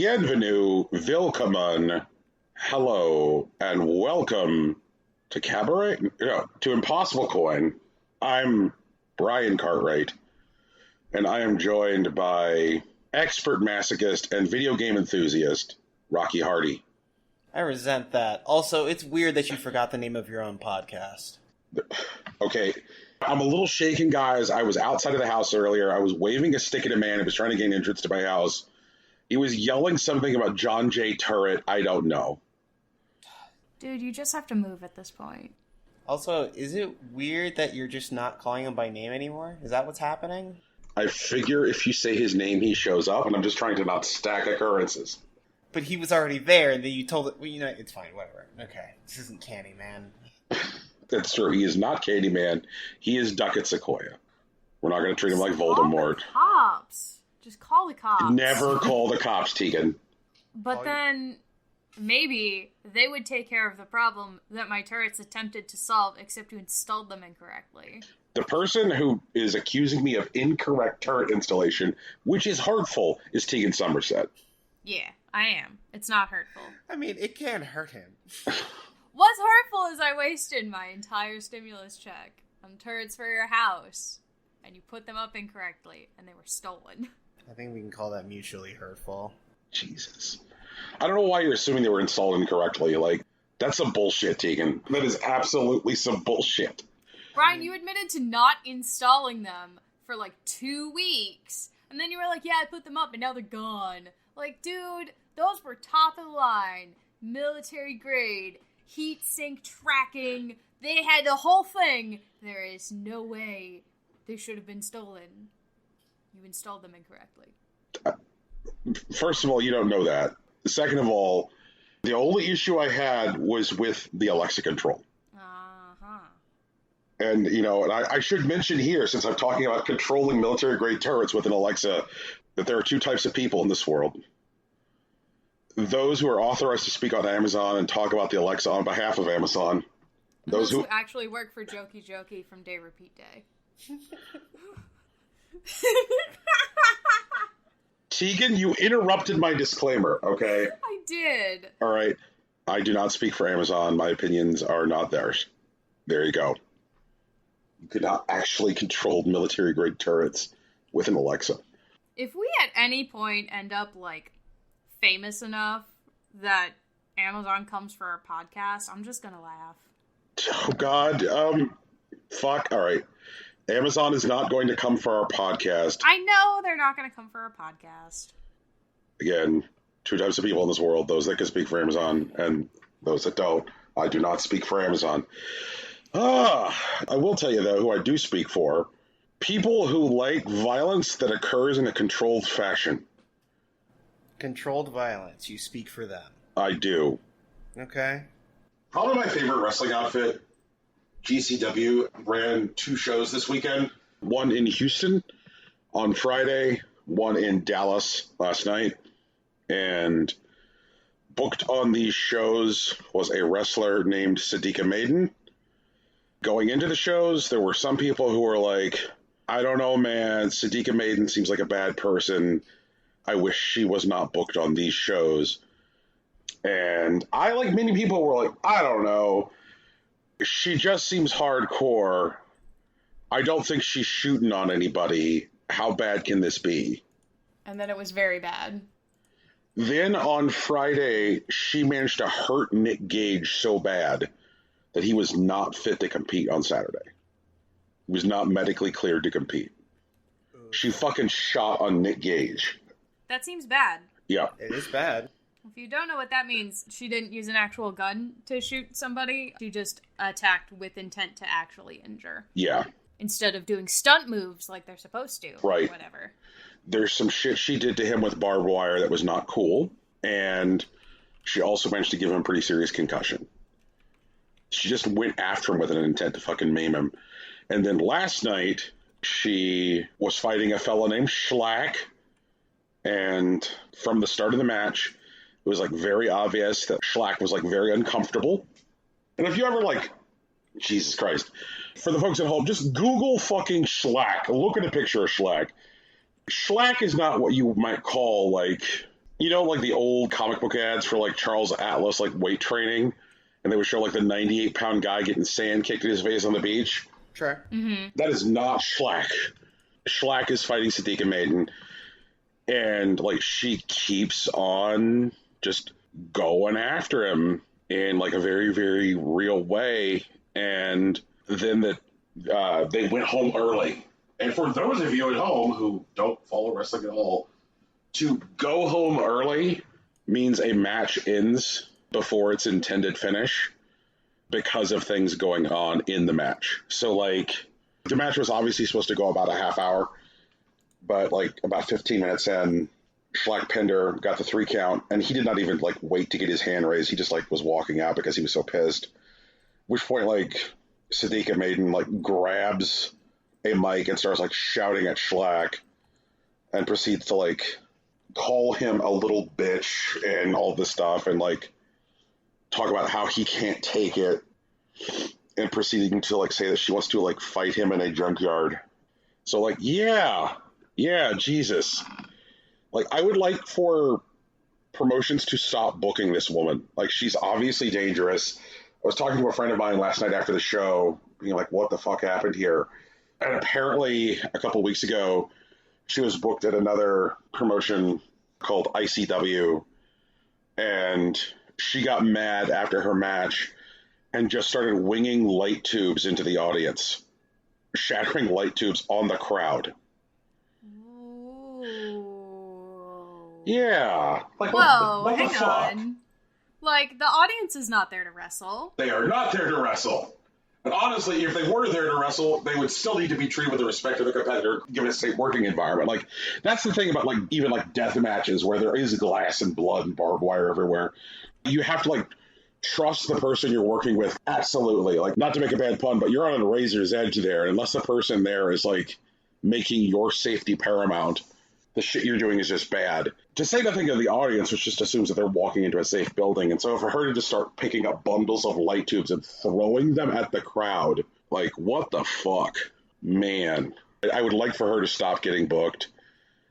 Bienvenue, willkommen, hello, and welcome to to Impossible Coin. I'm Brian Cartwright, and I am joined by expert masochist and video game enthusiast, Rocky Hardy. I resent that. Also, it's weird that you forgot the name of your own podcast. Okay, I'm a little shaken, guys. I was outside of the house earlier. I was waving a stick at a man who was trying to gain entrance to my house. He was yelling something about John J. Turret. I don't know. Dude, you just have to move at this point. Also, is it weird that you're just not calling him by name anymore? Is that what's happening? I figure if you say his name, he shows up, and I'm just trying to not stack occurrences. But he was already there, and then you told it... Well, you know, it's fine, whatever. Okay, this isn't Candyman. That's true. He is not Candyman. He is Duckett Sequoia. We're not going to treat him like Call Voldemort. the cops. Just call the cops. Never call the cops, Tegan. But then, maybe they would take care of the problem that my turrets attempted to solve, except you installed them incorrectly. The person who is accusing me of incorrect turret installation, which is hurtful, is Tegan Somerset. Yeah, I am. It's not hurtful. I mean, it can't hurt him. What's hurtful is I wasted my entire stimulus check on turrets for your house, and you put them up incorrectly, and they were stolen. I think we can call that mutually hurtful. Jesus. I don't know why you're assuming they were installed incorrectly. Like, that's some bullshit, Tegan. That is absolutely some bullshit. Brian, you admitted to not installing them for like 2 weeks, and then you were like, yeah, I put them up, and now they're gone. Like, dude, those were top of the line, military grade, heat sink tracking. They had the whole thing. There is no way they should have been stolen. You installed them incorrectly. First of all, you don't know that. Second of all, the only issue I had was with the Alexa control. Uh-huh. And, you know, and I should mention here, since I'm talking about controlling military-grade turrets with an Alexa, that there are two types of people in this world. Those who are authorized to speak on Amazon and talk about the Alexa on behalf of Amazon. Those who actually work for Jokey Jokey from Day Repeat Day. Tegan, you interrupted my disclaimer, okay? I did. All right. I do not speak for Amazon. My opinions are not theirs. There you go. You could not actually control military-grade turrets with an Alexa. If we at any point end up, like, famous enough that Amazon comes for our podcast, I'm just gonna laugh. Oh, God. Fuck. All right. Amazon is not going to come for our podcast. I know they're not going to come for our podcast. Again, two types of people in this world, those that can speak for Amazon and those that don't. I do not speak for Amazon. I will tell you, though, who I do speak for. People who like violence that occurs in a controlled fashion. Controlled violence. You speak for them. I do. Okay. Probably my favorite wrestling outfit. GCW ran 2 shows this weekend. One in Houston on Friday, one in Dallas last night. And booked on these shows was a wrestler named Sadiqa Maiden. Going into the shows, there were some people who were like, I don't know, man, Sadiqa Maiden seems like a bad person. I wish she was not booked on these shows. And I, like many people, were like, I don't know. She just seems hardcore. I don't think she's shooting on anybody. How bad can this be? And then it was very bad. Then on Friday, she managed to hurt Nick Gage so bad that he was not fit to compete on Saturday. He was not medically cleared to compete. She fucking shot on Nick Gage. That seems bad. Yeah. It is bad. If you don't know what that means, she didn't use an actual gun to shoot somebody. She just attacked with intent to actually injure. Yeah. Instead of doing stunt moves like they're supposed to. Right. Or whatever. There's some shit she did to him with barbed wire that was not cool. And she also managed to give him a pretty serious concussion. She just went after him with an intent to fucking maim him. And then last night, she was fighting a fella named Schlack. And from the start of the match, it was like very obvious that Schlack was like very uncomfortable. And if you ever like, Jesus Christ, for the folks at home, just Google fucking Schlack. Look at a picture of Schlack. Schlack is not what you might call like You know, like the old comic book ads for like Charles Atlas, like weight training, and they would show like the 98-pound guy getting sand kicked in his face on the beach. Sure. Mm-hmm. That is not Schlack. Schlack is fighting Sadiqa Maiden, and like she keeps on just going after him in like a very, very real way. And then they went home early. And for those of you at home who don't follow wrestling at all, to go home early means a match ends before its intended finish because of things going on in the match. So, like, the match was obviously supposed to go about a half hour, but, like, about 15 minutes in, Schlack pinned her, got the 3 count, and he did not even, like, wait to get his hand raised. He just, like, was walking out because he was so pissed. At which point, like, Sadiqa Maiden, like, grabs a mic and starts, like, shouting at Schlack and proceeds to, like, call him a little bitch and all this stuff and, like, talk about how he can't take it and proceeding to, like, say that she wants to, like, fight him in a junkyard. So, like, yeah, Jesus. Like, I would like for promotions to stop booking this woman. Like, she's obviously dangerous. I was talking to a friend of mine last night after the show, being like, what the fuck happened here? And apparently, a couple weeks ago, she was booked at another promotion called ICW, and she got mad after her match and just started winging light tubes into the audience, shattering light tubes on the crowd. Ooh. Yeah. Like, Whoa, what the hang fuck? on. Like, the audience is not there to wrestle. They are not there to wrestle. And honestly, if they were there to wrestle, they would still need to be treated with the respect of the competitor, given a safe working environment. Like, that's the thing about, like, even, like, death matches where there is glass and blood and barbed wire everywhere. You have to, like, trust the person you're working with. Absolutely. Like, not to make a bad pun, but you're on a razor's edge there. And unless the person there is, like, making your safety paramount, the shit you're doing is just bad. To say nothing of the audience, which just assumes that they're walking into a safe building. And so for her to just start picking up bundles of light tubes and throwing them at the crowd, like, what the fuck? Man. I would like for her to stop getting booked.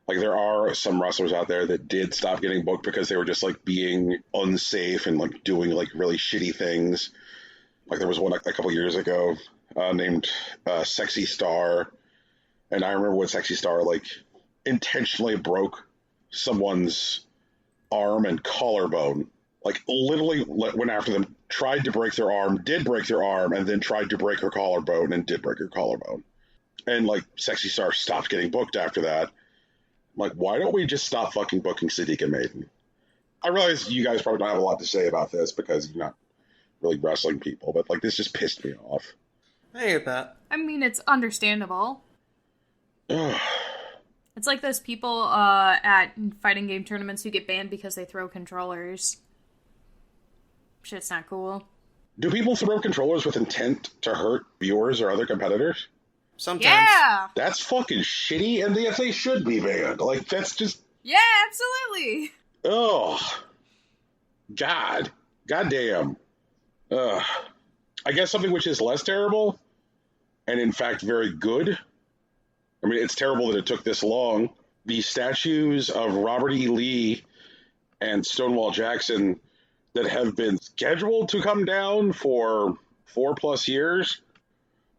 Like, there are some wrestlers out there that did stop getting booked because they were just, like, being unsafe and, like, doing, like, really shitty things. Like, there was one, like, a couple years ago named Sexy Star. And I remember when Sexy Star, like, intentionally broke someone's arm and collarbone. Like, literally went after them, tried to break their arm, did break their arm, and then tried to break her collarbone and did break her collarbone. And, like, Sexy Star stopped getting booked after that. Like, why don't we just stop fucking booking Sadiqa Maiden? I realize you guys probably don't have a lot to say about this because you're not really wrestling people, but, like, this just pissed me off. I get that. I mean, it's understandable. Ugh. It's like those people at fighting game tournaments who get banned because they throw controllers. Shit's not cool. Do people throw controllers with intent to hurt viewers or other competitors? Sometimes. Yeah! That's fucking shitty, and they should be banned. Like, that's just... Yeah, absolutely! Oh. God. Goddamn. Ugh. I guess something which is less terrible, and in fact very good. I mean, it's terrible that it took this long. The statues of Robert E. Lee and Stonewall Jackson that have been scheduled to come down for 4+ years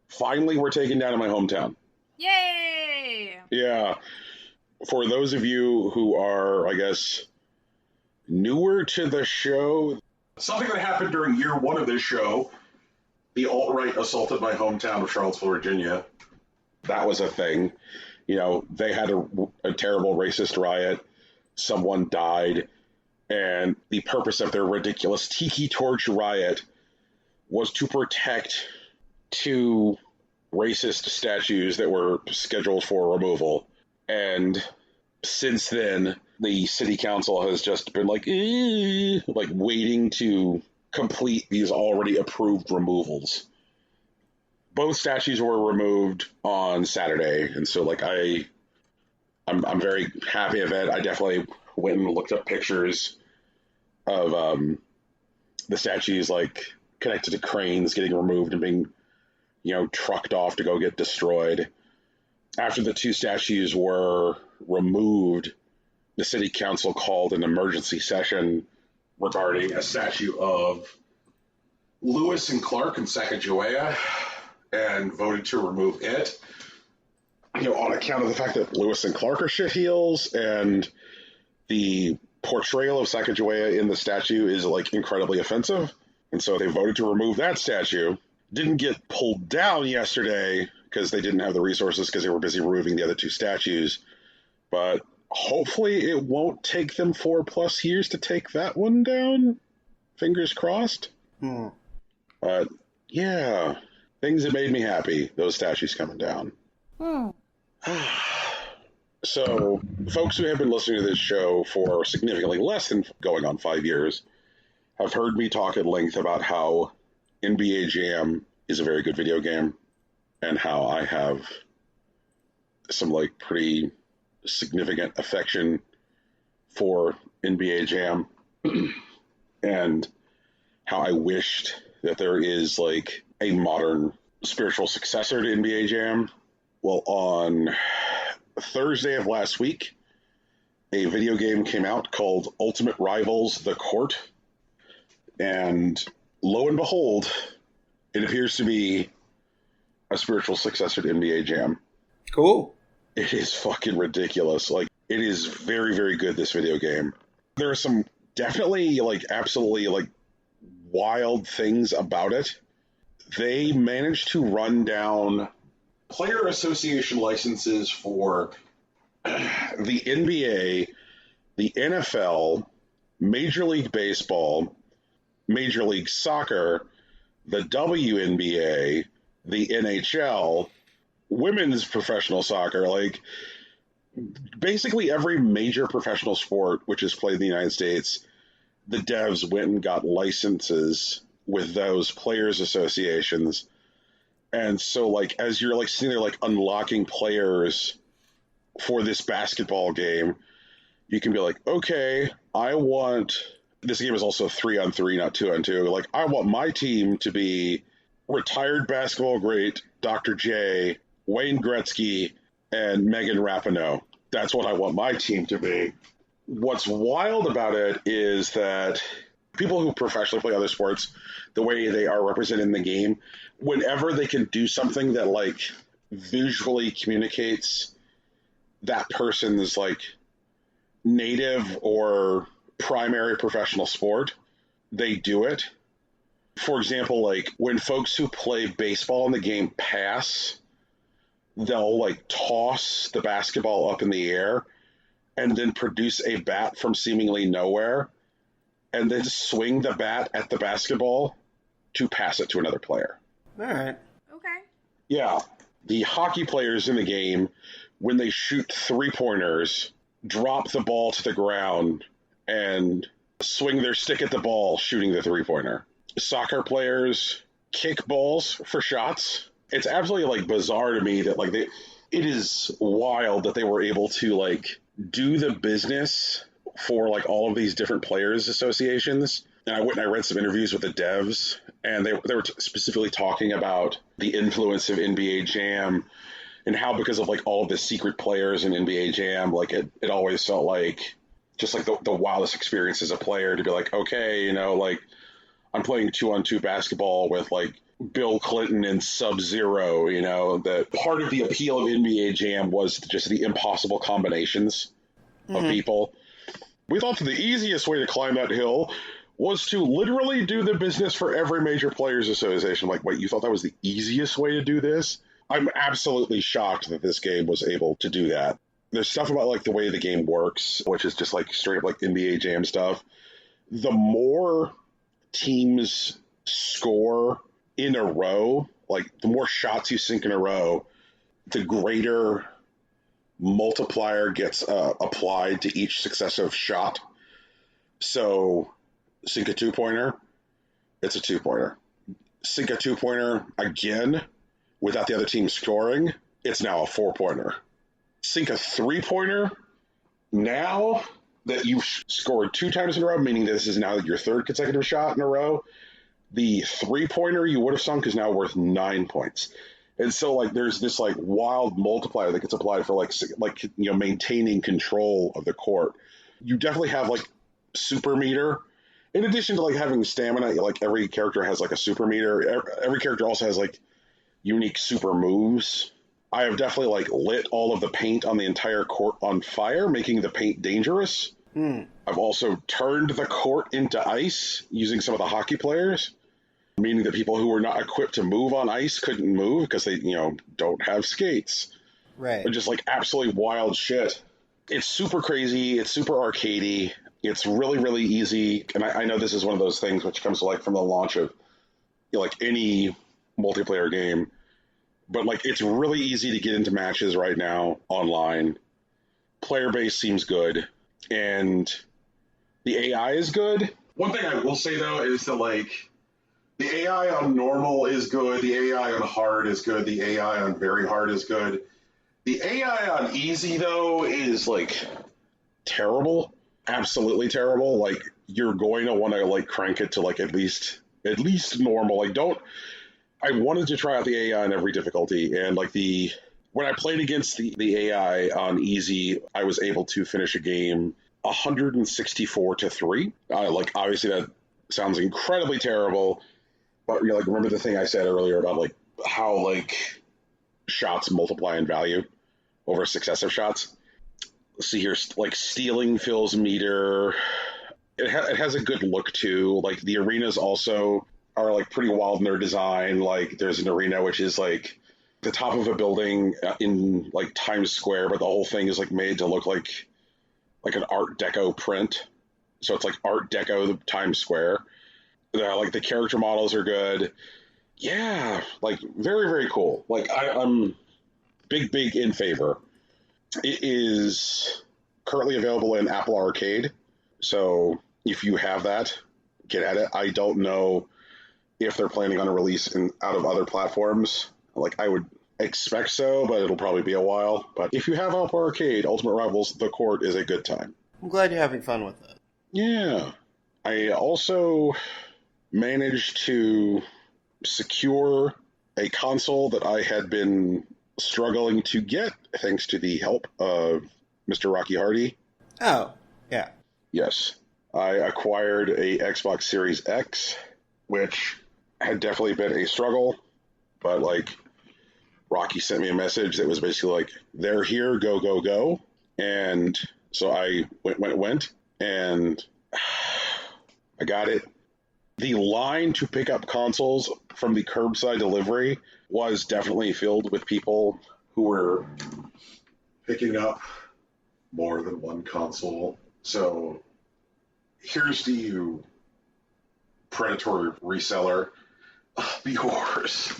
finally were taken down in my hometown. Yay! Yeah. For those of you who are, I guess, newer to the show, something that happened during year 1 of this show, the alt-right assaulted my hometown of Charlottesville, Virginia. That was a thing. You know, they had a terrible racist riot. Someone died. And the purpose of their ridiculous Tiki Torch riot was to protect 2 racist statues that were scheduled for removal. And since then, the city council has just been like waiting to complete these already approved removals. Both statues were removed on Saturday, and so like I'm very happy of it. I definitely went and looked up pictures of the statues like connected to cranes getting removed and being, you know, trucked off to go get destroyed. After the 2 statues were removed, the city council called an emergency session regarding a statue of Lewis and Clark in Sacagawea and voted to remove it. On account of the fact that Lewis and Clark are shitheels and the portrayal of Sacagawea in the statue is incredibly offensive. And so they voted to remove that statue. Didn't get pulled down yesterday because they didn't have the resources because they were busy removing the other two statues. But hopefully it won't take them 4+ years to take that one down. Fingers crossed. But yeah, things that made me happy, those statues coming down. So, folks who have been listening to this show for significantly less than going on 5 years have heard me talk at length about how NBA Jam is a very good video game and how I have some pretty significant affection for NBA Jam and how I wished that there is a modern spiritual successor to NBA Jam. Well, on Thursday of last week, a video game came out called Ultimate Rivals: The Court. And lo and behold, it appears to be a spiritual successor to NBA Jam. Cool. It is fucking ridiculous. It is very, very good, this video game. There are some definitely, absolutely, wild things about it. They managed to run down player association licenses for the NBA, the NFL, Major League Baseball, Major League Soccer, the WNBA, the NHL, women's professional soccer, basically every major professional sport which is played in the United States, the devs went and got licenses with those players' associations. And so, as you're, sitting there, unlocking players for this basketball game, you can be okay, I want... This game is also 3-on-3, not 2-on-2. I want my team to be retired basketball great Dr. J, Wayne Gretzky, and Megan Rapinoe. That's what I want my team to be. What's wild about it is that people who professionally play other sports, the way they are represented in the game, whenever they can do something that visually communicates that person's native or primary professional sport, they do it. For example, when folks who play baseball in the game pass, they'll toss the basketball up in the air and then produce a bat from seemingly nowhere and then swing the bat at the basketball to pass it to another player. All right. Okay. Yeah. The hockey players in the game, when they shoot 3-pointers, drop the ball to the ground and swing their stick at the ball, shooting the 3-pointer. Soccer players kick balls for shots. It's absolutely bizarre to me that it is wild that they were able to do the business for all of these different players associations. And I went and I read some interviews with the devs, and they were specifically talking about the influence of NBA Jam and how, because of all of the secret players in NBA Jam, it always felt just the wildest experience as a player to be okay, I'm playing 2-on-2 basketball with Bill Clinton and Sub-Zero, that part of the appeal of NBA Jam was just the impossible combinations of people. We thought that the easiest way to climb that hill was to literally do the business for every major players association. Wait, you thought that was the easiest way to do this? I'm absolutely shocked that this game was able to do that. There's stuff about the way the game works, which is just straight up NBA Jam stuff. The more teams score in a row, the more shots you sink in a row, the greater multiplier gets applied to each successive shot. So sink a 2-pointer, it's a 2-pointer. Sink a 2-pointer again without the other team scoring, it's now a 4-pointer. Sink a 3-pointer, now that you've scored 2 times in a row, meaning that this is now your 3rd consecutive shot in a row, the 3-pointer you would have sunk is now worth 9 points. And so like there's this like wild multiplier that gets applied for maintaining control of the court. You definitely have like super meter. In addition to like having stamina, like every character has like a super meter. Every character also has like unique super moves. I have definitely like lit all of the paint on the entire court on fire, making the paint dangerous. I've also turned the court into ice using some of the hockey players, meaning that people who were not equipped to move on ice couldn't move because they, don't have skates. Right. But just like absolutely wild shit. It's super crazy. It's super arcadey. It's really, really easy. And I know this is one of those things which comes to like from the launch of like any multiplayer game. But like it's really easy to get into matches right now online. Player base seems good. And the AI is good. One thing I will say though is that like the AI on normal is good, the AI on hard is good, the AI on very hard is good. The AI on easy though is like terrible. Absolutely terrible. Like you're going to want to like crank it to like at least normal. Like I wanted to try out the AI on every difficulty, and like when I played against the AI on easy, I was able to finish a game 164-3. Like obviously that sounds incredibly terrible, but like remember the thing I said earlier about like how like shots multiply in value over successive shots. Let's see here, like stealing fills meter. It has a good look too. Like the arenas also are like pretty wild in their design. Like there's an arena which is like the top of a building in like Times Square, but the whole thing is like made to look like an Art Deco print. So it's like Art Deco Times Square. Like the character models are good. Yeah, like very, very cool. Like I'm big in favor. It is currently available in Apple Arcade. So if you have that, get at it. I don't know if they're planning on a release out of other platforms. Like I would expect so, but it'll probably be a while. But if you have Apple Arcade, Ultimate Rivals The Court is a good time. I'm glad you're having fun with it. Yeah. I also managed to secure a console that I had been struggling to get thanks to the help of Mr. Rocky Hardy. Oh, yeah. Yes. I acquired a Xbox Series X, which had definitely been a struggle, but like Rocky sent me a message that was basically like, they're here, go. And so I went and I got it. The line to pick up consoles from the curbside delivery was definitely filled with people who were picking up more than one console. So here's to you, predatory reseller. Be yours.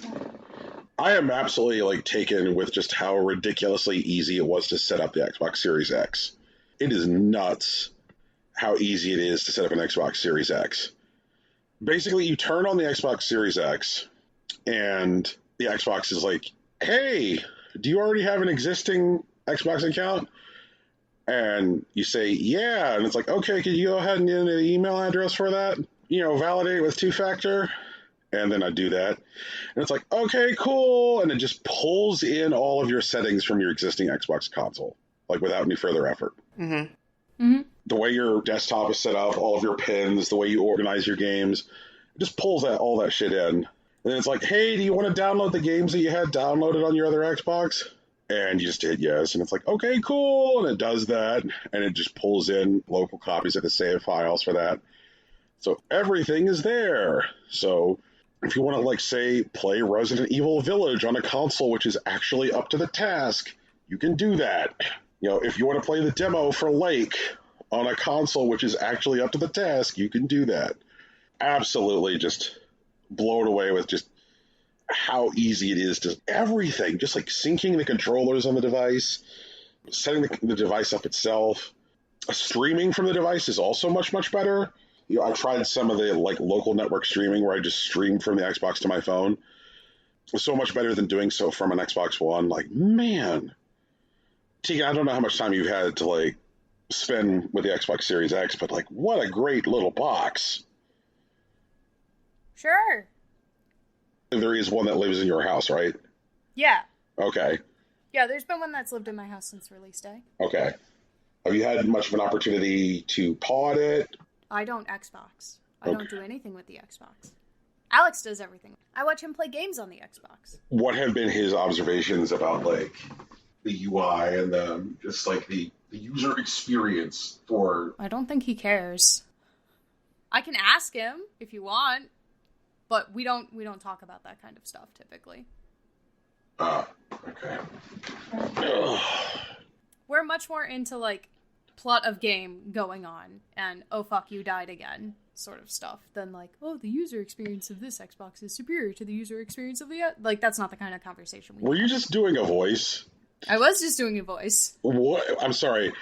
I am absolutely like taken with just how ridiculously easy it was to set up the Xbox Series X. It is nuts how easy it is to set up an Xbox Series X. Basically, you turn on the Xbox Series X, and the Xbox is like, hey, do you already have an existing Xbox account? And you say, yeah. And it's like, okay, could you go ahead and get an email address for that? Validate with two-factor. And then I do that. And it's like, okay, cool. And it just pulls in all of your settings from your existing Xbox console, like without any further effort. Mm-hmm. Mm-hmm. The way your desktop is set up, all of your pins, the way you organize your games, it just pulls all that shit in. And then it's like, hey, do you want to download the games that you had downloaded on your other Xbox? And you just hit yes. And it's like, okay, cool. And it does that. And it just pulls in local copies of the save files for that. So everything is there. So if you want to, like, say, play Resident Evil Village on a console which is actually up to the task, you can do that. If you want to play the demo for Lake on a console which is actually up to the task, you can do that. Absolutely just blown away with just how easy it is to everything. Just like syncing the controllers on the device, setting the device up itself. Streaming from the device is also much, much better. I tried some of the like local network streaming where I just streamed from the Xbox to my phone. It's so much better than doing so from an Xbox One. Like, man. Tegan, I don't know how much time you've had to like spend with the Xbox Series X, but like, what a great little box. Sure. There is one that lives in your house, right? Yeah. Okay. Yeah, there's been one that's lived in my house since release day. Okay. Have you had much of an opportunity to paw at it? I don't Xbox. I don't do anything with the Xbox. Alex does everything. I watch him play games on the Xbox. What have been his observations about, like, the UI and just, like, the user experience for... I don't think he cares. I can ask him if you want, but we don't talk about that kind of stuff typically. Okay. We're much more into, like, plot of game going on and, oh fuck, you died again sort of stuff than, like, oh, the user experience of this Xbox is superior to the user experience of the... Like, that's not the kind of conversation we Were have. you just doing a voice? I was just doing a voice. What? I'm sorry.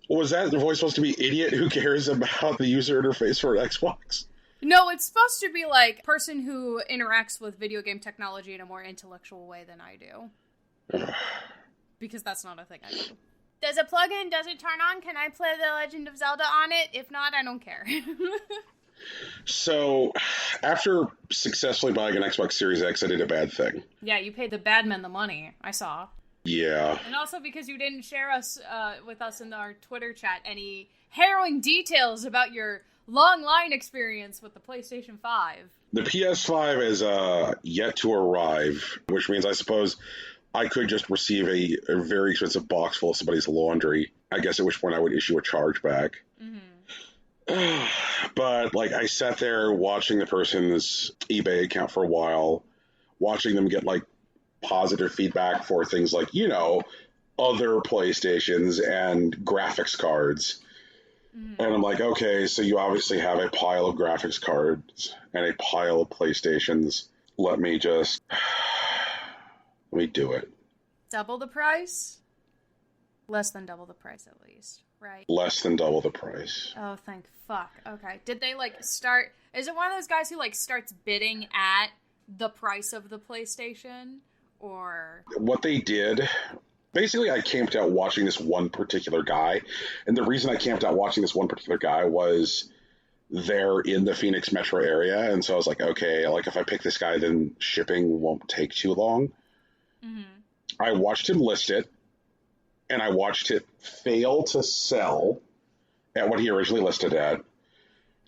Was that the voice supposed to be idiot who cares about the user interface for an Xbox? No, it's supposed to be, like, person who interacts with video game technology in a more intellectual way than I do. Because that's not a thing I do. Does it plug in? Does it turn on? Can I play The Legend of Zelda on it? If not, I don't care. So, after successfully buying an Xbox Series X, I did a bad thing. Yeah, you paid the bad men the money. I saw. Yeah. And also because you didn't share us with us in our Twitter chat any harrowing details about your long line experience with the PlayStation 5. The PS5 is yet to arrive, which means I suppose I could just receive a very expensive box full of somebody's laundry. I guess at which point I would issue a chargeback. But, like, I sat there watching the person's eBay account for a while, watching them get, like, positive feedback for things like, you know, other PlayStations and graphics cards. And I'm like, okay, so you obviously have a pile of graphics cards and a pile of PlayStations. Let me do it. Double the price? Less than double the price, at least, right? Less than double the price. Oh, thank fuck. Okay. Did they, like, start... Is it one of those guys who, like, starts bidding at the price of the PlayStation? Or... What they did... Basically, I camped out watching this one particular guy. And the reason I camped out watching this one particular guy was they're in the Phoenix metro area. And so I was like, okay, like, if I pick this guy, then shipping won't take too long. I watched him list it. And I watched it fail to sell at what he originally listed at.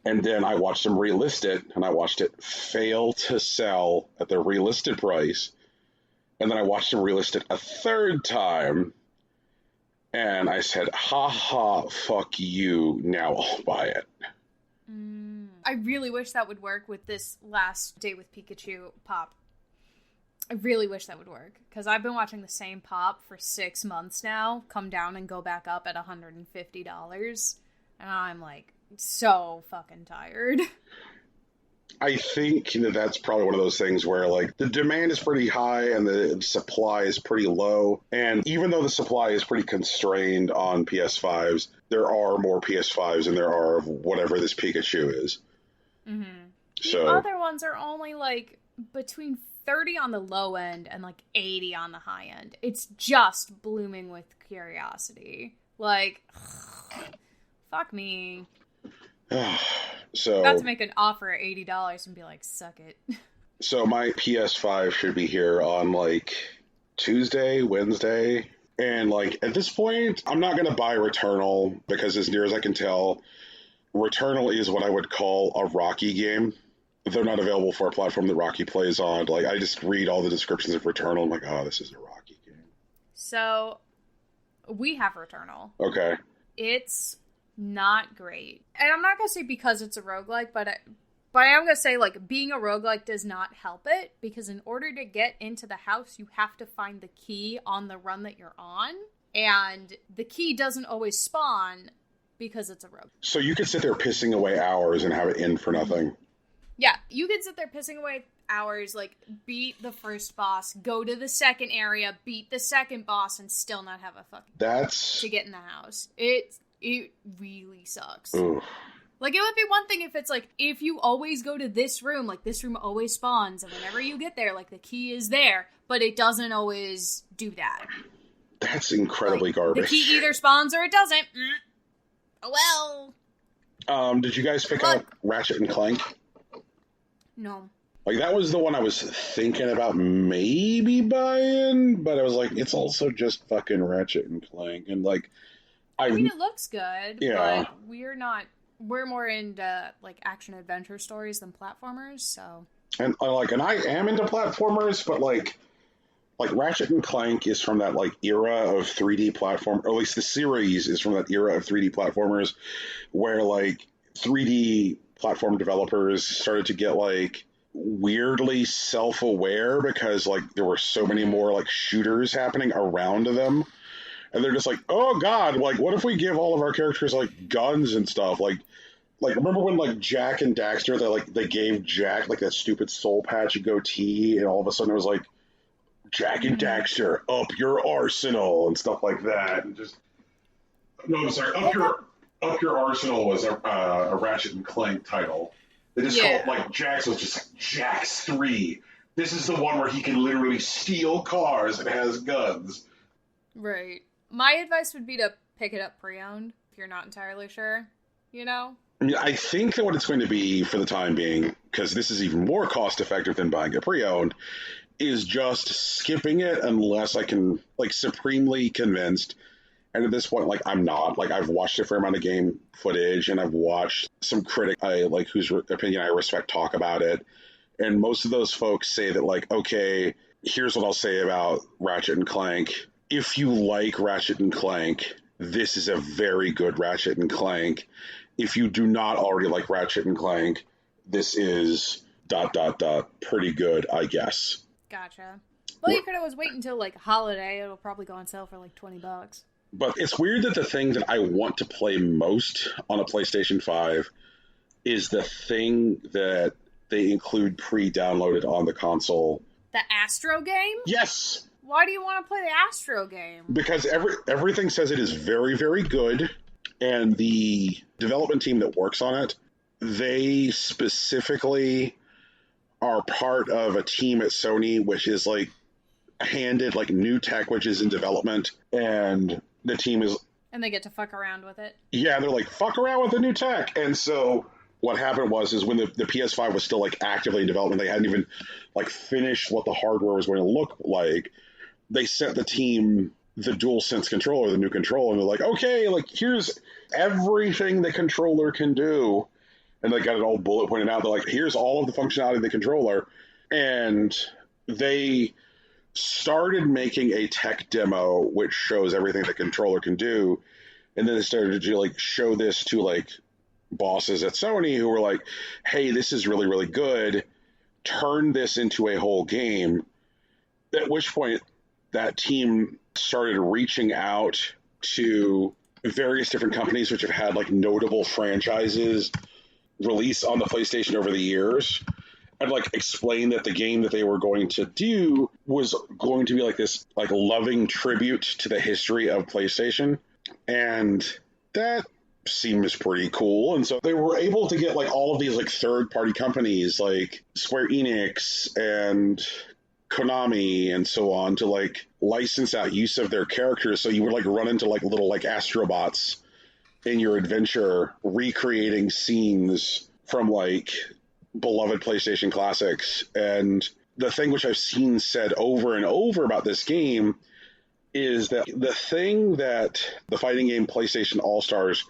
And then I watched him relist it, and I watched it fail to sell at the relisted price. And then I watched him relist it a third time. And I said, ha ha, fuck you, now I'll buy it. I really wish that would work with this last Day with Pikachu pop. I really wish that would work, because I've been watching the same pop for 6 months now, come down and go back up at $150, and I'm, like, so fucking tired. I think that that's probably one of those things where, like, the demand is pretty high and the supply is pretty low, and even though the supply is pretty constrained on PS5s, there are more PS5s than there are of whatever this Pikachu is. So, the other ones are only, like, between 30 on the low end and, like, 80 on the high end. It's just blooming with curiosity. Like, fuck me. So About to make an offer at $80 and be like, suck it. So my PS5 should be here on, like, Tuesday, Wednesday. And, like, at this point, I'm not going to buy Returnal because, as near as I can tell, Returnal is what I would call a Rocky game. They're not available for a platform that Rocky plays on. Like, I just read all the descriptions of Returnal. I'm like, oh, this is a Rocky game. So, we have Returnal. Okay. It's not great. And I'm not going to say because it's a roguelike, but I am going to say, like, being a roguelike does not help it, because in order to get into the house, you have to find the key on the run that you're on, and the key doesn't always spawn because it's a rogue. So you could sit there pissing away hours and have it in for nothing. Yeah, you could sit there pissing away hours, like, beat the first boss, go to the second area, beat the second boss, and still not have a fucking to get in the house. It really sucks. Oof. Like, it would be one thing if it's, like, if you always go to this room, like, this room always spawns, and whenever you get there, like, the key is there, but it doesn't always do that. That's incredibly like, garbage. The key either spawns or it doesn't. Oh, well. Did you guys pick out Ratchet and Clank? No. Like, that was the one I was thinking about maybe buying, but I was like, it's also just fucking Ratchet and Clank. And, like, I mean, it looks good, yeah. but we're more into, like, action-adventure stories than platformers, so... And I am into platformers, but, like Ratchet and Clank is from that, like, era of 3D platform, or at least the series is from that era of 3D platformers where, like, 3D platform developers started to get, like, weirdly self-aware because, like, there were so many more, like, shooters happening around them. And they're just like, oh god, like, what if we give all of our characters, like, guns and stuff? Like, remember when, like, Jack and Daxter, they gave Jack, like, that stupid soul patch goatee, and all of a sudden it was like, Jack and Daxter, up your arsenal, and stuff like that. And just, no, I'm sorry, up your arsenal was a Ratchet and Clank title. They just called it, like, Jax was just like, Jax 3. This is the one where he can literally steal cars and has guns. Right. My advice would be to pick it up pre-owned, if you're not entirely sure, you know? I mean, I think that what it's going to be for the time being, because this is even more cost-effective than buying it pre-owned, is just skipping it unless I can, like, supremely convinced. And at this point, like, I'm not. Like, I've watched a fair amount of game footage, and I've watched some critic, whose opinion I respect, talk about it. And most of those folks say that, like, okay, here's what I'll say about Ratchet and Clank. If you like Ratchet and Clank, this is a very good Ratchet and Clank. If you do not already like Ratchet and Clank, this is ... pretty good, I guess. Gotcha. Well, you could always wait until, like, holiday. It'll probably go on sale for, like, $20. But it's weird that the thing that I want to play most on a PlayStation 5 is the thing that they include pre-downloaded on the console. The Astro game? Yes! Why do you want to play the Astro game? Because everything says it is very, very good, and the development team that works on it, they specifically are part of a team at Sony which is, like, handed, like, new tech which is in development, and the team is... And they get to fuck around with it. Yeah, they're like, fuck around with the new tech. And so what happened is when the PS5 was still, like, actively in development, they hadn't even, like, finished what the hardware was going to look like. They sent the team the DualSense controller, the new controller, and they're like, okay, like, here's everything the controller can do. And they got it all bullet pointed out. They're like, here's all of the functionality of the controller. And they started making a tech demo which shows everything the controller can do. And then they started to, like, show this to, like, bosses at Sony who were like, hey, this is really, really good. Turn this into a whole game. At which point, that team started reaching out to various different companies which have had, like, notable franchises release on the PlayStation over the years, and, like, explain that the game that they were going to do was going to be, like, this, like, loving tribute to the history of PlayStation. And that seems pretty cool. And so they were able to get, like, all of these, like, third-party companies like Square Enix and Konami and so on to, like, license out use of their characters, so you would, like, run into, like, little, like, astrobots in your adventure recreating scenes from, like, beloved PlayStation classics. And the thing which I've seen said over and over about this game is that the thing that the fighting game PlayStation All-Stars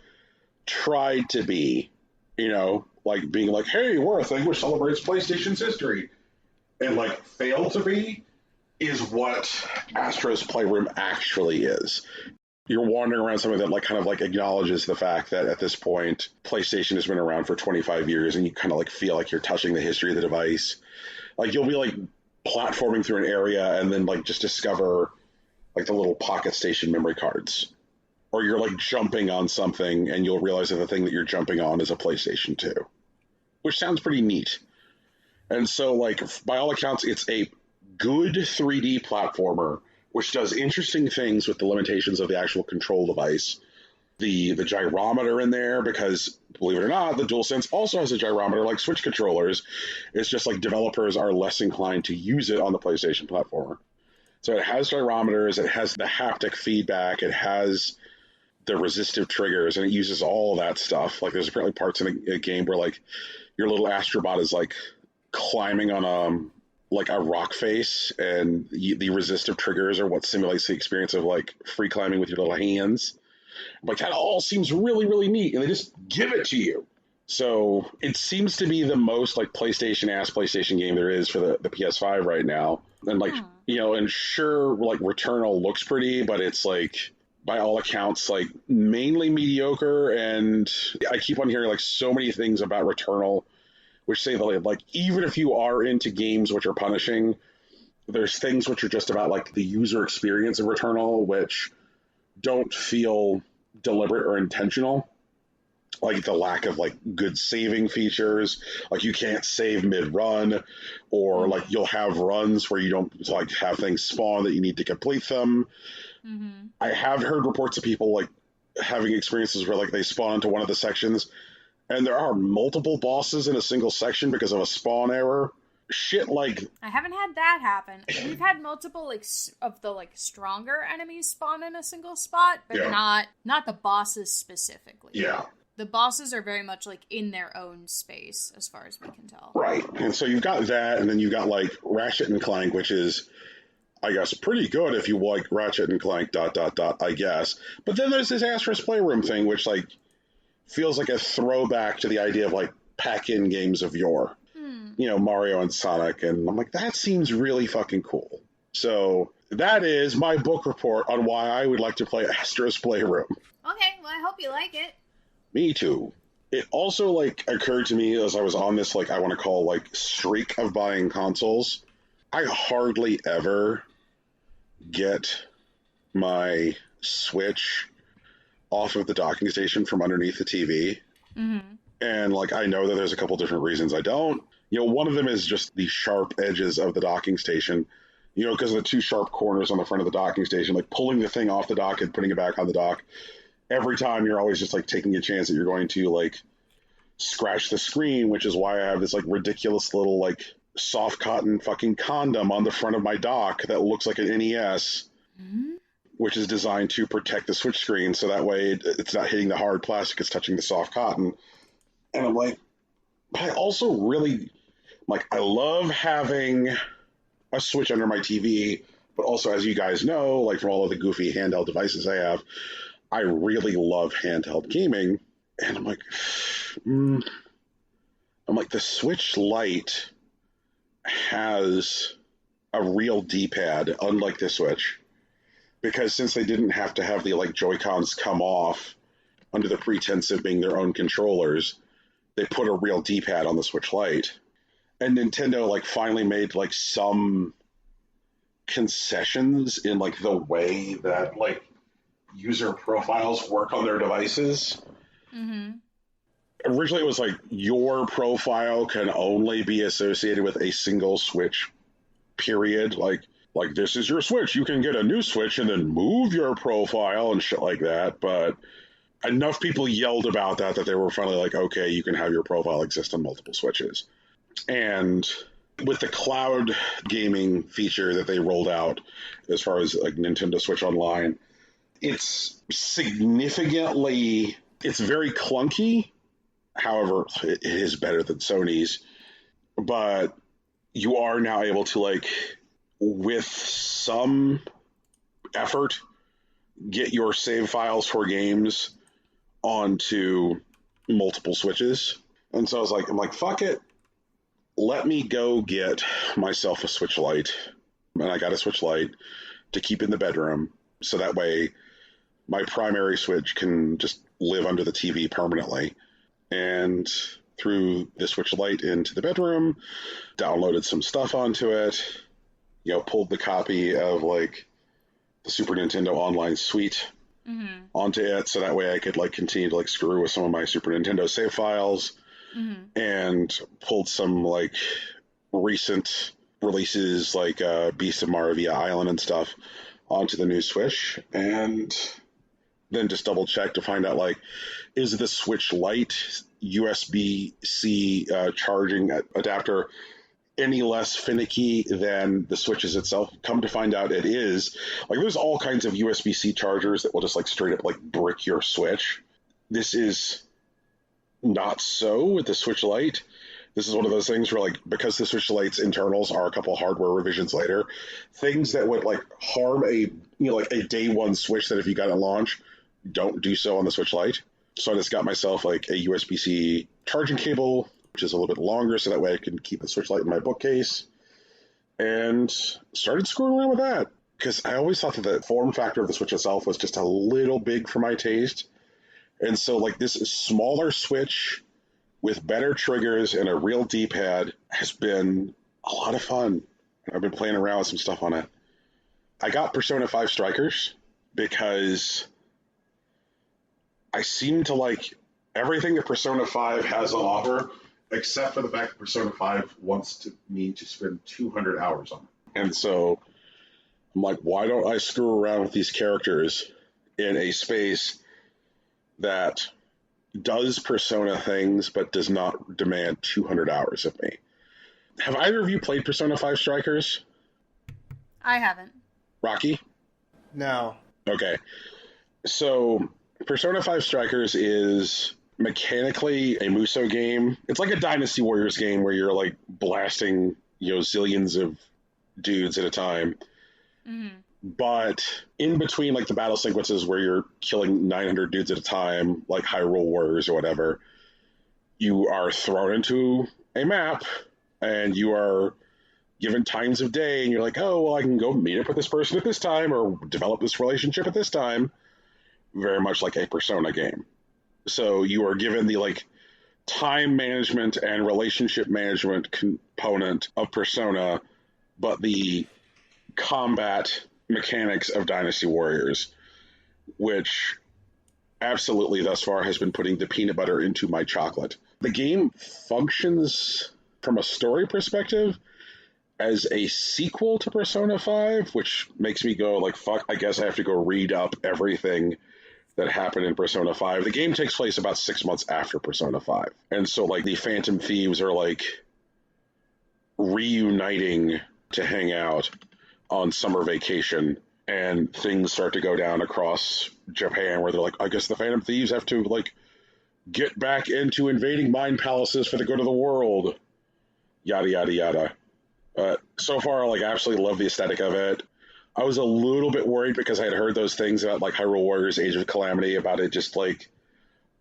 tried to be, you know, like, being like, hey, we're a thing which celebrates PlayStation's history, and, like, failed to be, is what Astro's Playroom actually is. You're wandering around something that, like, kind of, like, acknowledges the fact that at this point PlayStation has been around for 25 years, and you kind of, like, feel like you're touching the history of the device. Like, you'll be, like, platforming through an area and then, like, just discover, like, the little Pocket Station memory cards. Or you're, like, jumping on something and you'll realize that the thing that you're jumping on is a PlayStation 2. Which sounds pretty neat. And so, like, by all accounts, it's a good 3D platformer which does interesting things with the limitations of the actual control device. The gyrometer in there, because, believe it or not, the DualSense also has a gyrometer like Switch controllers. It's just, like, developers are less inclined to use it on the PlayStation platformer. So it has gyrometers, it has the haptic feedback, it has the resistive triggers, and it uses all of that stuff. Like, there's apparently parts in a game where, like, your little astrobot is, like, climbing on like a rock face, and the resistive triggers are what simulates the experience of like free climbing with your little hands. Like that all seems really, really neat, and they just give it to you. So it seems to be the most like PlayStation-ass PlayStation game there is for the PS5 right now. And like, and sure, like Returnal looks pretty, but it's like, by all accounts, like mainly mediocre. And I keep on hearing like so many things about Returnal, which say that like, even if you are into games which are punishing, there's things which are just about like the user experience of Returnal, which don't feel deliberate or intentional. Like the lack of like good saving features, like you can't save mid-run, or like you'll have runs where you don't like have things spawn that you need to complete them. I have heard reports of people like having experiences where like they spawn into one of the sections and there are multiple bosses in a single section because of a spawn error. Shit, like I haven't had that happen. We've had multiple like of the like stronger enemies spawn in a single spot, but not the bosses specifically. Yeah. The bosses are very much like in their own space, as far as we can tell. Right. And so you've got that, and then you've got like Ratchet and Clank, which is, I guess, pretty good if you like Ratchet and Clank ... I guess. But then there's this Asterisk Playroom thing, which like feels like a throwback to the idea of like pack-in games of yore. Mario and Sonic, and I'm like, that seems really fucking cool. So that is my book report on why I would like to play Asterisk Playroom. Okay, well, I hope you like it. Me too. It also like occurred to me as I was on this like I want to call like streak of buying consoles. I hardly ever get my Switch off of the docking station from underneath the TV. And like I know that there's a couple different reasons I don't. One of them is just the sharp edges of the docking station. Because of the two sharp corners on the front of the docking station, like pulling the thing off the dock and putting it back on the dock. Every time you're always just like taking a chance that you're going to like scratch the screen, which is why I have this like ridiculous little like soft cotton fucking condom on the front of my dock that looks like an NES, which is designed to protect the Switch screen so that way it's not hitting the hard plastic, it's touching the soft cotton. And I'm like, I also really like, I love having a Switch under my TV, but also, as you guys know, like from all of the goofy handheld devices I have, I really love handheld gaming, and I'm like, the Switch Lite has a real D-pad, unlike the Switch, because since they didn't have to have the like Joy-Cons come off under the pretense of being their own controllers, they put a real D-pad on the Switch Lite, and Nintendo like finally made like some concessions in like the way that like user profiles work on their devices. Originally it was like your profile can only be associated with a single Switch, period. Like this is your Switch, you can get a new Switch and then move your profile and shit like that. But enough people yelled about that they were finally like, okay, you can have your profile exist on multiple Switches. And with the cloud gaming feature that they rolled out as far as like Nintendo Switch Online, it's significantly, it's very clunky. However, it is better than Sony's. But you are now able to, like, with some effort, get your save files for games onto multiple Switches. And so I'm like, fuck it. Let me go get myself a Switch Lite. And I got a Switch Lite to keep in the bedroom. So that way my primary Switch can just live under the TV permanently. And threw the Switch Lite into the bedroom, downloaded some stuff onto it, pulled the copy of like the Super Nintendo Online Suite onto it, so that way I could like continue to like screw with some of my Super Nintendo save files, and pulled some like recent releases like Beast of Maravilla Island and stuff onto the new Switch, and then just double check to find out like, is the Switch Lite USB-C charging adapter any less finicky than the Switches itself? Come to find out it is. Like, there's all kinds of USB-C chargers that will just like straight up like brick your Switch. This is not so with the Switch Lite. This is one of those things where, like, because the Switch Lite's internals are a couple hardware revisions later, things that would, like, harm like a day one Switch that if you got it at launch, don't do so on the Switch Lite. So I just got myself, like, a USB-C charging cable, which is a little bit longer, so that way I can keep the Switch Lite in my bookcase, and started screwing around with that. Because I always thought that the form factor of the Switch itself was just a little big for my taste. And so, like, this smaller Switch with better triggers and a real D-pad has been a lot of fun. I've been playing around with some stuff on it. I got Persona 5 Strikers because I seem to like everything that Persona 5 has on offer, except for the fact that Persona 5 wants me to spend 200 hours on it. And so I'm like, why don't I screw around with these characters in a space that does Persona things, but does not demand 200 hours of me? Have either of you played Persona 5 Strikers? I haven't. Rocky? No. Okay. So, Persona 5 Strikers is mechanically a Musou game. It's like a Dynasty Warriors game where you're, like, blasting, zillions of dudes at a time. Mm-hmm. But in between, like, the battle sequences where you're killing 900 dudes at a time, like Hyrule Warriors or whatever, you are thrown into a map, and you are given times of day, and you're like, oh, well, I can go meet up with this person at this time, or develop this relationship at this time. Very much like a Persona game. So you are given the, like, time management and relationship management component of Persona, but the combat mechanics of Dynasty Warriors, which absolutely thus far has been putting the peanut butter into my chocolate. The game functions from a story perspective as a sequel to Persona 5, which makes me go like, fuck, I guess I have to go read up everything that happened in Persona 5. The game takes place about 6 months after Persona 5. And so, like, the Phantom Thieves are, like, reuniting to hang out on summer vacation, and things start to go down across Japan where they're like, I guess the Phantom Thieves have to, like, get back into invading mind palaces for the good of the world. Yada, yada, yada. So far, like, I absolutely love the aesthetic of it. I was a little bit worried because I had heard those things about, like, Hyrule Warriors Age of Calamity, about it just, like,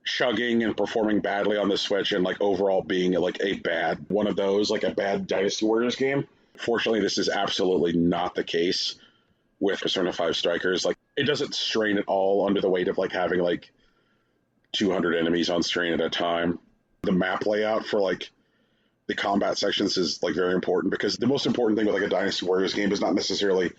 chugging and performing badly on the Switch, and, like, overall being, like, a bad one of those, like, a bad Dynasty Warriors game. Fortunately, this is absolutely not the case with Persona 5 Strikers. Like, it doesn't strain at all under the weight of, like, having, like, 200 enemies on screen at a time. The map layout for, like, the combat sections is, like, very important, because the most important thing with, like, a Dynasty Warriors game is not necessarily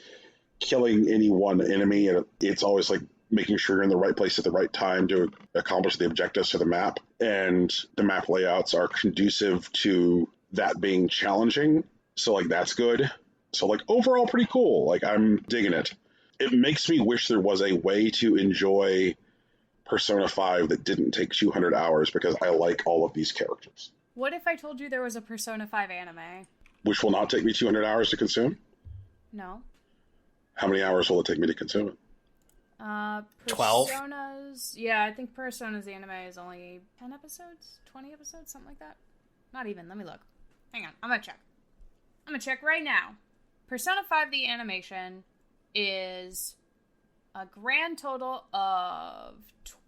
killing any one enemy. It's always, like, making sure you're in the right place at the right time to accomplish the objectives for the map. And the map layouts are conducive to that being challenging. So, like, that's good. So, like, overall pretty cool. Like, I'm digging it. It makes me wish there was a way to enjoy Persona 5 that didn't take 200 hours, because I like all of these characters. What if I told you there was a Persona 5 anime? Which will not take me 200 hours to consume? No. How many hours will it take me to consume it? 12? Persona's... Yeah, I think Persona's anime is only 10 episodes? 20 episodes? Something like that? Not even. Let me look. Hang on. I'm gonna check right now. Persona 5 the animation is a grand total of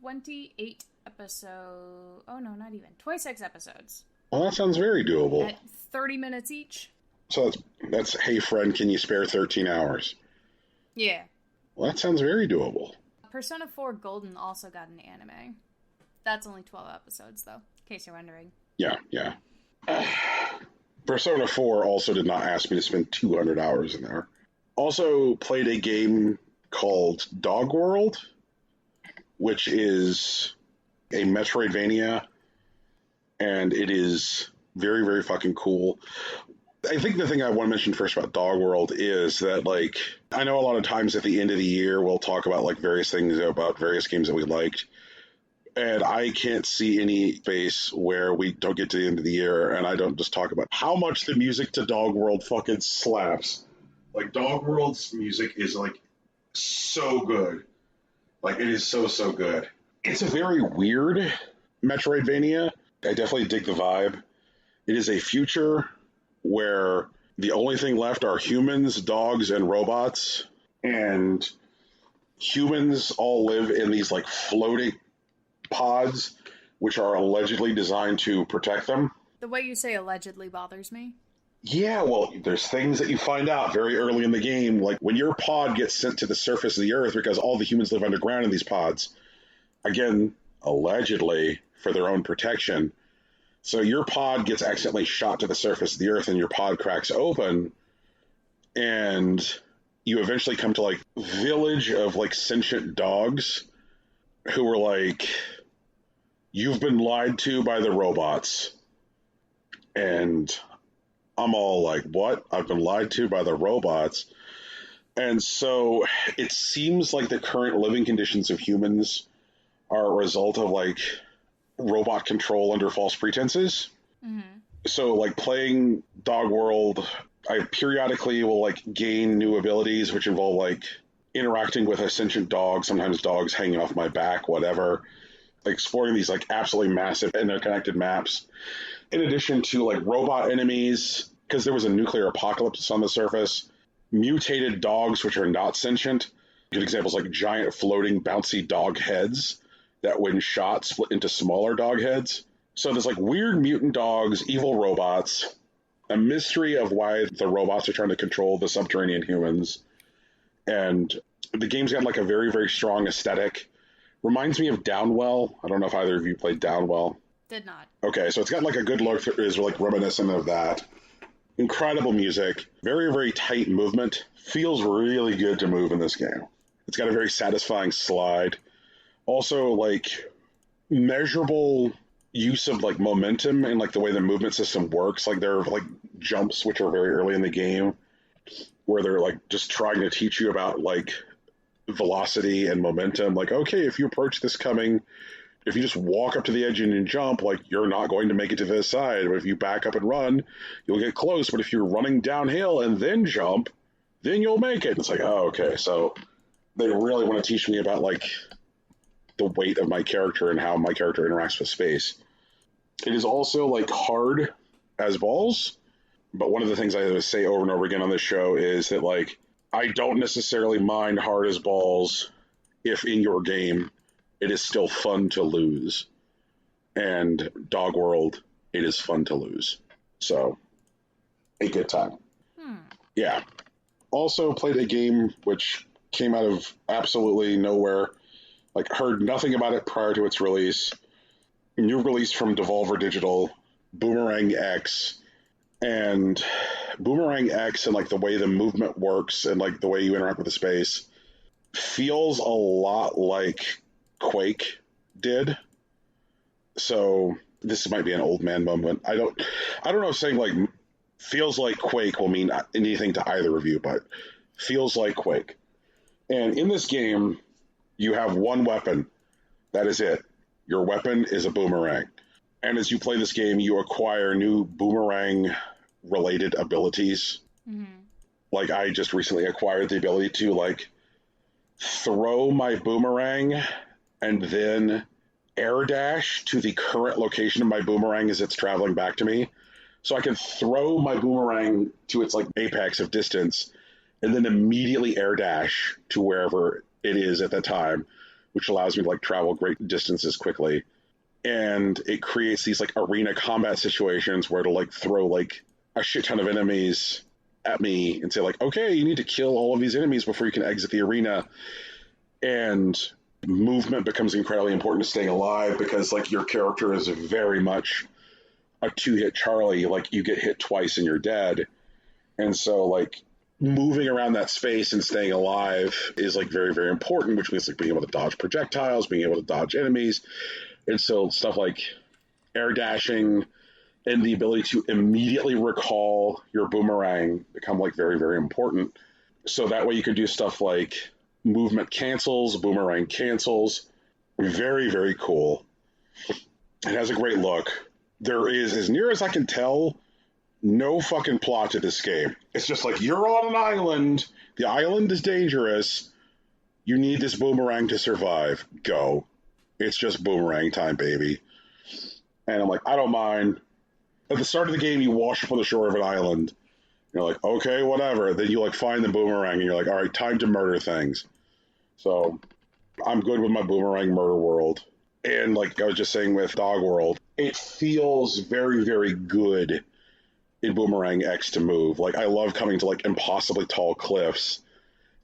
28 episodes. Oh, no, not even. 26 episodes. Well, that sounds very doable. At 30 minutes each. So that's hey, friend, can you spare 13 hours? Yeah. Well, that sounds very doable. Persona 4 Golden also got an anime. That's only 12 episodes, though, in case you're wondering. Yeah. Persona 4 also did not ask me to spend 200 hours in there. Also played a game called Dog World, which is a Metroidvania, and it is very, very fucking cool. I think the thing I want to mention first about Dog World is that, like, I know a lot of times at the end of the year we'll talk about, like, various things about various games that we liked, and I can't see any space where we don't get to the end of the year and I don't just talk about how much the music to Dog World fucking slaps. Like, Dog World's music is, like, so good. Like, it is so, so good. It's a very weird Metroidvania. I definitely dig the vibe. It is a future where the only thing left are humans, dogs, and robots. And humans all live in these like floating pods, which are allegedly designed to protect them. The way you say allegedly bothers me. Yeah, well, there's things that you find out very early in the game, like when your pod gets sent to the surface of the Earth because all the humans live underground in these pods. Again, allegedly for their own protection. So your pod gets accidentally shot to the surface of the Earth and your pod cracks open, and you eventually come to like village of like sentient dogs who are like, you've been lied to by the robots. And I'm all like, what? I've been lied to by the robots. And so it seems like the current living conditions of humans are a result of like robot control under false pretenses. Mm-hmm. So like playing Dog World, I periodically will like gain new abilities, which involve like interacting with a sentient dog, sometimes dogs hanging off my back, whatever, like exploring these like absolutely massive interconnected maps. In addition to like robot enemies, because there was a nuclear apocalypse on the surface, mutated dogs which are not sentient. Good examples like giant floating bouncy dog heads that when shot split into smaller dog heads. So there's like weird mutant dogs, evil robots, a mystery of why the robots are trying to control the subterranean humans. And the game's got like a very, very strong aesthetic. Reminds me of Downwell. I don't know if either of you played Downwell. Did not. Okay, so it's got like a good look that is like reminiscent of that. Incredible music, very, very tight movement. Feels really good to move in this game. It's got a very satisfying slide. Also, like, measurable use of like momentum and like the way the movement system works. Like there are like jumps which are very early in the game where they're like just trying to teach you about like velocity and momentum. Like, okay, if you approach this coming, if you just walk up to the edge and jump, like you're not going to make it to this side. But if you back up and run, you'll get close. But if you're running downhill and then jump, then you'll make it. It's like, oh, okay. So they really want to teach me about like the weight of my character and how my character interacts with space. It is also like hard as balls. But one of the things I say over and over again on this show is that like, I don't necessarily mind hard as balls if in your game it is still fun to lose. And Dog World, it is fun to lose. So, a good time. Yeah. Also played a game which came out of absolutely nowhere. Like, heard nothing about it prior to its release. New release from Devolver Digital, Boomerang X. And Boomerang X and, like, the way the movement works and, like, the way you interact with the space feels a lot like Quake did. So this might be an old man moment. I don't know if saying like feels like Quake will mean anything to either of you, but feels like Quake. And in this game, you have one weapon. That is it. Your weapon is a boomerang. And as you play this game, you acquire new boomerang related abilities. Mm-hmm. Like I just recently acquired the ability to like throw my boomerang and then air dash to the current location of my boomerang as it's traveling back to me. So I can throw my boomerang to its like apex of distance and then immediately air dash to wherever it is at that time, which allows me to like travel great distances quickly. And it creates these like arena combat situations where it'll like throw like a shit ton of enemies at me and say like, okay, you need to kill all of these enemies before you can exit the arena. And movement becomes incredibly important to staying alive because like your character is very much a two-hit Charlie. Like you get hit twice and you're dead. And so like moving around that space and staying alive is like very, very important, which means like being able to dodge projectiles, being able to dodge enemies. And so stuff like air dashing and the ability to immediately recall your boomerang become like very, very important. So that way you can do stuff like movement cancels, boomerang cancels. Very, very cool. It has a great look. There is, as near as I can tell, no fucking plot to this game. It's just like, you're on an island. The island is dangerous. You need this boomerang to survive. Go. It's just boomerang time, baby. And I'm like, I don't mind. at the start of the game, you wash up on the shore of an island. You're like, okay, whatever. Then you like find the boomerang, and you're like, all right, time to murder things. So I'm good with my boomerang murder world. And like I was just saying with Dog World, it feels very, very good in Boomerang X to move. Like I love coming to like impossibly tall cliffs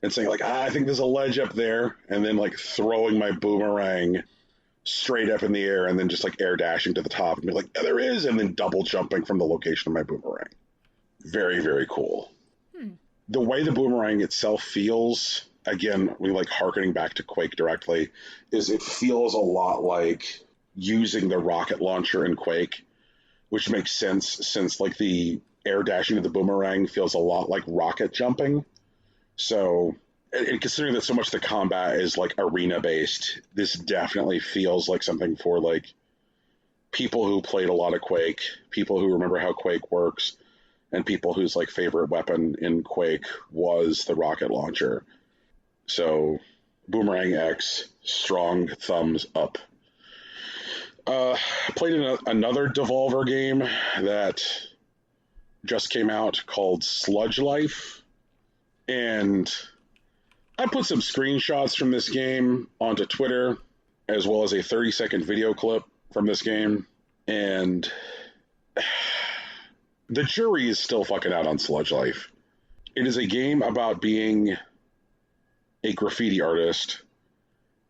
and saying like, I think there's a ledge up there, and then like throwing my boomerang straight up in the air and then just like air dashing to the top and be like, yeah, there is, and then double jumping from the location of my boomerang. Very, very cool. The way the boomerang itself feels, again, we like harkening back to Quake directly, is it feels a lot like using the rocket launcher in Quake, which makes sense since like the air dashing of the boomerang feels a lot like rocket jumping. So, and considering that so much of the combat is like arena based, this definitely feels like something for like people who played a lot of Quake, people who remember how Quake works, and people whose like favorite weapon in Quake was the rocket launcher. So, Boomerang X, strong thumbs up. Played another Devolver game that just came out called Sludge Life, and I put some screenshots from this game onto Twitter, as well as a 30-second video clip from this game, and the jury is still fucking out on Sludge Life. It is a game about being a graffiti artist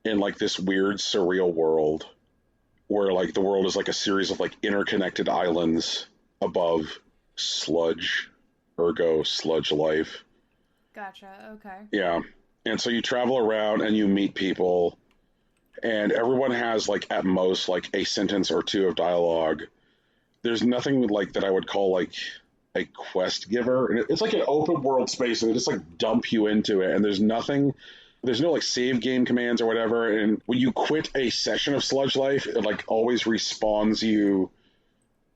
in like this weird surreal world where like the world is like a series of like interconnected islands above sludge, ergo Sludge Life. Gotcha. Okay. Yeah. And so you travel around and you meet people, and everyone has like at most like a sentence or two of dialogue. There's nothing like that I would call like a quest giver. And it's like an open world space, and they just like dump you into it, and there's no like save game commands or whatever. And when you quit a session of Sludge Life, it like always respawns you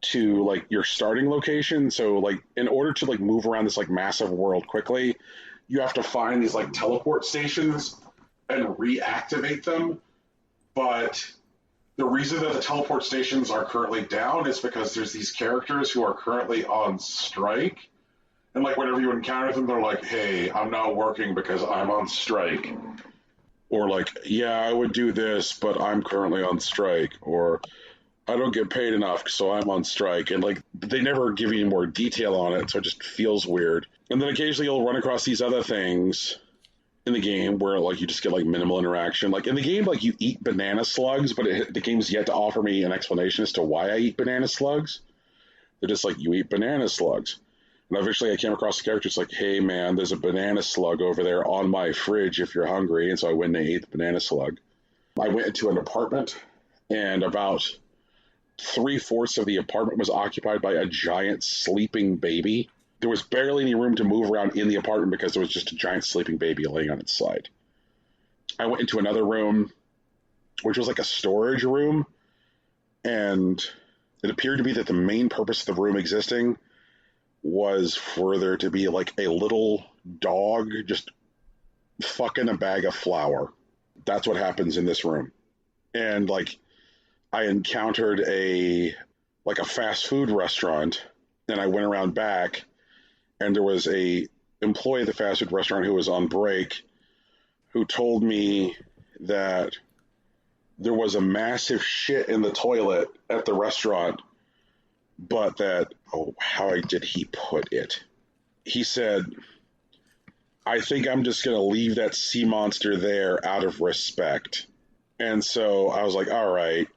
to like your starting location. So like in order to like move around this like massive world quickly, you have to find these like teleport stations and reactivate them. But the reason that the teleport stations are currently down is because there's these characters who are currently on strike. And like whenever you encounter them, they're like, hey, I'm not working because I'm on strike. Or like, yeah, I would do this, but I'm currently on strike. Or I don't get paid enough, so I'm on strike. And like, they never give you any more detail on it, so it just feels weird. And then occasionally you'll run across these other things in the game where like you just get like minimal interaction. Like in the game, like you eat banana slugs, but the game's yet to offer me an explanation as to why I eat banana slugs. They're just like, you eat banana slugs. And eventually I came across a character. It's like, hey man, there's a banana slug over there on my fridge if you're hungry. And so I went and ate the banana slug. I went into an apartment, and about 3/4 of the apartment was occupied by a giant sleeping baby. There was barely any room to move around in the apartment because there was just a giant sleeping baby laying on its side. I went into another room, which was like a storage room, and it appeared to be that the main purpose of the room existing was for there to be like a little dog just fucking a bag of flour. That's what happens in this room. And like I encountered a fast food restaurant, and I went around back, and there was a employee at the fast food restaurant who was on break who told me that there was a massive shit in the toilet at the restaurant, but that, how did he put it? He said, I think I'm just going to leave that sea monster there out of respect. And so I was like, all right.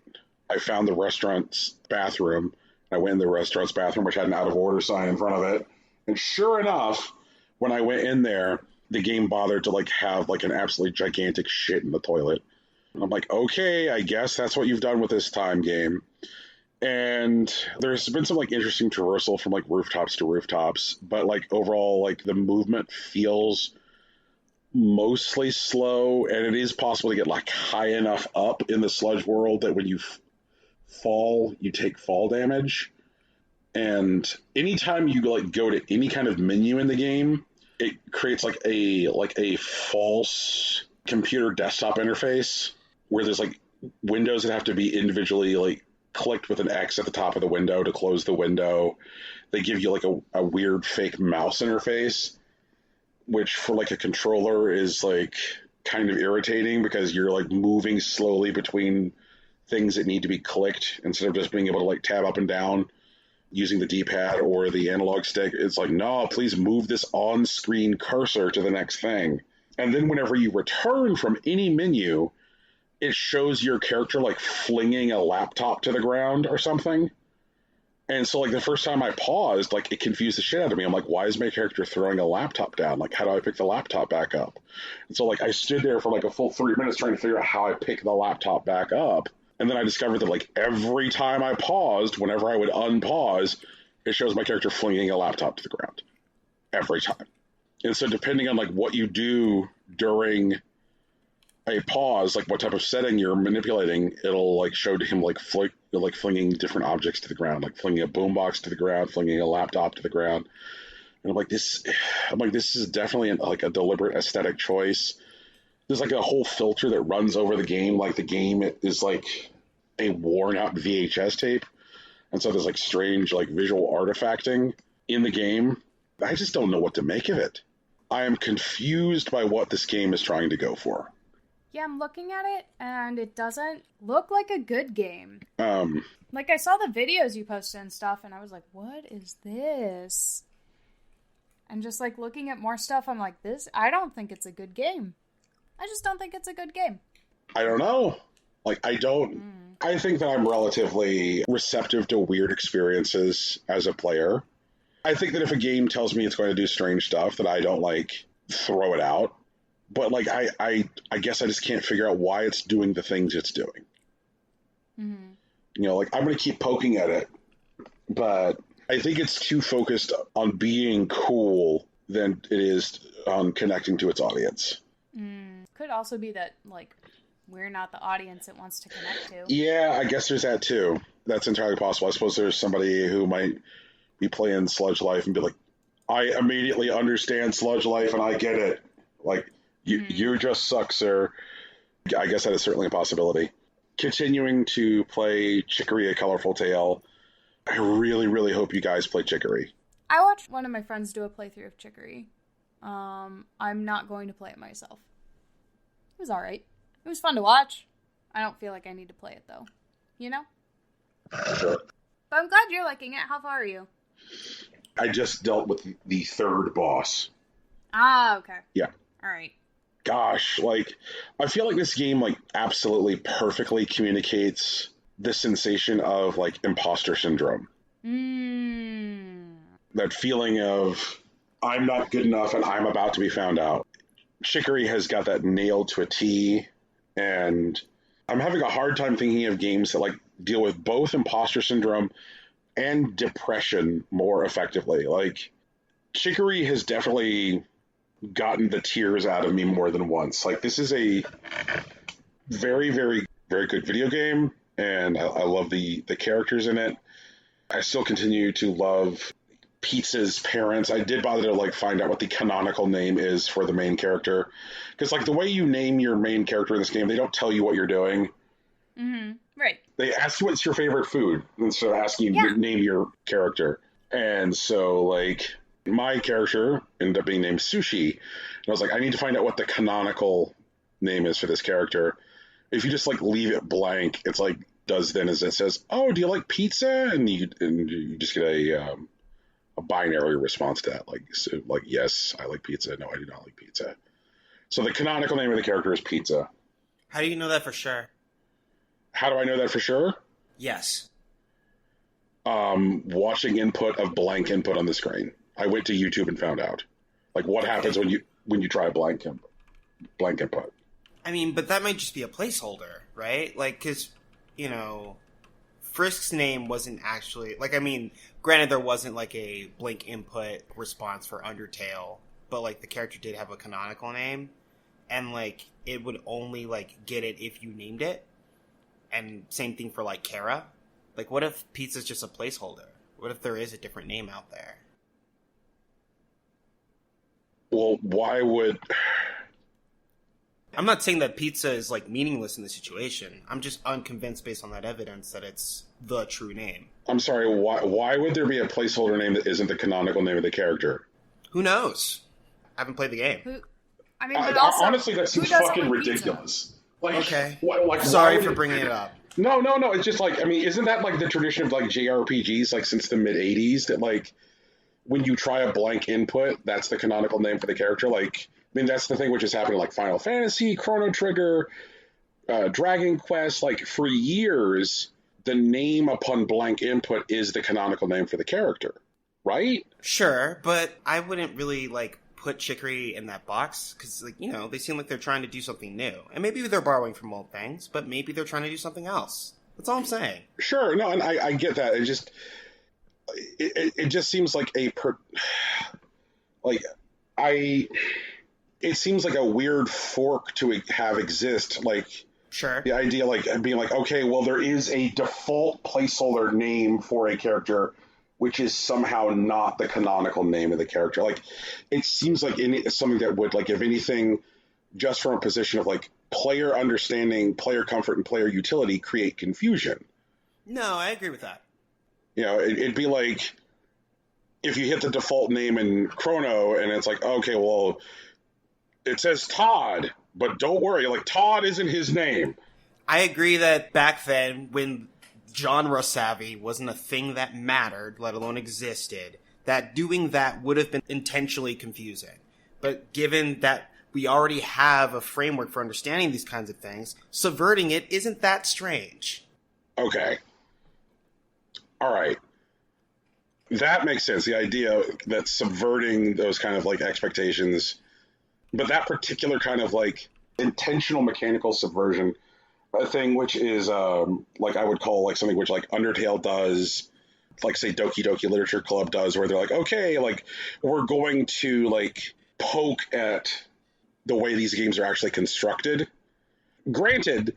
I found the restaurant's bathroom. I went in the restaurant's bathroom, which had an out of order sign in front of it. And sure enough, when I went in there, the game bothered to like have like an absolutely gigantic shit in the toilet. And I'm like, okay, I guess that's what you've done with this time, game. And there's been some like interesting traversal from like rooftops to rooftops, but like overall, like the movement feels mostly slow, and it is possible to get like high enough up in the sludge world that when you fall, you take fall damage. And anytime you like go to any kind of menu in the game, it creates like a false computer desktop interface where there's like windows that have to be individually like clicked with an X at the top of the window to close the window. They give you like a weird fake mouse interface, which for like a controller is like kind of irritating because you're like moving slowly between things that need to be clicked instead of just being able to like tab up and down using the D-pad or the analog stick. It's like, no, please move this on-screen cursor to the next thing. And then whenever you return from any menu, it shows your character like flinging a laptop to the ground or something. And so like the first time I paused, like it confused the shit out of me. I'm like, why is my character throwing a laptop down? Like, how do I pick the laptop back up? And so like I stood there for like a full 3 minutes trying to figure out how I pick the laptop back up. And then I discovered that like every time I paused, whenever I would unpause, it shows my character flinging a laptop to the ground. Every time. And so depending on like what you do during a pause, like what type of setting you're manipulating, it'll like show him like flinging different objects to the ground, like flinging a boombox to the ground, flinging a laptop to the ground. And I'm like, this is definitely like a deliberate aesthetic choice. There's like a whole filter that runs over the game, like the game is like a worn out VHS tape, and so there's like strange like visual artifacting in the game. I just don't know what to make of it. I am confused by what this game is trying to go for. Yeah, I'm looking at it, and it doesn't look like a good game. Like, I saw the videos you posted and stuff, and I was like, what is this? And just, like, looking at more stuff, I'm like, I don't think it's a good game. I just don't think it's a good game. I don't know. Like, I think that I'm relatively receptive to weird experiences as a player. I think that if a game tells me it's going to do strange stuff, that I don't, like, throw it out. But, like, I guess I just can't figure out why it's doing the things it's doing. Mm-hmm. You know, like, I'm going to keep poking at it, but I think it's too focused on being cool than it is on connecting to its audience. Could also be that, like, we're not the audience it wants to connect to. Yeah, I guess there's that, too. That's entirely possible. I suppose there's somebody who might be playing Sludge Life and be like, I immediately understand Sludge Life and I get it. Like, you just suck, sir. I guess that is certainly a possibility. Continuing to play Chicory: A Colorful Tale. I really, really hope you guys play Chicory. I watched one of my friends do a playthrough of Chicory. I'm not going to play it myself. It was alright. It was fun to watch. I don't feel like I need to play it, though. You know? Sure. But I'm glad you're liking it. How far are you? I just dealt with the third boss. Ah, okay. Yeah. Alright. Gosh, like, I feel like this game, like, absolutely perfectly communicates the sensation of, like, imposter syndrome. That feeling of, I'm not good enough and I'm about to be found out. Chicory has got that nailed to a T, and I'm having a hard time thinking of games that, like, deal with both imposter syndrome and depression more effectively. Like, Chicory has definitely gotten the tears out of me more than once. Like, this is a very, very, very good video game, and I love the characters in it. I still continue to love Pizza's parents. I did bother to, like, find out what the canonical name is for the main character. Because, like, the way you name your main character in this game, they don't tell you what you're doing. Right. They ask you what's your favorite food instead of asking you to name your character. And so, like, my character ended up being named Sushi. And I was like, I need to find out what the canonical name is for this character. If you just, like, leave it blank, it's like, does then as it says, oh, do you like pizza? And you just get a binary response to that. Like, so, like, yes, I like pizza. No, I do not like pizza. So the canonical name of the character is Pizza. How do you know that for sure? How do I know that for sure? Yes. Watching input of blank input on the screen. I went to YouTube and found out. Like, what happens when you try a blank input. I mean, but that might just be a placeholder, right? Like, because, you know, Frisk's name wasn't actually... Like, I mean, granted, there wasn't, like, a blank input response for Undertale, but, like, the character did have a canonical name, and, like, it would only, like, get it if you named it. And same thing for, like, Kara. Like, what if Pizza's just a placeholder? What if there is a different name out there? Well, why would... I'm not saying that pizza is, like, meaningless in this situation. I'm just unconvinced based on that evidence that it's the true name. I'm sorry, why would there be a placeholder name that isn't the canonical name of the character? Who knows? I haven't played the game. But also, honestly, that seems fucking ridiculous. Like, okay. Like, sorry for bringing it up. No. It's just like, I mean, isn't that like the tradition of like JRPGs, like since the mid '80s, that like when you try a blank input, that's the canonical name for the character? Like, I mean, that's the thing which is happening like Final Fantasy, Chrono Trigger, Dragon Quest. Like for years, the name upon blank input is the canonical name for the character, right? Sure, but I wouldn't really like put Chicory in that box, because, like, you know, they seem like they're trying to do something new. And maybe they're borrowing from old things, but maybe they're trying to do something else. That's all I'm saying. Sure, no, and I get that. It just seems like it seems like a weird fork to have exist, like, sure. The idea, like, being like, okay, well, there is a default placeholder name for a character which is somehow not the canonical name of the character. Like, it seems like something that would, like, if anything, just from a position of, like, player understanding, player comfort, and player utility, create confusion. No, I agree with that. You know, it'd be like if you hit the default name in Chrono, and it's like, okay, well, it says Todd, but don't worry, like, Todd isn't his name. I agree that back then, when genre savvy wasn't a thing that mattered, let alone existed, that doing that would have been intentionally confusing. But given that we already have a framework for understanding these kinds of things, subverting it isn't that strange. Okay. All right. That makes sense. The idea that subverting those kind of like expectations, but that particular kind of like intentional mechanical subversion, a thing which is like I would call like something which like Undertale does, like say Doki Doki Literature Club does, where they're like, okay, like we're going to like poke at the way these games are actually constructed. Granted,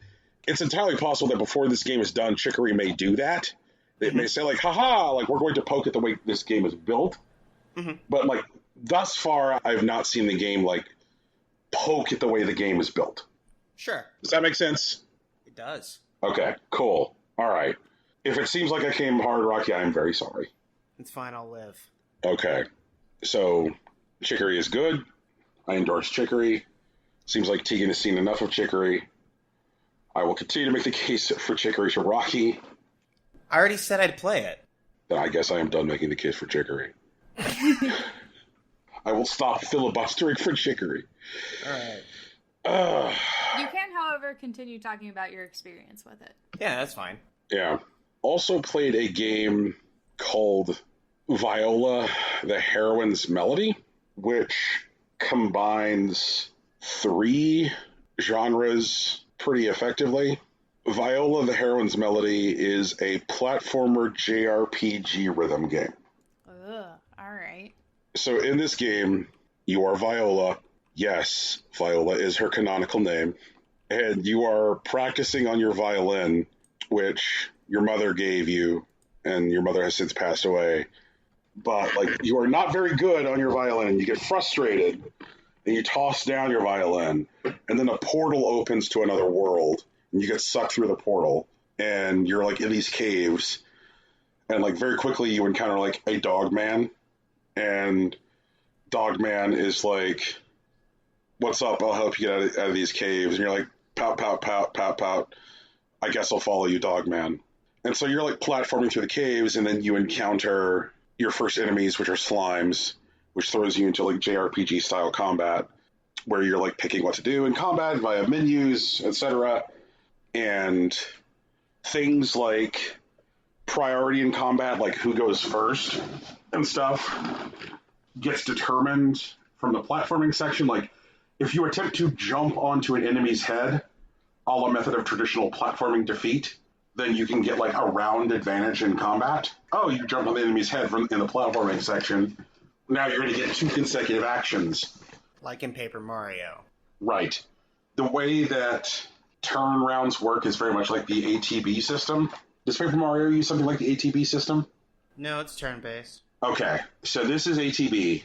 it's entirely possible that before this game is done, Chicory may do that. It may say like, haha, like we're going to poke at the way this game is built. Mm-hmm. But like thus far, I've not seen the game like poke at the way the game is built. Sure. Does that make sense? It does. Okay, cool. All right. If it seems like I came hard, Rocky, I'm very sorry. It's fine, I'll live. Okay. So, Chicory is good. I endorse Chicory. Seems like Tegan has seen enough of Chicory. I will continue to make the case for Chicory to Rocky. I already said I'd play it. Then I guess I am done making the case for Chicory. I will stop filibustering for Chicory. All right. You can, however, continue talking about your experience with it. Yeah, that's fine. Yeah. Also played a game called Viola, the Heroine's Melody, which combines 3 genres pretty effectively. Viola, the Heroine's Melody is a platformer JRPG rhythm game. Ugh, alright. So in this game, you are Viola. Yes, Viola is her canonical name. And you are practicing on your violin, which your mother gave you, and your mother has since passed away. But, like, you are not very good on your violin. You get frustrated, and you toss down your violin, and then a portal opens to another world, and you get sucked through the portal, and you're, like, in these caves, and, like, very quickly you encounter, like, a dog man, and dog man is like, what's up? I'll help you get out of these caves. And you're like, pout, pout, pout, pout, pout. I guess I'll follow you, dog man. And so you're like platforming through the caves, and then you encounter your first enemies, which are slimes, which throws you into like JRPG style combat, where you're like picking what to do in combat via menus, etc. And things like priority in combat, like who goes first and stuff, gets determined from the platforming section. Like, if you attempt to jump onto an enemy's head, a la method of traditional platforming defeat, then you can get like a round advantage in combat. Oh, you jumped on the enemy's head in the platforming section. Now you're going to get 2 consecutive actions. Like in Paper Mario. Right. The way that turn rounds work is very much like the ATB system. Does Paper Mario use something like the ATB system? No, it's turn-based. Okay, so this is ATB.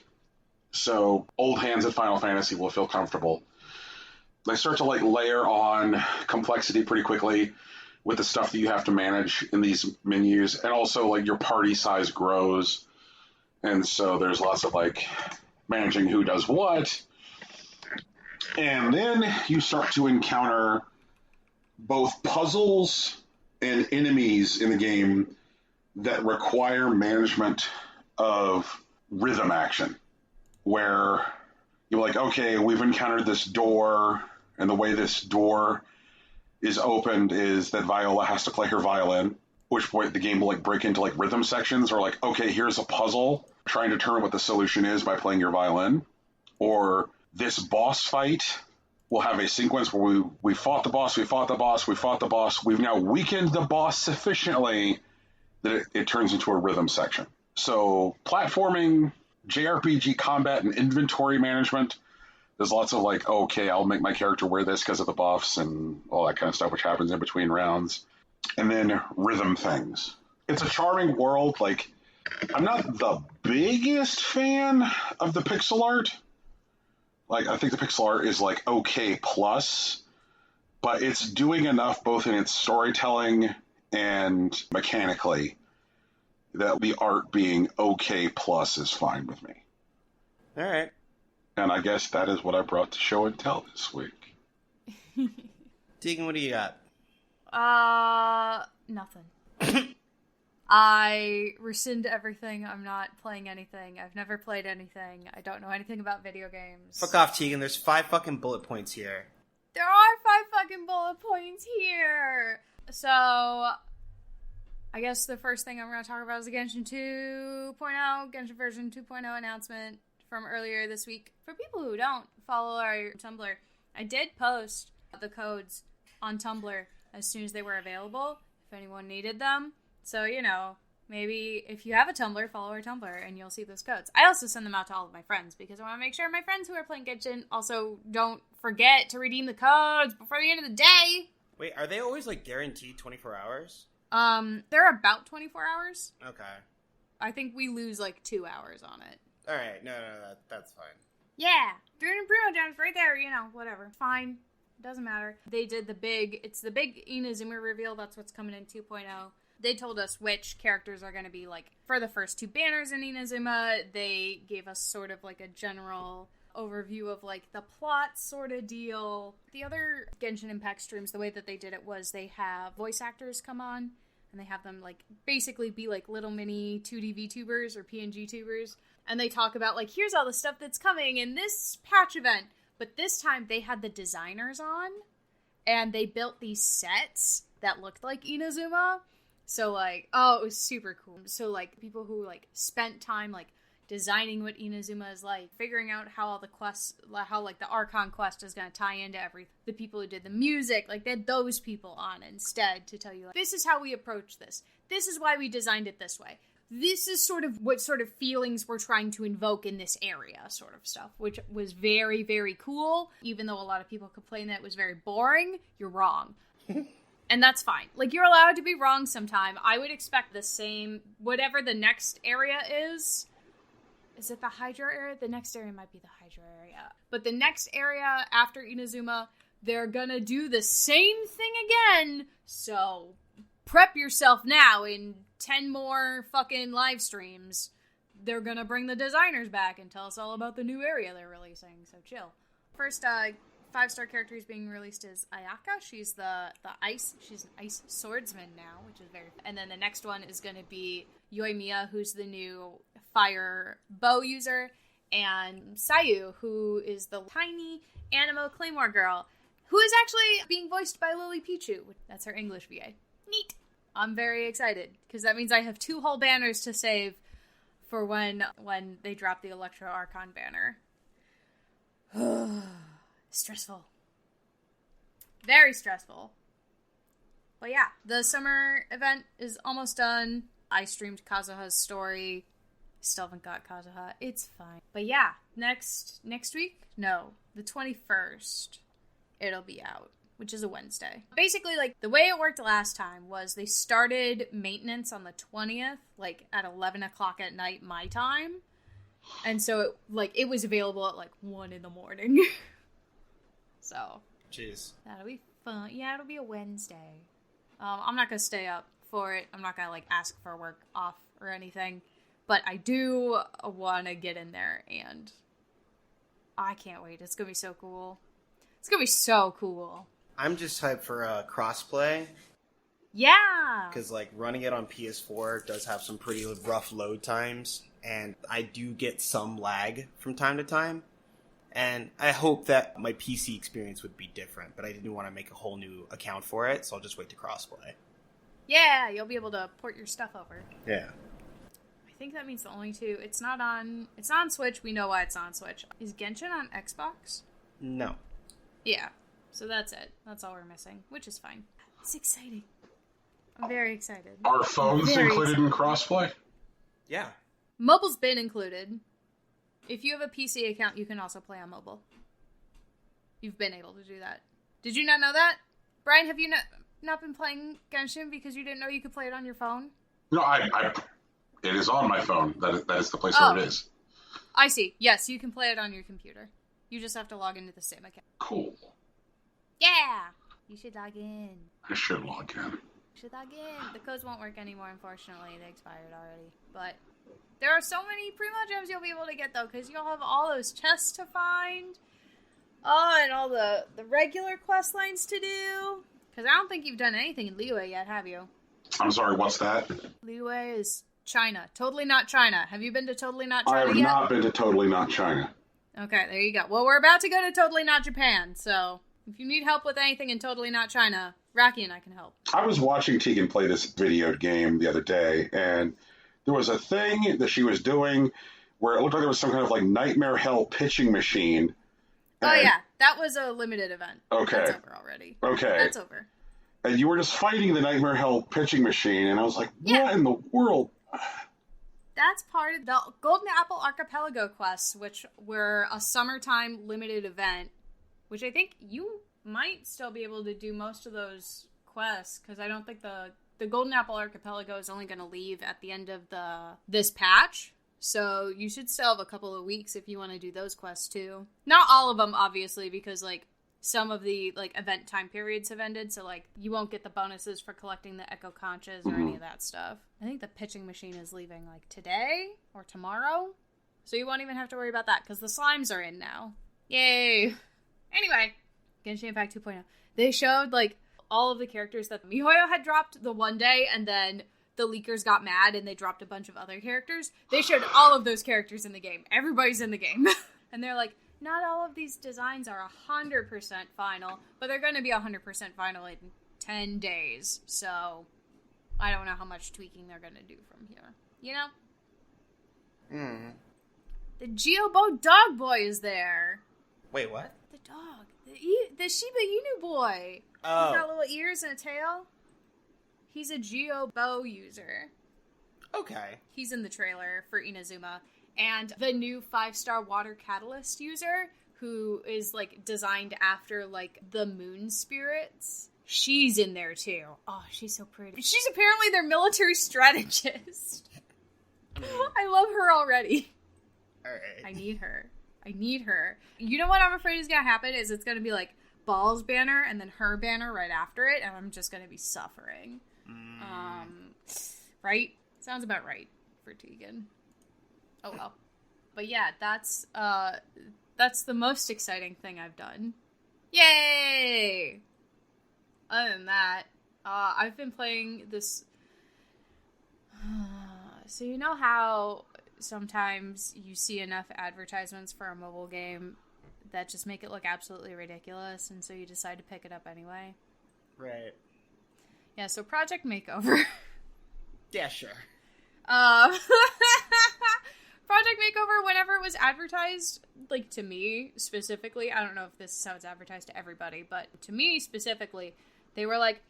So old hands at Final Fantasy will feel comfortable. they start to like layer on complexity pretty quickly with the stuff that you have to manage in these menus, and also like your party size grows, and so there's lots of like managing who does what, and then you start to encounter both puzzles and enemies in the game that require management of rhythm action, where you're like, okay, we've encountered this door, and the way this door is opened is that Viola has to play her violin, which point the game will like break into like rhythm sections, or like, okay, here's a puzzle, trying to determine what the solution is by playing your violin. Or this boss fight will have a sequence where we fought the boss, we've now weakened the boss sufficiently that it turns into a rhythm section. So platforming, JRPG combat, and inventory management. There's lots of like, okay, I'll make my character wear this because of the buffs and all that kind of stuff, which happens in between rounds. And then rhythm things. It's a charming world. Like, I'm not the biggest fan of the pixel art. Like, I think the pixel art is like okay plus, but it's doing enough both in its storytelling and mechanically that the art being okay plus is fine with me. All right. And I guess that is what I brought to show and tell this week. Tegan, what do you got? Nothing. I rescind everything. I'm not playing anything. I've never played anything. I don't know anything about video games. Fuck off, Tegan. There's 5 fucking bullet points here. There are 5 fucking bullet points here. So, I guess the first thing I'm going to talk about is the Genshin 2.0, Genshin version 2.0 announcement from earlier this week. For people who don't follow our Tumblr, I did post the codes on Tumblr as soon as they were available, if anyone needed them. So, you know, maybe if you have a Tumblr, follow our Tumblr and you'll see those codes. I also send them out to all of my friends because I want to make sure my friends who are playing Genshin also don't forget to redeem the codes before the end of the day. Wait, are they always like guaranteed 24 hours? They're about 24 hours. Okay. I think we lose like 2 hours on it. All right, no, that's fine. Yeah, 300 Primo Gems right there, you know, whatever. Fine. Doesn't matter. They did the big Inazuma reveal. That's what's coming in 2.0. They told us which characters are going to be, like, for the first 2 banners in Inazuma. They gave us sort of, like, a general overview of, like, the plot sort of deal. The other Genshin Impact streams, the way that they did it was they have voice actors come on, and they have them, like, basically be, like, little mini 2D VTubers or PNG tubers. And they talk about, like, here's all the stuff that's coming in this patch event. But this time, they had the designers on, and they built these sets that looked like Inazuma. So, like, oh, it was super cool. So, like, people who, like, spent time, like, designing what Inazuma is like, figuring out how all the quests, how, like, the Archon quest is going to tie into everything. The people who did the music, like, they had those people on instead to tell you, like, this is how we approach this. This is why we designed it this way. This is sort of what sort of feelings we're trying to invoke in this area, sort of stuff, which was very, very cool. Even though a lot of people complain that it was very boring, you're wrong. And that's fine. Like, you're allowed to be wrong sometime. I would expect the same, whatever the next area is. Is it the Hydra area? The next area might be the Hydra area. But the next area after Inazuma, they're gonna do the same thing again. So, prep yourself now. In 10 more fucking live streams, they're gonna bring the designers back and tell us all about the new area they're releasing, so chill. First 5-star character is being released is Ayaka. She's she's an ice swordsman now, which is very, and then the next one is gonna be Yoimiya, who's the new fire bow user, and Sayu, who is the tiny Animo Claymore girl, who is actually being voiced by Lily Pichu. That's her English VA. Neat. I'm very excited, because that means I have 2 whole banners to save for when they drop the Electro Archon banner. Stressful. Very stressful. But yeah, the summer event is almost done. I streamed Kazuha's story. Still haven't got Kazuha. It's fine. But yeah, next week? No, the 21st, it'll be out, which is a Wednesday. Basically, like, the way it worked last time was they started maintenance on the 20th, like, at 11 o'clock at night, my time. And so, it was available at, like, 1 in the morning. So, Jeez. That'll be fun. Yeah, it'll be a Wednesday. I'm not gonna stay up for it. I'm not gonna like ask for work off or anything. But I do want to get in there, and I can't wait. It's gonna be so cool. It's gonna be so cool. I'm just hyped for crossplay. Yeah! Because, like, running it on PS4 does have some pretty rough load times, and I do get some lag from time to time. And I hope that my PC experience would be different, but I didn't want to make a whole new account for it, so I'll just wait to crossplay. Yeah, you'll be able to port your stuff over. Yeah. I think that means the only two. It's not on Switch. We know why it's on Switch. Is Genshin on Xbox? No. Yeah. So that's it. That's all we're missing, which is fine. It's exciting. I'm very excited. Are phones included in crossplay? Yeah. Mobile's been included. If you have a PC account, you can also play on mobile. You've been able to do that. Did you not know that? Brian, have you not been playing Genshin because you didn't know you could play it on your phone? No, it is on my phone. That is the place where it is. I see. Yes, you can play it on your computer. You just have to log into the same account. Cool. Yeah! You should log in. I should log in. You should log in. The codes won't work anymore, unfortunately. They expired already. But there are so many Primo Gems you'll be able to get, though, because you'll have all those chests to find. Oh, and all the regular quest lines to do. Because I don't think you've done anything in Liyue yet, have you? I'm sorry, what's that? Liyue is China. Totally Not China. Have you been to Totally Not China I have yet? not been to Totally Not China. Okay, there you go. Well, we're about to go to Totally Not Japan, so if you need help with anything in Totally Not China, Rocky and I can help. I was watching Tegan play this video game the other day, and there was a thing that she was doing where it looked like there was some kind of like Nightmare Hell pitching machine. Oh, yeah. That was a limited event. Okay. That's over already. Okay. That's over. And you were just fighting the Nightmare Hell pitching machine, and I was like, what in the world? That's part of the Golden Apple Archipelago quests, which were a summertime limited event, which I think you might still be able to do most of those quests, because I don't think the Golden Apple Archipelago is only going to leave at the end of this patch. So you should still have a couple of weeks if you want to do those quests too. Not all of them, obviously, because like some of the like event time periods have ended, so like you won't get the bonuses for collecting the Echo Conchas or any of that stuff. I think the pitching machine is leaving like today or tomorrow, so you won't even have to worry about that because the slimes are in now. Yay! Anyway, Genshin Impact 2.0. They showed like all of the characters that MiHoYo had dropped the one day, and then the leakers got mad and they dropped a bunch of other characters. They showed all of those characters in the game. Everybody's in the game. And they're like, not all of these designs are 100% final, but they're going to be 100% final in 10 days. So I don't know how much tweaking they're going to do from here. You know? The Geobo Dog Boy is there. Wait, what? The dog. The Shiba Inu boy. Oh. He's got little ears and a tail. He's a Geobo user. Okay. He's in the trailer for Inazuma. And the new 5-star water catalyst user, who is, like, designed after, like, the moon spirits. She's in there, too. Oh, she's so pretty. She's apparently their military strategist. I love her already. Alright. I need her. You know what I'm afraid is going to happen? Is it's going to be, like, Ball's banner and then her banner right after it, and I'm just going to be suffering. Right? Sounds about right for Tegan. Oh well. But yeah, that's the most exciting thing I've done. Yay! Other than that, I've been playing this... So you know how sometimes you see enough advertisements for a mobile game that just make it look absolutely ridiculous, and so you decide to pick it up anyway? Right. Yeah, so Project Makeover. Yeah, sure. Project Makeover, whenever it was advertised, like, to me, specifically, I don't know if this is how it's advertised to everybody, but to me, specifically, they were like,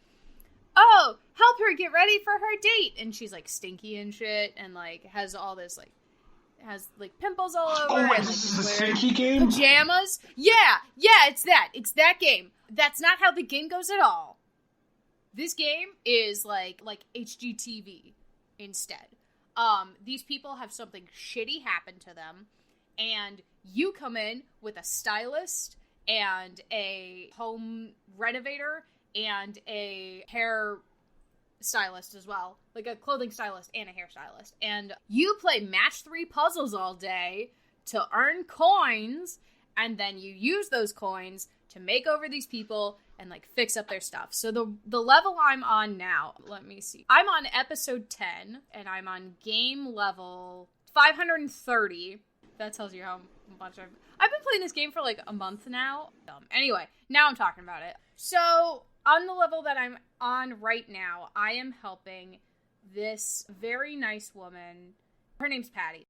oh, help her get ready for her date, and she's, like, stinky and shit, and, like, has all this, like, has, like, pimples all over. Oh, wait, and, this like, is the stinky game? pajamas. Yeah, it's that game. That's not how the game goes at all. This game is, like HGTV instead. These people have something shitty happen to them, and you come in with a stylist and a home renovator and a hair stylist as well. Like a clothing stylist and a hairstylist. And you play match 3 puzzles all day to earn coins, and then you use those coins to make over these people and like fix up their stuff. So the level I'm on now, let me see. I'm on episode 10 and I'm on game level 530. That tells you how much I've been playing this game for like a month now. Anyway, now I'm talking about it. So on the level that I'm on right now, I am helping this very nice woman. Her name's Patty.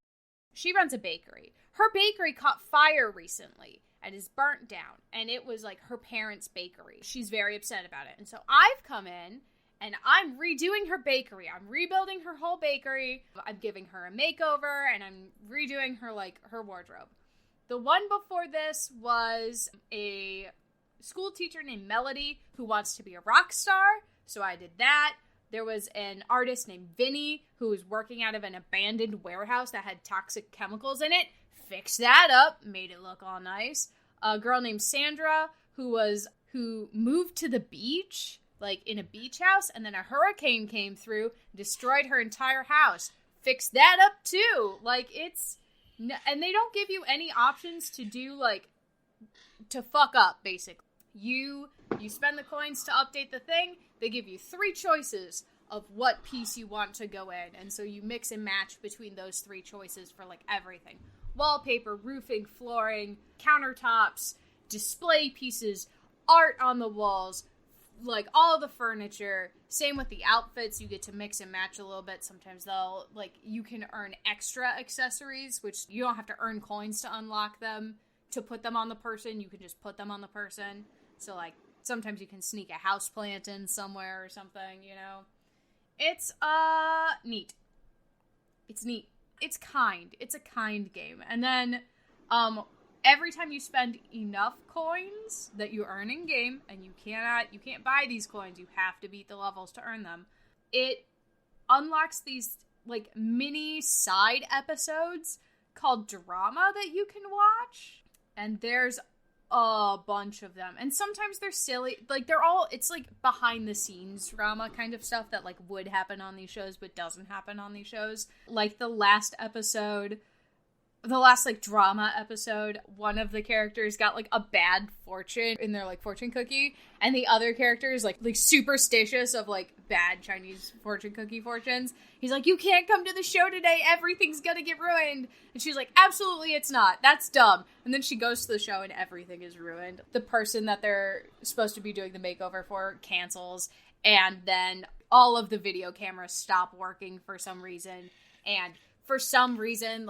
She runs a bakery. Her bakery caught fire recently and is burnt down. And it was like her parents' bakery. She's very upset about it. And so I've come in and I'm redoing her bakery. I'm rebuilding her whole bakery. I'm giving her a makeover and I'm redoing her her wardrobe. The one before this was a school teacher named Melody who wants to be a rock star. So I did that. There was an artist named Vinny who was working out of an abandoned warehouse that had toxic chemicals in it. Fixed that up, made it look all nice. A girl named Sandra who moved to the beach, like in a beach house, and then a hurricane came through, destroyed her entire house. Fixed that up too. And they don't give you any options to do to fuck up, basically. You spend the coins to update the thing. They give you 3 choices of what piece you want to go in. And so you mix and match between those 3 choices for everything. Wallpaper, roofing, flooring, countertops, display pieces, art on the walls, all the furniture. Same with the outfits. You get to mix and match a little bit. Sometimes you can earn extra accessories, which you don't have to earn coins to unlock them, to put them on the person. You can just put them on the person. So sometimes you can sneak a houseplant in somewhere or something, It's neat. It's neat. It's kind. It's a kind game. And then every time you spend enough coins that you earn in game, and you can't buy these coins, you have to beat the levels to earn them, it unlocks these mini side episodes called drama that you can watch. And there's a bunch of them. And sometimes they're silly. It's behind the scenes drama kind of stuff that would happen on these shows but doesn't happen on these shows. The last drama episode, one of the characters got a bad fortune in their fortune cookie, and the other character is superstitious of bad Chinese fortune cookie fortunes. He's you can't come to the show today, everything's gonna get ruined. And she's absolutely it's not, that's dumb. And then she goes to the show and everything is ruined. The person that they're supposed to be doing the makeover for cancels, and then all of the video cameras stop working for some reason, and for some reason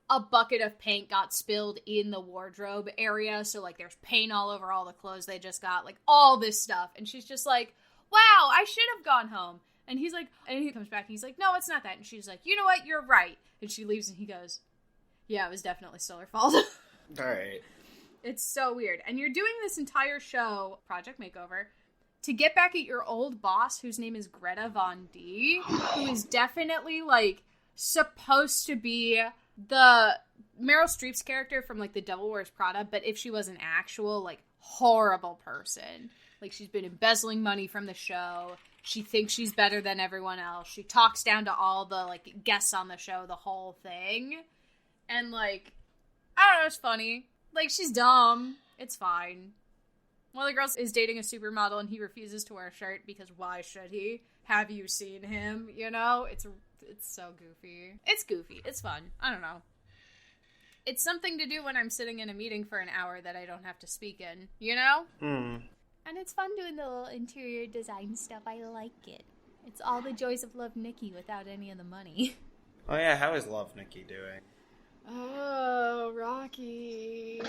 a bucket of paint got spilled in the wardrobe area, so there's paint all over all the clothes they just got, all this stuff. And she's just wow, I should have gone home. And he's and he comes back and he's no, it's not that. And she's you know what, you're right. And she leaves and he goes, yeah, it was definitely still her fault. Alright. It's so weird. And you're doing this entire show, Project Makeover, to get back at your old boss, whose name is Greta Von D, who is definitely supposed to be the Meryl Streep's character from The Devil Wears Prada, but if she was an actual horrible person. She's been embezzling money from the show. She thinks she's better than everyone else. She talks down to all the guests on the show, the whole thing. And I don't know, it's funny. She's dumb. It's fine. One of the girls is dating a supermodel and he refuses to wear a shirt because why should he? Have you seen him? It's so goofy. It's goofy. It's fun. I don't know. It's something to do when I'm sitting in a meeting for an hour that I don't have to speak in, And it's fun doing the little interior design stuff. I like it. It's all the joys of Love Nikki without any of the money. Oh yeah, how is Love Nikki doing? Oh, Rocky,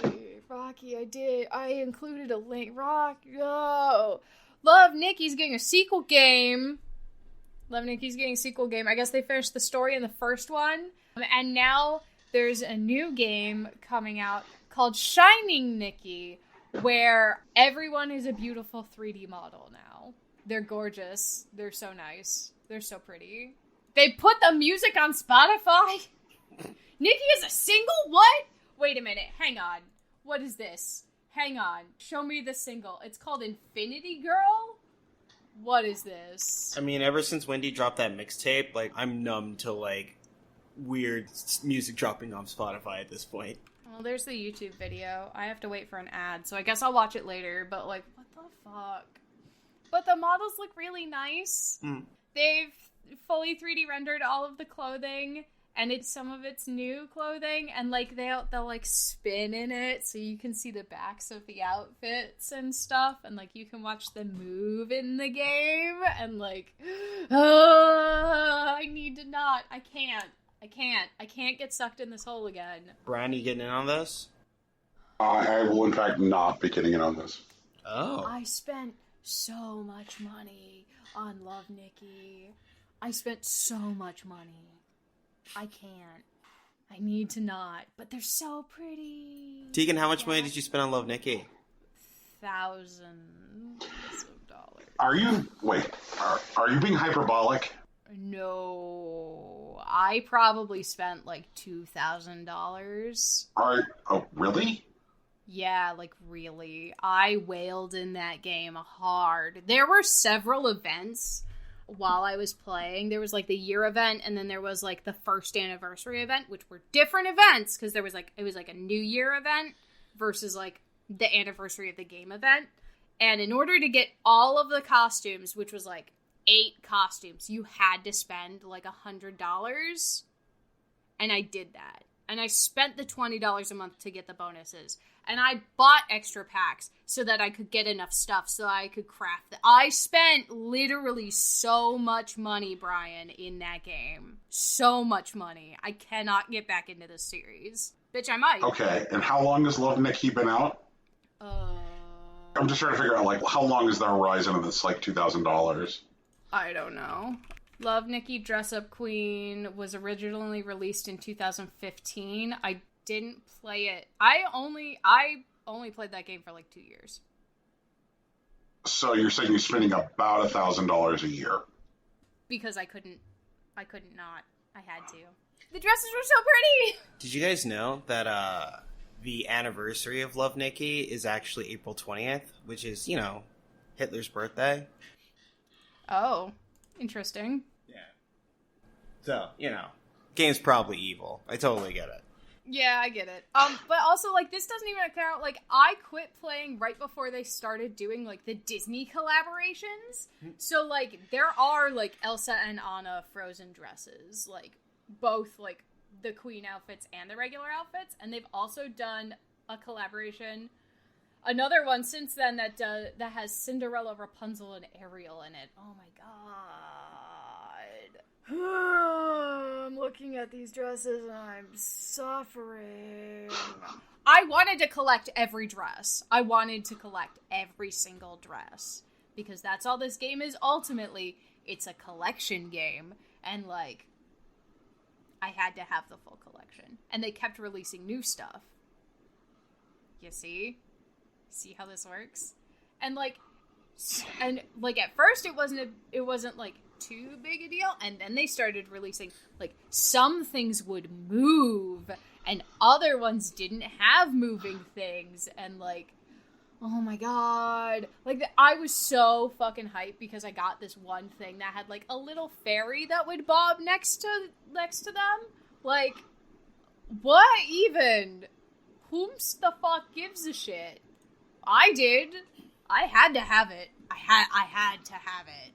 I included a link. Oh, Love Nikki's getting a sequel game. I guess they finished the story in the first one. And now there's a new game coming out called Shining Nikki, where everyone is a beautiful 3D model now. They're gorgeous. They're so nice. They're so pretty. They put the music on Spotify. Nikki is a single? What? Wait a minute. Hang on. What is this? hang on. Show me the single. It's called Infinity Girl? What is this? I mean, ever since Wendy dropped that mixtape, like, I'm numb to, like, weird music dropping off Spotify at this point. Well, there's the YouTube video. I have to wait for an ad, so I guess I'll watch it later, but, like, what the fuck? But the models look really nice. They've fully 3D rendered all of the clothing, and it's some of its new clothing, and, like, they'll like, spin in it, so you can see the backs of the outfits and stuff, and, like, you can watch them move in the game, and, like, I need to not. I can't get sucked in this hole again. Brian, you getting in on this? I will, in fact, not be getting in on this. Oh. I spent so much money on Love Nikki. I spent so much money. I can't. I need to not. But they're so pretty. Tegan, how much money did you spend on Love Nikki? Thousands of dollars. Are you being hyperbolic? No. I probably spent like $2,000. Oh, really? Yeah, like really. I wailed in that game hard. There were several events while I was playing. There was like the year event, and then there was like the first anniversary event, which were different events because it was like a New Year event versus like the anniversary of the game event. And in order to get all of the costumes, which was like 8 costumes, you had to spend like $100. And I did that. And I spent the $20 a month to get the bonuses. And I bought extra packs so that I could get enough stuff so I could craft it. I spent literally so much money, Brian, in that game. So much money. I cannot get back into this series. Bitch, I might. Okay, and how long has Love Nikki been out? I'm just trying to figure out, like, how long is the horizon of this, like, $2,000? I don't know. Love Nikki Dress Up Queen was originally released in 2015. I didn't play it. I only played that game for like 2 years. So you're saying you're spending about $1,000 a year? Because I couldn't not. I had to. The dresses were so pretty! Did you guys know that the anniversary of Love Nikki is actually April 20th, which is, you know, Hitler's birthday? Oh, interesting. Yeah. So, you know, game's probably evil. I totally get it. Yeah, I get it. But also, like, this doesn't even account, like, I quit playing right before they started doing, like, the Disney collaborations. So, like, there are, like, Elsa and Anna Frozen dresses, like, both, like, the Queen outfits and the regular outfits, and they've also done a collaboration, another one since then that has Cinderella, Rapunzel, and Ariel in it. Oh my god. I'm looking at these dresses and I'm suffering. I wanted to collect every dress. I wanted to collect every single dress. Because that's all this game is ultimately. It's a collection game. And, like, I had to have the full collection. And they kept releasing new stuff. You see? See how this works? And, like, at first it wasn't, like, too big a deal. And then they started releasing, like, some things would move. And other ones didn't have moving things. And, like, oh my god. Like, I was so fucking hyped because I got this one thing that had, like, a little fairy that would bob next to them. Like, what even? Whomst the fuck gives a shit? I did. I had to have it. I had to have it.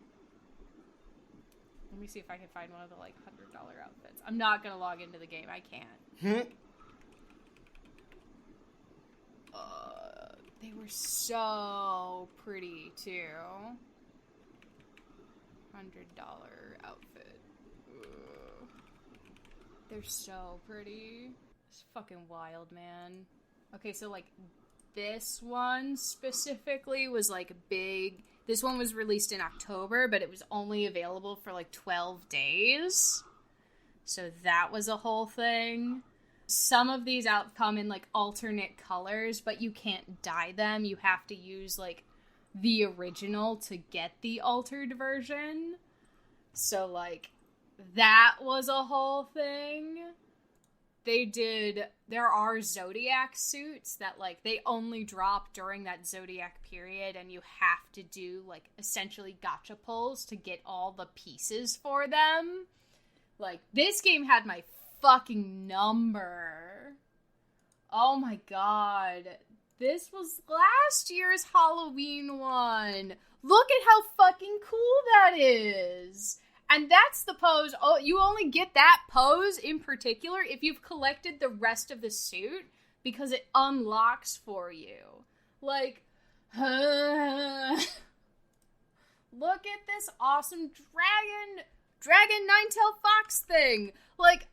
Let me see if I can find one of the, like, $100 outfits. I'm not gonna log into the game. I can't. They were so pretty, too. $100 outfit. Ugh. They're so pretty. It's fucking wild, man. Okay, so, like, this one specifically was, like, big. This one was released in October, but it was only available for, like, 12 days. So that was a whole thing. Some of these come in, like, alternate colors, but you can't dye them. You have to use, like, the original to get the altered version. So, like, that was a whole thing. there are Zodiac suits that, like, they only drop during that Zodiac period, and you have to do, like, essentially gacha pulls to get all the pieces for them. Like, this game had my fucking number. Oh my god. This was last year's Halloween one. Look at how fucking cool that is. And that's the pose. Oh, you only get that pose in particular if you've collected the rest of the suit, because it unlocks for you. Like, look at this awesome dragon nine-tailed fox thing. Like,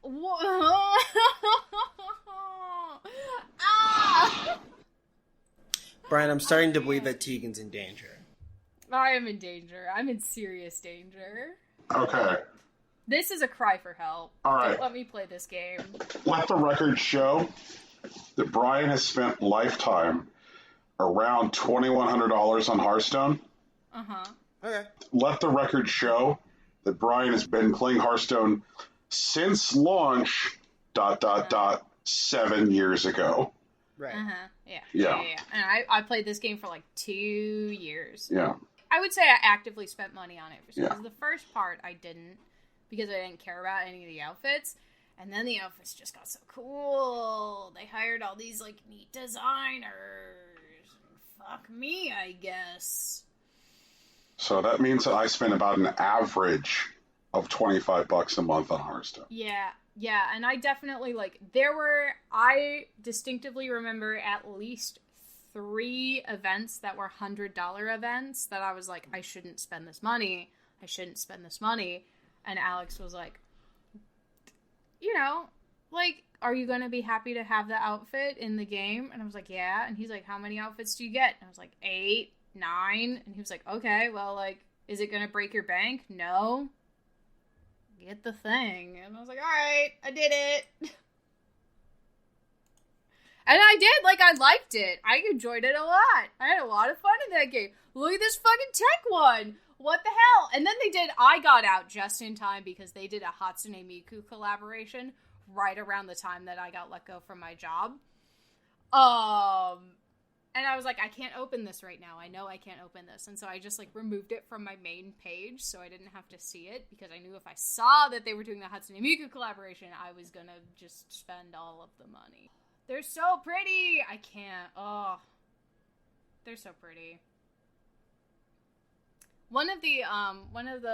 ah! Brian, I'm starting to believe that Tegan's in danger. I am in danger. I'm in serious danger. Okay. This is a cry for help. All right. Don't let me play this game. Let the record show that Brian has spent lifetime around $2,100 on Hearthstone. Uh-huh. Okay. Let the record show that Brian has been playing Hearthstone since launch, ... 7 years ago. Right. Uh-huh. Yeah. Yeah. And I played this game for like 2 years. Yeah. I would say I actively spent money on it. Yeah. The first part I didn't, because I didn't care about any of the outfits. And then the outfits just got so cool. They hired all these, like, neat designers. Fuck me, I guess. So that means that I spend about an average of $25 a month on Hearthstone. Yeah, and I definitely, like, I distinctly remember at least 3 events that were $100 events that I was like, I shouldn't spend this money. And Alex was like, you know, like, are you going to be happy to have the outfit in the game? And I was like, yeah. And he's like, how many outfits do you get? And I was like, 8, 9. And he was like, okay, well, like, is it going to break your bank? No. Get the thing. And I was like, alright, I did it. And I did, like, I liked it. I enjoyed it a lot. I had a lot of fun in that game. Look at this fucking tech one. What the hell? And then I got out just in time because they did a Hatsune Miku collaboration right around the time that I got let go from my job. And I was like, I can't open this right now. I know I can't open this. And so I just, like, removed it from my main page so I didn't have to see it, because I knew if I saw that they were doing the Hatsune Miku collaboration, I was gonna just spend all of the money. They're so pretty! I can't. Oh. They're so pretty. One of the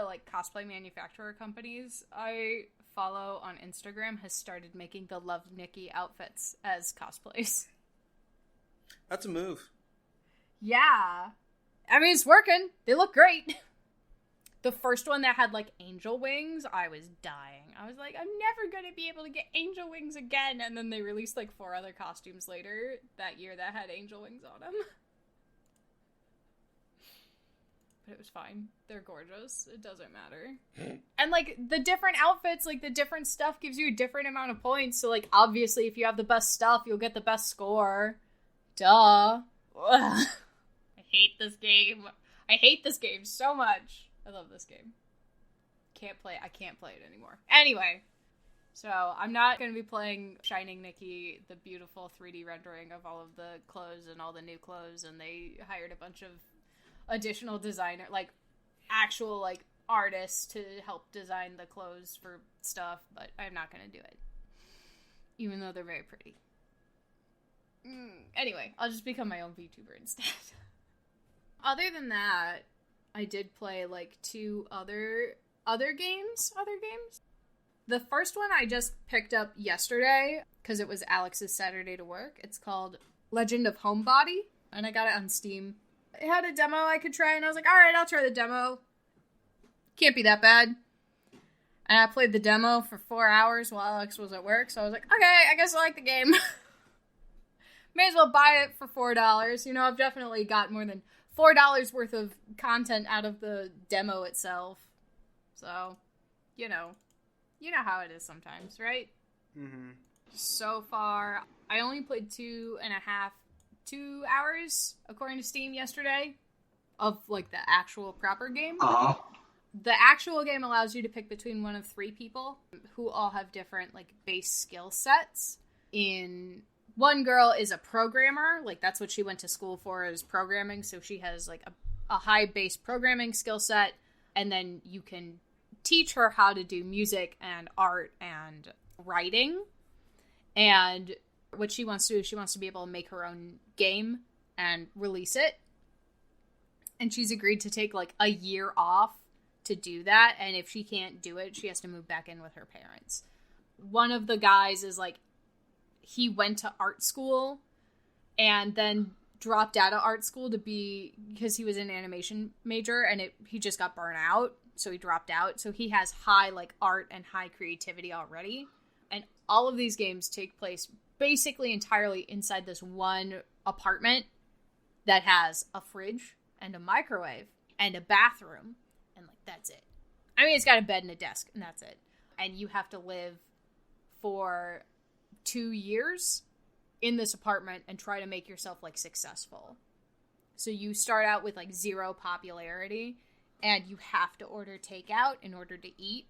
like cosplay manufacturer companies I follow on Instagram has started making the Love Nikki outfits as cosplays. That's a move. Yeah. I mean, it's working. They look great. The first one that had, like, angel wings, I was dying. I was like, I'm never going to be able to get angel wings again. And then they released, like, 4 other costumes later that year that had angel wings on them. But it was fine. They're gorgeous. It doesn't matter. And, like, the different outfits, like, the different stuff gives you a different amount of points. So, like, obviously, if you have the best stuff, you'll get the best score. Duh. Ugh. I hate this game. I hate this game so much. I love this game. I can't play it anymore. Anyway, so I'm not going to be playing Shining Nikki, the beautiful 3D rendering of all of the clothes and all the new clothes, and they hired a bunch of additional designer, like, actual, like, artists to help design the clothes for stuff, but I'm not going to do it. Even though they're very pretty. Anyway, I'll just become my own VTuber instead. Other than that, I did play, like, 2 other games. The first one I just picked up yesterday, because it was Alex's Saturday to work. It's called Legend of Homebody, and I got it on Steam. It had a demo I could try, and I was like, alright, I'll try the demo. Can't be that bad. And I played the demo for 4 hours while Alex was at work, so I was like, okay, I guess I like the game. May as well buy it for $4. You know, I've definitely got more than $4 worth of content out of the demo itself. So, you know how it is sometimes, right? Mm-hmm. So far, I only played 2 hours, according to Steam, yesterday, of, like, the actual proper game. Uh-huh. The actual game allows you to pick between one of 3 people who all have different, like, base skill sets. One girl is a programmer, like, that's what she went to school for, is programming, so she has, like, a high base programming skill set, and then you can teach her how to do music and art and writing. And what she wants to do is she wants to be able to make her own game and release it. And she's agreed to take, like, a year off to do that. And if she can't do it, she has to move back in with her parents. One of the guys is, like, he went to art school and then dropped out of art school because he was an animation major, and he just got burnt out. So he dropped out. So he has high, like, art and high creativity already. And all of these games take place basically entirely inside this one apartment that has a fridge and a microwave and a bathroom. And, like, that's it. I mean, it's got a bed and a desk, and that's it. And you have to live for 2 years in this apartment and try to make yourself, like, successful. So you start out with, like, 0 popularity, and you have to order takeout in order to eat.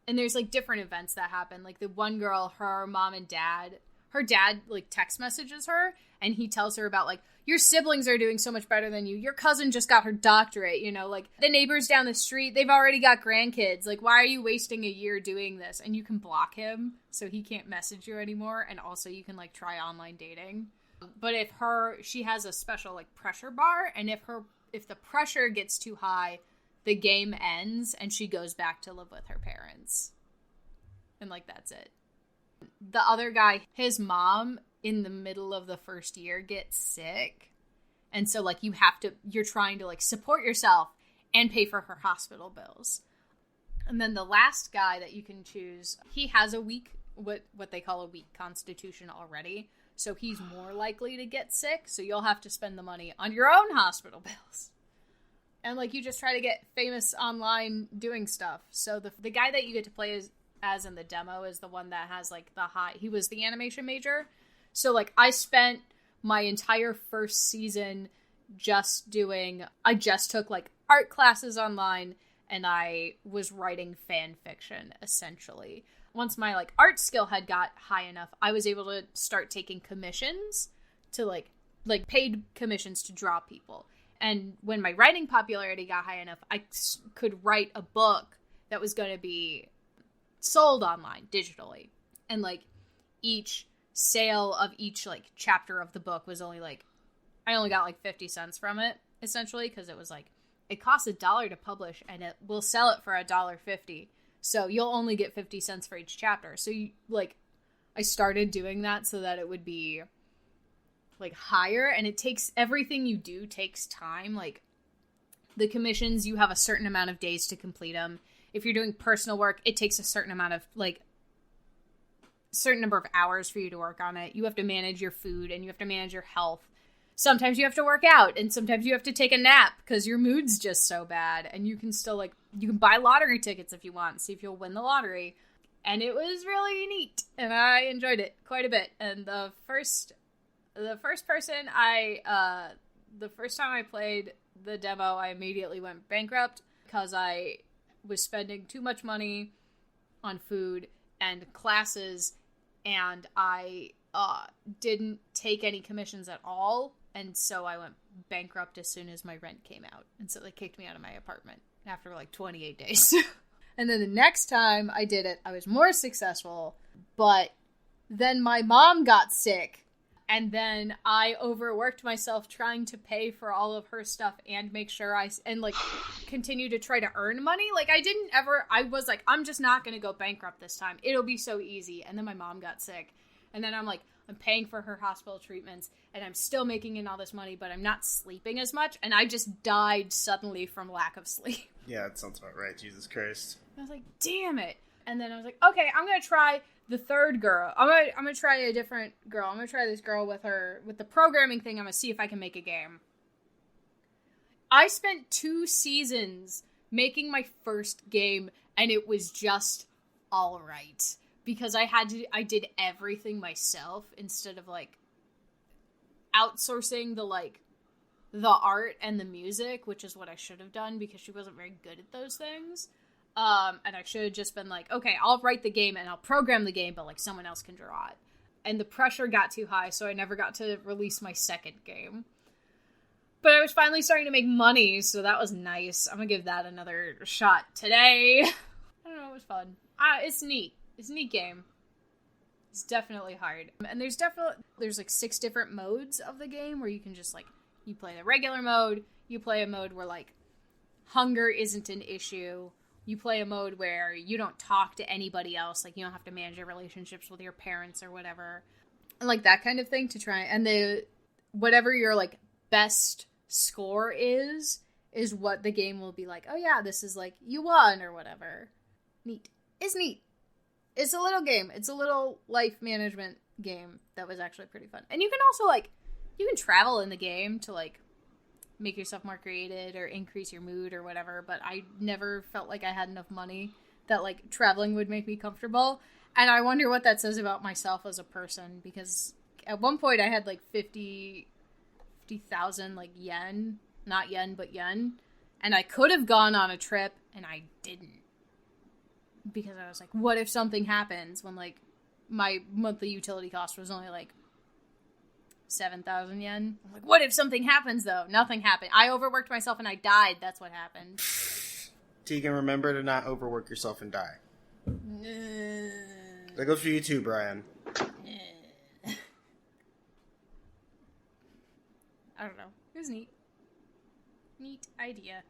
And there's, like, different events that happen. Like, the one girl, her mom and dad, her dad, like, text messages her, and he tells her about, like, your siblings are doing so much better than you. Your cousin just got her doctorate, you know, like, the neighbors down the street, they've already got grandkids. Like, why are you wasting a year doing this? And you can block him so he can't message you anymore. And also you can, like, try online dating. But she has a special, like, pressure bar, and if the pressure gets too high, the game ends and she goes back to live with her parents. And, like, that's it. The other guy, his mom, in the middle of the first year, gets sick. And so, like, you're trying to, like, support yourself and pay for her hospital bills. And then the last guy that you can choose, he has a weak, what they call a weak constitution already. So he's more likely to get sick. So you'll have to spend the money on your own hospital bills. And, like, you just try to get famous online doing stuff. So the guy that you get to play as in the demo is the one that has, like, he was the animation major. So, like, I spent my entire first season I just took, like, art classes online, and I was writing fan fiction, essentially. Once my, like, art skill had got high enough, I was able to start taking commissions to, like paid commissions to draw people. And when my writing popularity got high enough, I could write a book that was going to be sold online digitally. And, like, each sale of each, like, chapter of the book was only, like, I only got, like, 50 cents from it, essentially, because it was, like, it costs $1 to publish, and we'll sell it for $1.50. So you'll only get 50 cents for each chapter. So, I started doing that so that it would be, like, higher, and everything you do takes time. Like, the commissions, you have a certain amount of days to complete them. If you're doing personal work, it takes a certain amount of, like, certain number of hours for you to work on it. You have to manage your food, and you have to manage your health. Sometimes you have to work out, and sometimes you have to take a nap because your mood's just so bad. And you can still, like, you can buy lottery tickets if you want, see if you'll win the lottery. And it was really neat, and I enjoyed it quite a bit. And the first time I played the demo, I immediately went bankrupt because I was spending too much money on food and classes, and I didn't take any commissions at all, and so I went bankrupt as soon as my rent came out, and so they kicked me out of my apartment after, like, 28 days. And then the next time I did it, I was more successful, but then my mom got sick, and then I overworked myself trying to pay for all of her stuff and make sure continue to try to earn money. Like, I was like, I'm just not going to go bankrupt this time. It'll be so easy. And then my mom got sick. And then I'm like, I'm paying for her hospital treatments, and I'm still making in all this money, but I'm not sleeping as much. And I just died suddenly from lack of sleep. Yeah, that sounds about right. Jesus Christ. I was like, damn it. And then I was like, okay, I'm going to try the third girl. I'm gonna try a different girl. I'm gonna try this girl with the programming thing. I'm gonna see if I can make a game. I spent 2 seasons making my first game, and it was just all right because I did everything myself instead of, like, outsourcing the art and the music, which is what I should have done because she wasn't very good at those things. And I should have just been like, okay, I'll write the game and I'll program the game, but like someone else can draw it. And the pressure got too high, so I never got to release my second game. But I was finally starting to make money, so that was nice. I'm gonna give that another shot today. I don't know, it was fun. It's neat. It's a neat game. It's definitely hard. And there's like 6 different modes of the game where you can just like, you play the regular mode, you play a mode where like hunger isn't an issue, you play a mode where you don't talk to anybody else, like you don't have to manage your relationships with your parents or whatever. And like that kind of thing to try, and whatever your like best score is what the game will be like, oh yeah, this is like, you won or whatever. Neat. It's neat. It's a little game. It's a little life management game that was actually pretty fun. And you can also like, you can travel in the game to like make yourself more creative or increase your mood or whatever, but I never felt like I had enough money that like traveling would make me comfortable. And I wonder what that says about myself as a person, because at one point I had like 50,000 like yen, not yen, but yen. And I could have gone on a trip and I didn't, because I was like, what if something happens when like my monthly utility cost was only like 7,000 yen. I'm like, what if something happens though? Nothing happened. I overworked myself and I died. That's what happened. Tegan, remember to not overwork yourself and die. That goes for you too, Brian. I don't know. It was neat. Neat idea.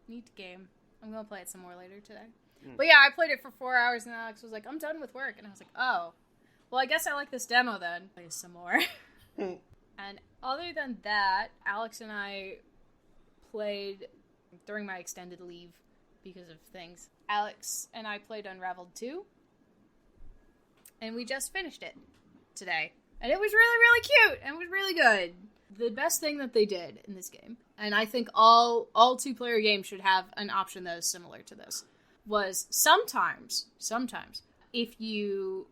Neat game. I'm gonna play it some more later today. But yeah, I played it for 4 hours and Alex was like, I'm done with work. And I was like, oh. Well, I guess I like this demo then. Play some more. And other than that, Alex and I played during my extended leave because of things. Alex and I played Unraveled 2. And we just finished it today. And it was really, really cute. And it was really good. The best thing that they did in this game, and I think all 2-player games should have an option that is similar to this, was sometimes, if you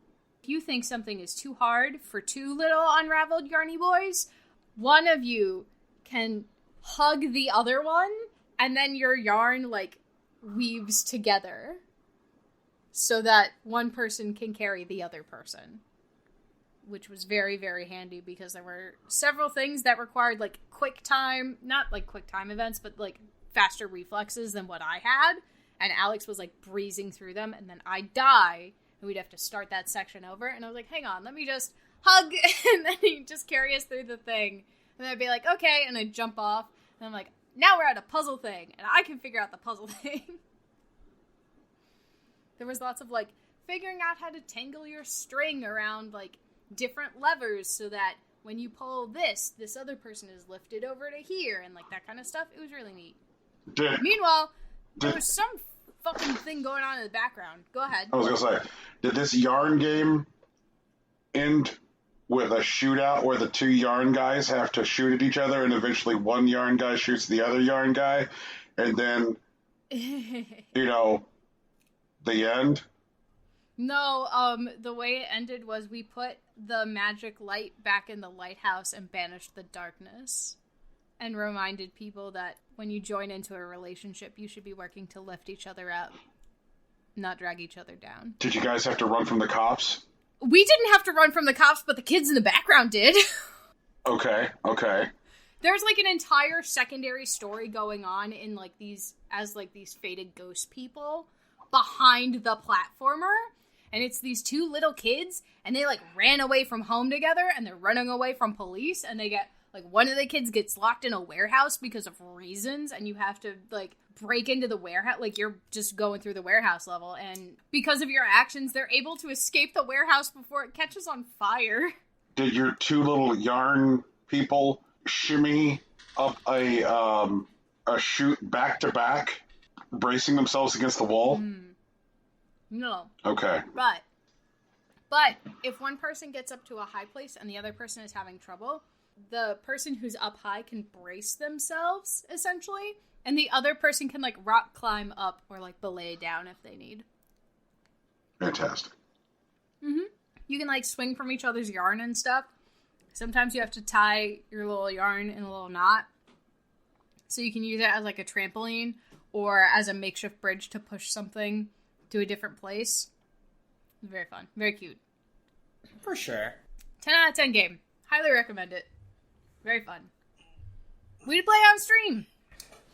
think something is too hard for 2 little unraveled yarny boys, one of you can hug the other one, and then your yarn, like, weaves together so that one person can carry the other person. Which was very, very handy because there were several things that required, like, quick time, not, like, quick time events, but, like, faster reflexes than what I had. And Alex was, like, breezing through them, and then I'd die, and we'd have to start that section over. And I was like, hang on, let me just hug, and then he'd just carry us through the thing. And then I'd be like, okay, and I'd jump off, and I'm like, now we're at a puzzle thing, and I can figure out the puzzle thing. There was lots of, like, figuring out how to tangle your string around, like, different levers so that when you pull this other person is lifted over to here, and, like, that kind of stuff. It was really neat. Meanwhile, there was some fucking thing going on in the background. Go ahead. I was gonna say, did this yarn game end with a shootout where the 2 yarn guys have to shoot at each other, and eventually one yarn guy shoots the other yarn guy, and then, the end? No, the way it ended was we put the magic light back in the lighthouse and banished the darkness. And reminded people that when you join into a relationship, you should be working to lift each other up, not drag each other down. Did you guys have to run from the cops? We didn't have to run from the cops, but the kids in the background did. Okay. There's, like, an entire secondary story going on in, like, these faded ghost people behind the platformer. And it's these 2 little kids, and they, like, ran away from home together, and they're running away from police, and they get... Like, one of the kids gets locked in a warehouse because of reasons, and you have to, like, break into the warehouse. Like, you're just going through the warehouse level, and because of your actions, they're able to escape the warehouse before it catches on fire. Did your 2 little yarn people shimmy up a chute back-to-back, bracing themselves against the wall? No. Okay. But if one person gets up to a high place and the other person is having trouble... The person who's up high can brace themselves, essentially, and the other person can, like, rock climb up or, like, belay down if they need. Fantastic. You can, like, swing from each other's yarn and stuff. Sometimes you have to tie your little yarn in a little knot, So you can use it as like a trampoline or as a makeshift bridge to push something to a different place. Very fun. Very cute. For sure. 10 out of 10 game. Highly recommend it. Very fun. We play on stream.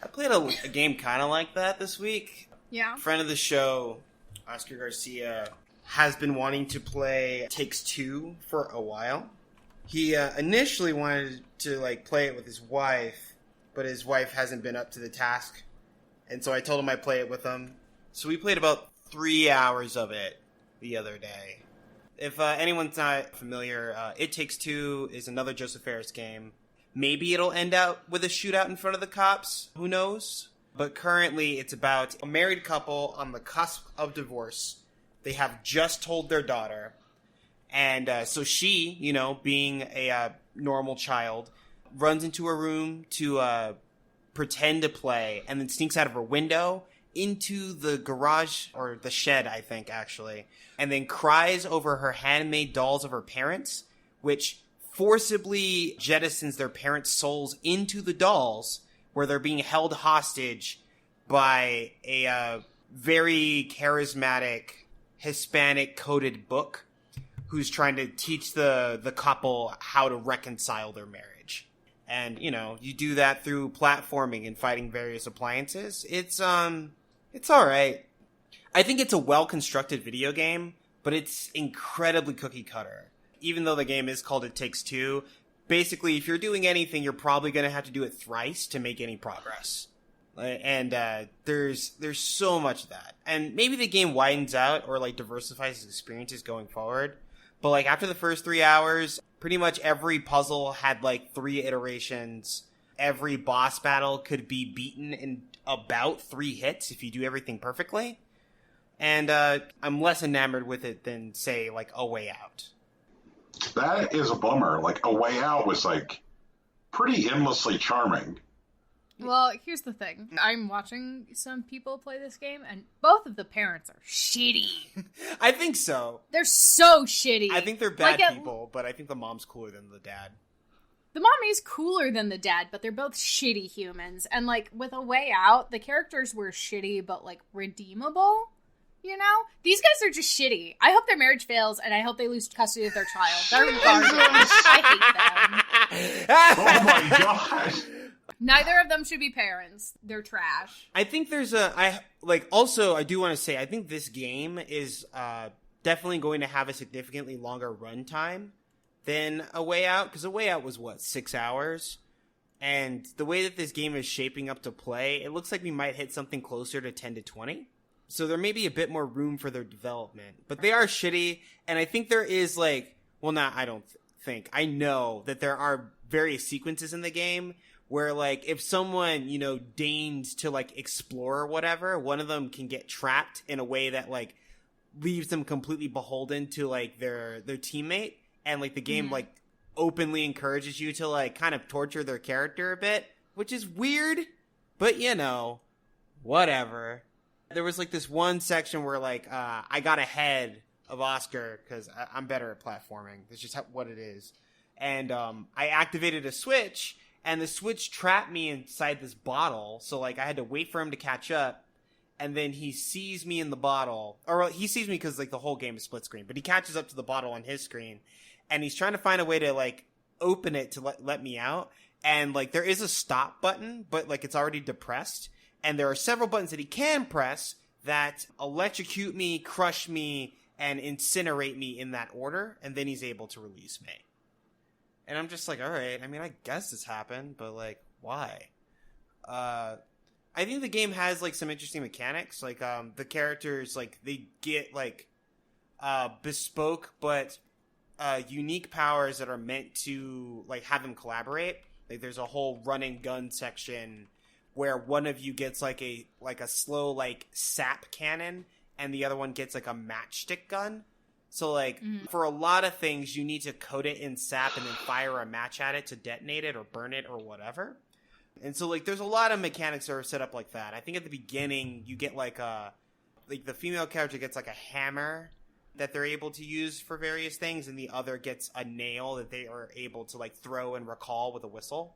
I played a game kind of like that this week. Yeah. Friend of the show, Oscar Garcia, has been wanting to play Takes Two for a while. He initially wanted to play it with his wife, but his wife hasn't been up to the task. And so I told him I'd play it with him. So we played about 3 hours of it the other day. If anyone's not familiar, It Takes Two is another Joseph Fares game. Maybe it'll end out with a shootout in front of the cops. Who knows? But currently it's about a married couple on the cusp of divorce. They have just told their daughter. And so she, being a normal child, runs into her room to pretend to play and then sneaks out of her window into the garage, or the shed, I think, actually, and then cries over her handmade dolls of her parents, which forcibly jettisons their parents' souls into the dolls, where they're being held hostage by a very charismatic Hispanic-coded book who's trying to teach the couple how to reconcile their marriage. And, you do that through platforming and fighting various appliances. It's alright. I think it's a well-constructed video game, but it's incredibly cookie-cutter. Even though the game is called It Takes Two, basically, if you're doing anything, you're probably going to have to do it thrice to make any progress. And there's so much of that. And maybe the game widens out or diversifies its experiences going forward. But after the first 3 hours, pretty much every puzzle had 3 iterations. Every boss battle could be beaten in about 3 hits if you do everything perfectly. And I'm less enamored with it than, say, A Way Out. That is a bummer. A Way Out was pretty endlessly charming. Well, here's the thing. I'm watching some people play this game, and both of the parents are shitty. I think so. They're so shitty. I think they're bad people, but I think the mom's cooler than the dad. The mom is cooler than the dad, but they're both shitty humans. And, with A Way Out, the characters were shitty, but, redeemable. These guys are just shitty. I hope their marriage fails, and I hope they lose custody of their child. They're garbage. I hate them. Oh my god. Neither of them should be parents. They're trash. I think there's also, I do want to say, I think this game is definitely going to have a significantly longer runtime than A Way Out, because A Way Out was, 6 hours? And the way that this game is shaping up to play, it looks like we might hit something closer to 10 to 20. So there may be a bit more room for their development. But they are shitty, and I think there is, I know that there are various sequences in the game where, if someone, deigns to, explore or whatever, one of them can get trapped in a way that, leaves them completely beholden to, their teammate. And, the game, openly encourages you to, kind of torture their character a bit, which is weird, but, whatever. There was, this one section where, I got ahead of Oscar because I'm better at platforming. That's just what it is. And I activated a switch, and the switch trapped me inside this bottle, so, I had to wait for him to catch up, and then he sees me in the bottle. Or he sees me because, the whole game is split screen, but he catches up to the bottle on his screen, and he's trying to find a way to, open it to let me out. And, there is a stop button, but, it's already depressed. And there are several buttons that he can press that electrocute me, crush me, and incinerate me in that order, and then he's able to release me. And I'm just alright, I guess this happened, but, why? I think the game has, some interesting mechanics. The characters, they get, bespoke but unique powers that are meant to, have them collaborate. There's a whole run and gun section where one of you gets a slow sap cannon and the other one gets a matchstick gun. So for a lot of things you need to coat it in sap and then fire a match at it to detonate it or burn it or whatever. And so there's a lot of mechanics that are set up like that. I think at the beginning you get the female character gets a hammer that they're able to use for various things, and the other gets a nail that they are able to throw and recall with a whistle.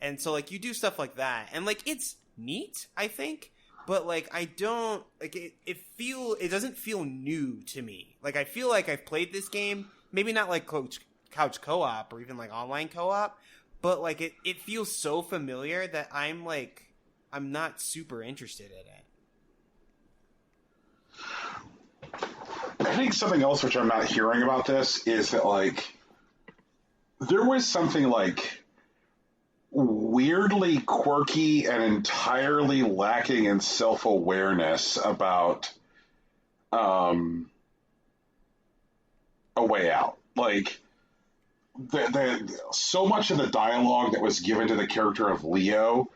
And so, like, you do stuff like that. And, like, it's neat, I think. But, like, I don't... Like, it doesn't feel new to me. Like, I feel like I've played this game. Maybe not, like, couch co-op or even, like, online co-op. But, like, it feels so familiar that I'm not super interested in it. I think something else which I'm not hearing about this is that, like, there was something, like, weirdly quirky and entirely lacking in self-awareness about A Way Out. Like, so much of the dialogue that was given to the character of Leo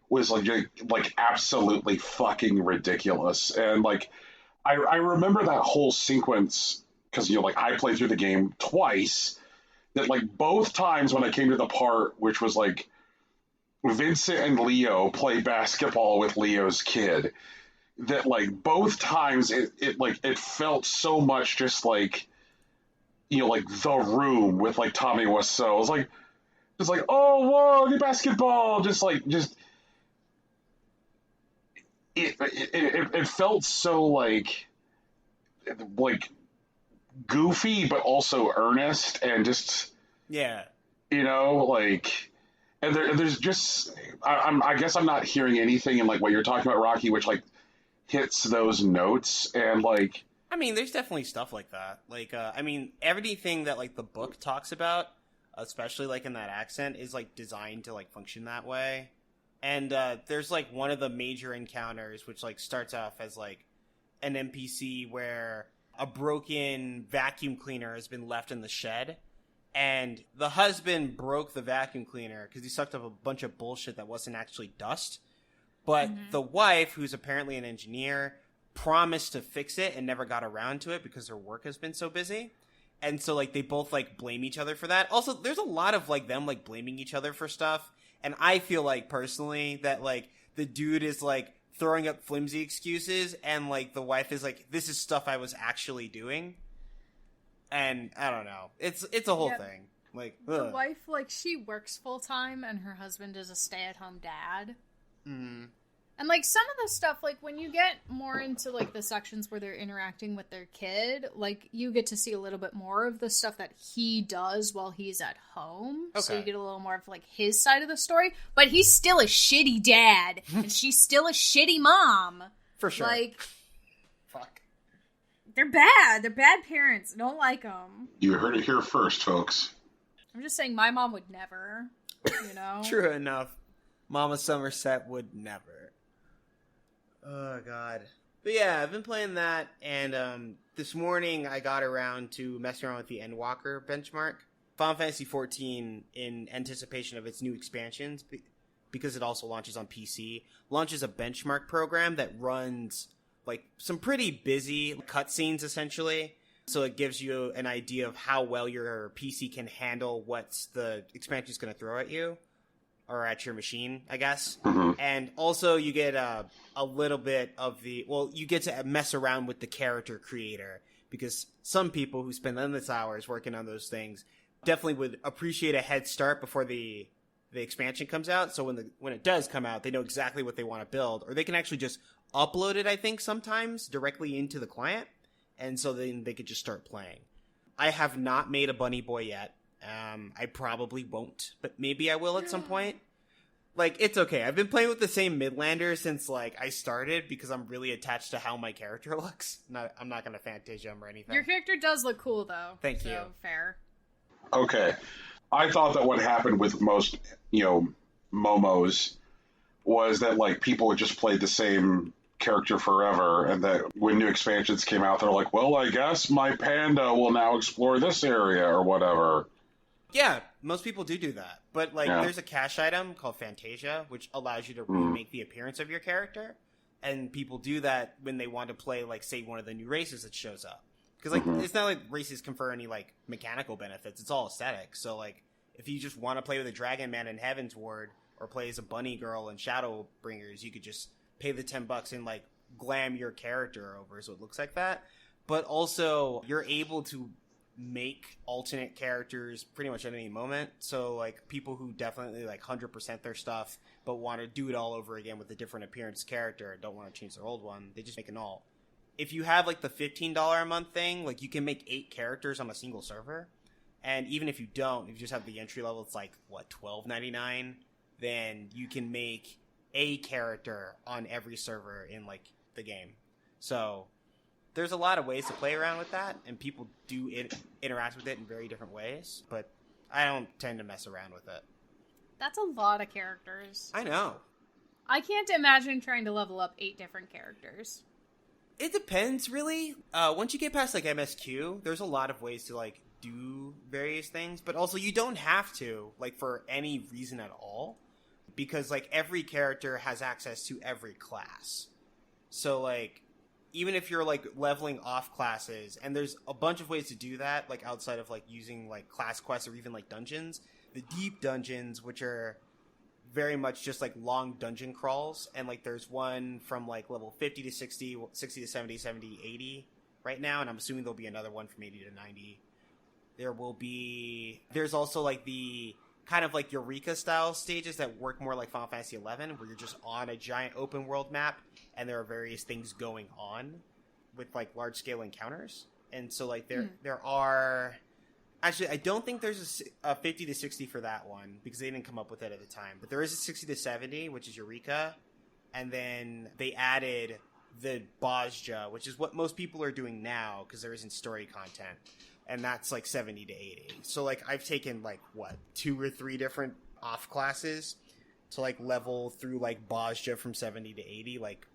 was, like absolutely fucking ridiculous. And, like, I remember that whole sequence because, you know, like, I played through the game twice, that, like, both times when I came to the part which was, like, Vincent and Leo play basketball with Leo's kid, that, like, both times it felt so much just like, you know, like The Room with, like, Tommy Wiseau. It was like, oh, whoa, new basketball. It felt so, like goofy, but also earnest, and just, yeah, you know, like, and there's just, I guess I'm not hearing anything in, like, what you're talking about, Rocky, which, like, hits those notes, and, like, I mean, there's definitely stuff like that. Like, I mean, everything that, like, the book talks about, especially, like, in that accent, is, like, designed to, like, function that way. And there's, like, one of the major encounters, which, like, starts off as, like, an NPC where a broken vacuum cleaner has been left in the shed. And the husband broke the vacuum cleaner because he sucked up a bunch of bullshit that wasn't actually dust. But the wife, who's apparently an engineer, promised to fix it and never got around to it because her work has been so busy. And so, like, they both, like, blame each other for that. Also, there's a lot of, like, them, like, blaming each other for stuff. And I feel like, personally, that, like, the dude is, like, throwing up flimsy excuses, and, like, the wife is like, this is stuff I was actually doing. And I don't know. It's a whole thing. Like, the wife, like, she works full-time, and her husband is a stay-at-home dad. Mm-hmm. And, like, some of the stuff, like, when you get more into, like, the sections where they're interacting with their kid, like, you get to see a little bit more of the stuff that he does while he's at home. Okay. So you get a little more of, like, his side of the story. But he's still a shitty dad, and she's still a shitty mom. For sure. Like, fuck. They're bad. They're bad parents. I don't like them. You heard it here first, folks. I'm just saying my mom would never, you know? True enough. Mama Somerset would never. Oh, God. But yeah, I've been playing that, and this morning I got around to messing around with the Endwalker benchmark. Final Fantasy XIV, in anticipation of its new expansions, because it also launches on PC, launches a benchmark program that runs, like, some pretty busy cutscenes, essentially. So it gives you an idea of how well your PC can handle what the expansion is going to throw at you. Or at your machine, I guess. Mm-hmm. And also you get a little bit of you get to mess around with the character creator, because some people who spend endless hours working on those things definitely would appreciate a head start before the expansion comes out. So when it does come out, they know exactly what they want to build, or they can actually just upload it, I think, sometimes directly into the client. And so then they could just start playing. I have not made a bunny boy yet. I probably won't, but maybe I will at some point. Like, it's okay. I've been playing with the same Midlander since, like, I started, because I'm really attached to how my character looks. I'm not going to fantasia him or anything. Your character does look cool, though. Thank you. Fair. Okay. I thought that what happened with most, you know, Momos was that, like, people would just play the same character forever, and that when new expansions came out, they're like, well, I guess my panda will now explore this area or whatever. Yeah, most people do that. But, like, there's a cache item called Fantasia, which allows you to remake the appearance of your character. And people do that when they want to play, like, say, one of the new races that shows up. Because, like, it's not like races confer any, like, mechanical benefits. It's all aesthetic. So, like, if you just want to play with a Dragon Man in Heaven's Ward, or play as a Bunny Girl in Shadowbringers, you could just pay the $10 and, like, glam your character over so it looks like that. But also, you're able to make alternate characters pretty much at any moment. So like people who definitely like 100% their stuff but want to do it all over again with a different appearance character, don't want to change their old one, they just make an alt. If you have like the $15 a month thing, like you can make 8 characters on a single server. And even if you don't, if you just have the entry level, it's like what, $12.99, then you can make a character on every server in like the game. So there's a lot of ways to play around with that, and people do interact with it in very different ways, but I don't tend to mess around with it. That's a lot of characters. I know. I can't imagine trying to level up 8 different characters. It depends, really. Once you get past like MSQ, there's a lot of ways to like do various things, but also you don't have to, like, for any reason at all, because like every character has access to every class. So like even if you're like leveling off classes, and there's a bunch of ways to do that, like outside of like using like class quests or even like dungeons, the deep dungeons, which are very much just like long dungeon crawls, and like there's one from like level 50 to 60, 60 to 70, 70, 80 right now, and I'm assuming there'll be another one from 80 to 90. There's also like the kind of like Eureka style stages that work more like Final Fantasy XI, where you're just on a giant open world map and there are various things going on with like large scale encounters. And so like there are, actually I don't think there's a 50 to 60 for that one because they didn't come up with it at the time, but there is a 60 to 70, which is Eureka. And then they added the Bozja, which is what most people are doing now because there isn't story content. And that's like 70 to 80. So like I've taken like what, 2 or 3 different off classes to like level through like Bozja from 70 to 80 like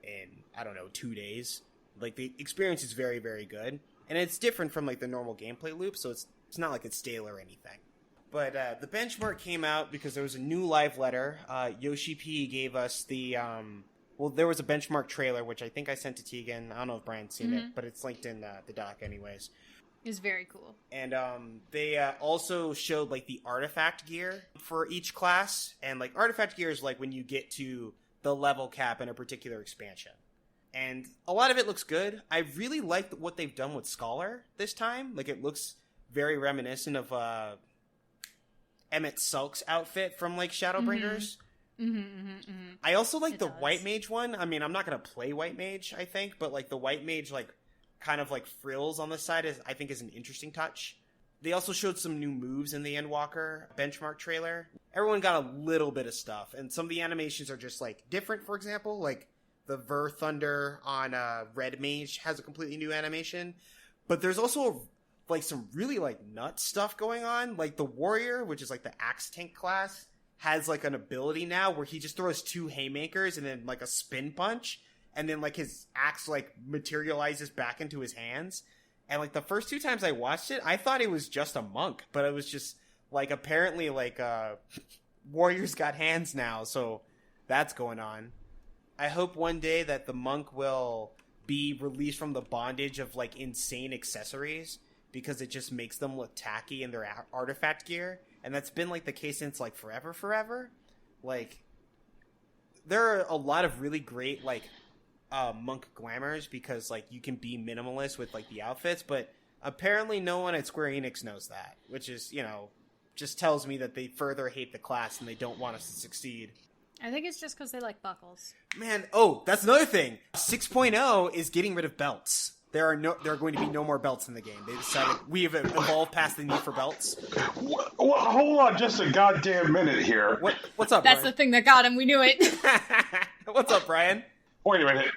in, I don't know, 2 days. Like the experience is very, very good. And it's different from like the normal gameplay loop, so it's not like it's stale or anything. But the benchmark came out because there was a new live letter. Yoshi P gave us the well, there was a benchmark trailer, which I think I sent to Tegan. I don't know if Brian's seen it, but it's linked in the doc anyways. Is very cool. And they also showed like the artifact gear for each class, and like artifact gear is like when you get to the level cap in a particular expansion, and a lot of it looks good. I really like what they've done with Scholar this time. Like it looks very reminiscent of Emmett Sulk's outfit from like Shadowbringers. I also like the White Mage one. I mean, I'm not gonna play White Mage, I think, but like the White Mage like kind of like frills on the side I think is an interesting touch. They also showed some new moves in the Endwalker benchmark trailer. Everyone got a little bit of stuff, and some of the animations are just like different. For example, like the Ver Thunder on Red Mage has a completely new animation, but there's also like some really like nuts stuff going on. Like the Warrior, which is like the Axe Tank class, has like an ability now where he just throws 2 haymakers and then like a spin punch, and then like his axe like materializes back into his hands. And like the first 2 times I watched it, I thought it was just a monk, but it was just like apparently like warriors got hands now, so that's going on. I hope one day that the monk will be released from the bondage of like insane accessories, because it just makes them look tacky in their artifact gear, and that's been like the case since like forever. Like there are a lot of really great like monk glamours, because like you can be minimalist with like the outfits, but apparently no one at Square Enix knows that, which is, you know, just tells me that they further hate the class and they don't want us to succeed. I think it's just because they like buckles. Man, oh, that's another thing. 6.0 is getting rid of belts. There are going to be no more belts in the game. They decided we have evolved past the need for belts. Well, hold on just a goddamn minute here. What's up, That's Brian? the thing that got him. We knew it. What's up, Brian? Wait a minute.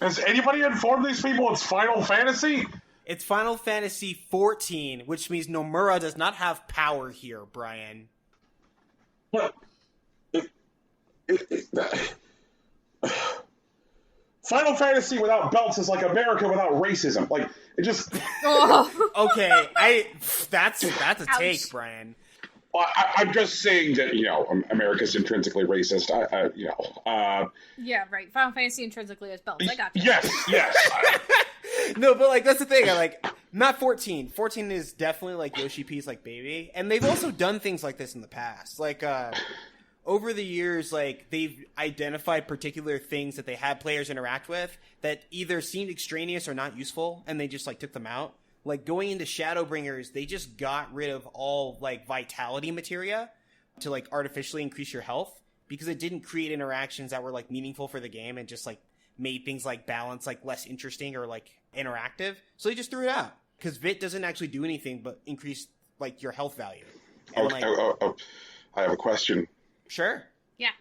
Has anybody informed these people it's Final Fantasy? It's Final Fantasy 14, which means Nomura does not have power here, Brian. What? Final Fantasy without belts is like America without racism. Like, it just... Okay, that's a take, Brian. Well, I'm just saying that, you know, America's intrinsically racist. Yeah, right. Final Fantasy intrinsically has belts. I got you. Yes. No, but like that's the thing. I like not 14. 14 is definitely like Yoshi P's like baby, and they've also done things like this in the past. Like over the years, like they've identified particular things that they had players interact with that either seemed extraneous or not useful, and they just like took them out. Like, going into Shadowbringers, they just got rid of all, like, vitality materia to, like, artificially increase your health, because it didn't create interactions that were, like, meaningful for the game, and just, like, made things like balance, like, less interesting or, like, interactive. So they just threw it out, because VIT doesn't actually do anything but increase, like, your health value. And, Okay, I have a question. Sure. Yeah.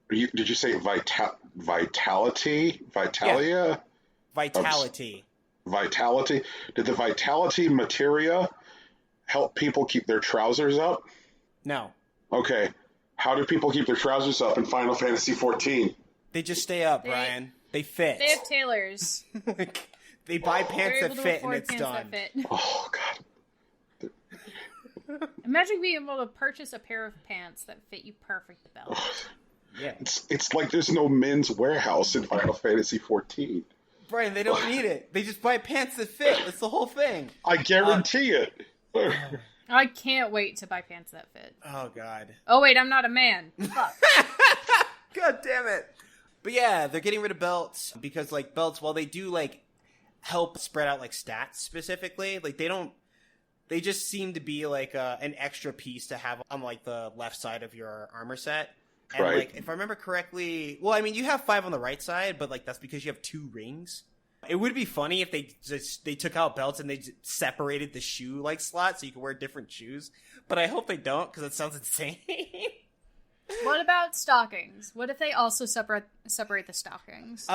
Did you say vitality? Vitalia? Yeah. Vitality. Vitality? Did the vitality materia help people keep their trousers up? No. Okay. How do people keep their trousers up in Final Fantasy XIV? They just stay up, Brian. They fit. They have tailors. Like, they buy pants They're that able to fit, and afford it's pants done. that fit. Oh, God. Imagine being able to purchase a pair of pants that fit you perfect, Belle. Yeah. It's like there's no men's warehouse in Final Fantasy XIV. Brian, they don't need it. They just buy pants that fit. That's the whole thing. I guarantee it. I can't wait to buy pants that fit. Oh, God. Oh, wait, I'm not a man. Fuck. God damn it. But yeah, they're getting rid of belts because, like, belts, while they do, like, help spread out, like, stats specifically, like, they just seem to be, like, an extra piece to have on, like, the left side of your armor set. And, Right. like, if I remember correctly, well, I mean, you have 5 on the right side, but, like, that's because you have 2 rings. It would be funny if they took out belts and they just separated the shoe, like, slot so you could wear different shoes. But I hope they don't, because it sounds insane. What about stockings? What if they also separate the stockings?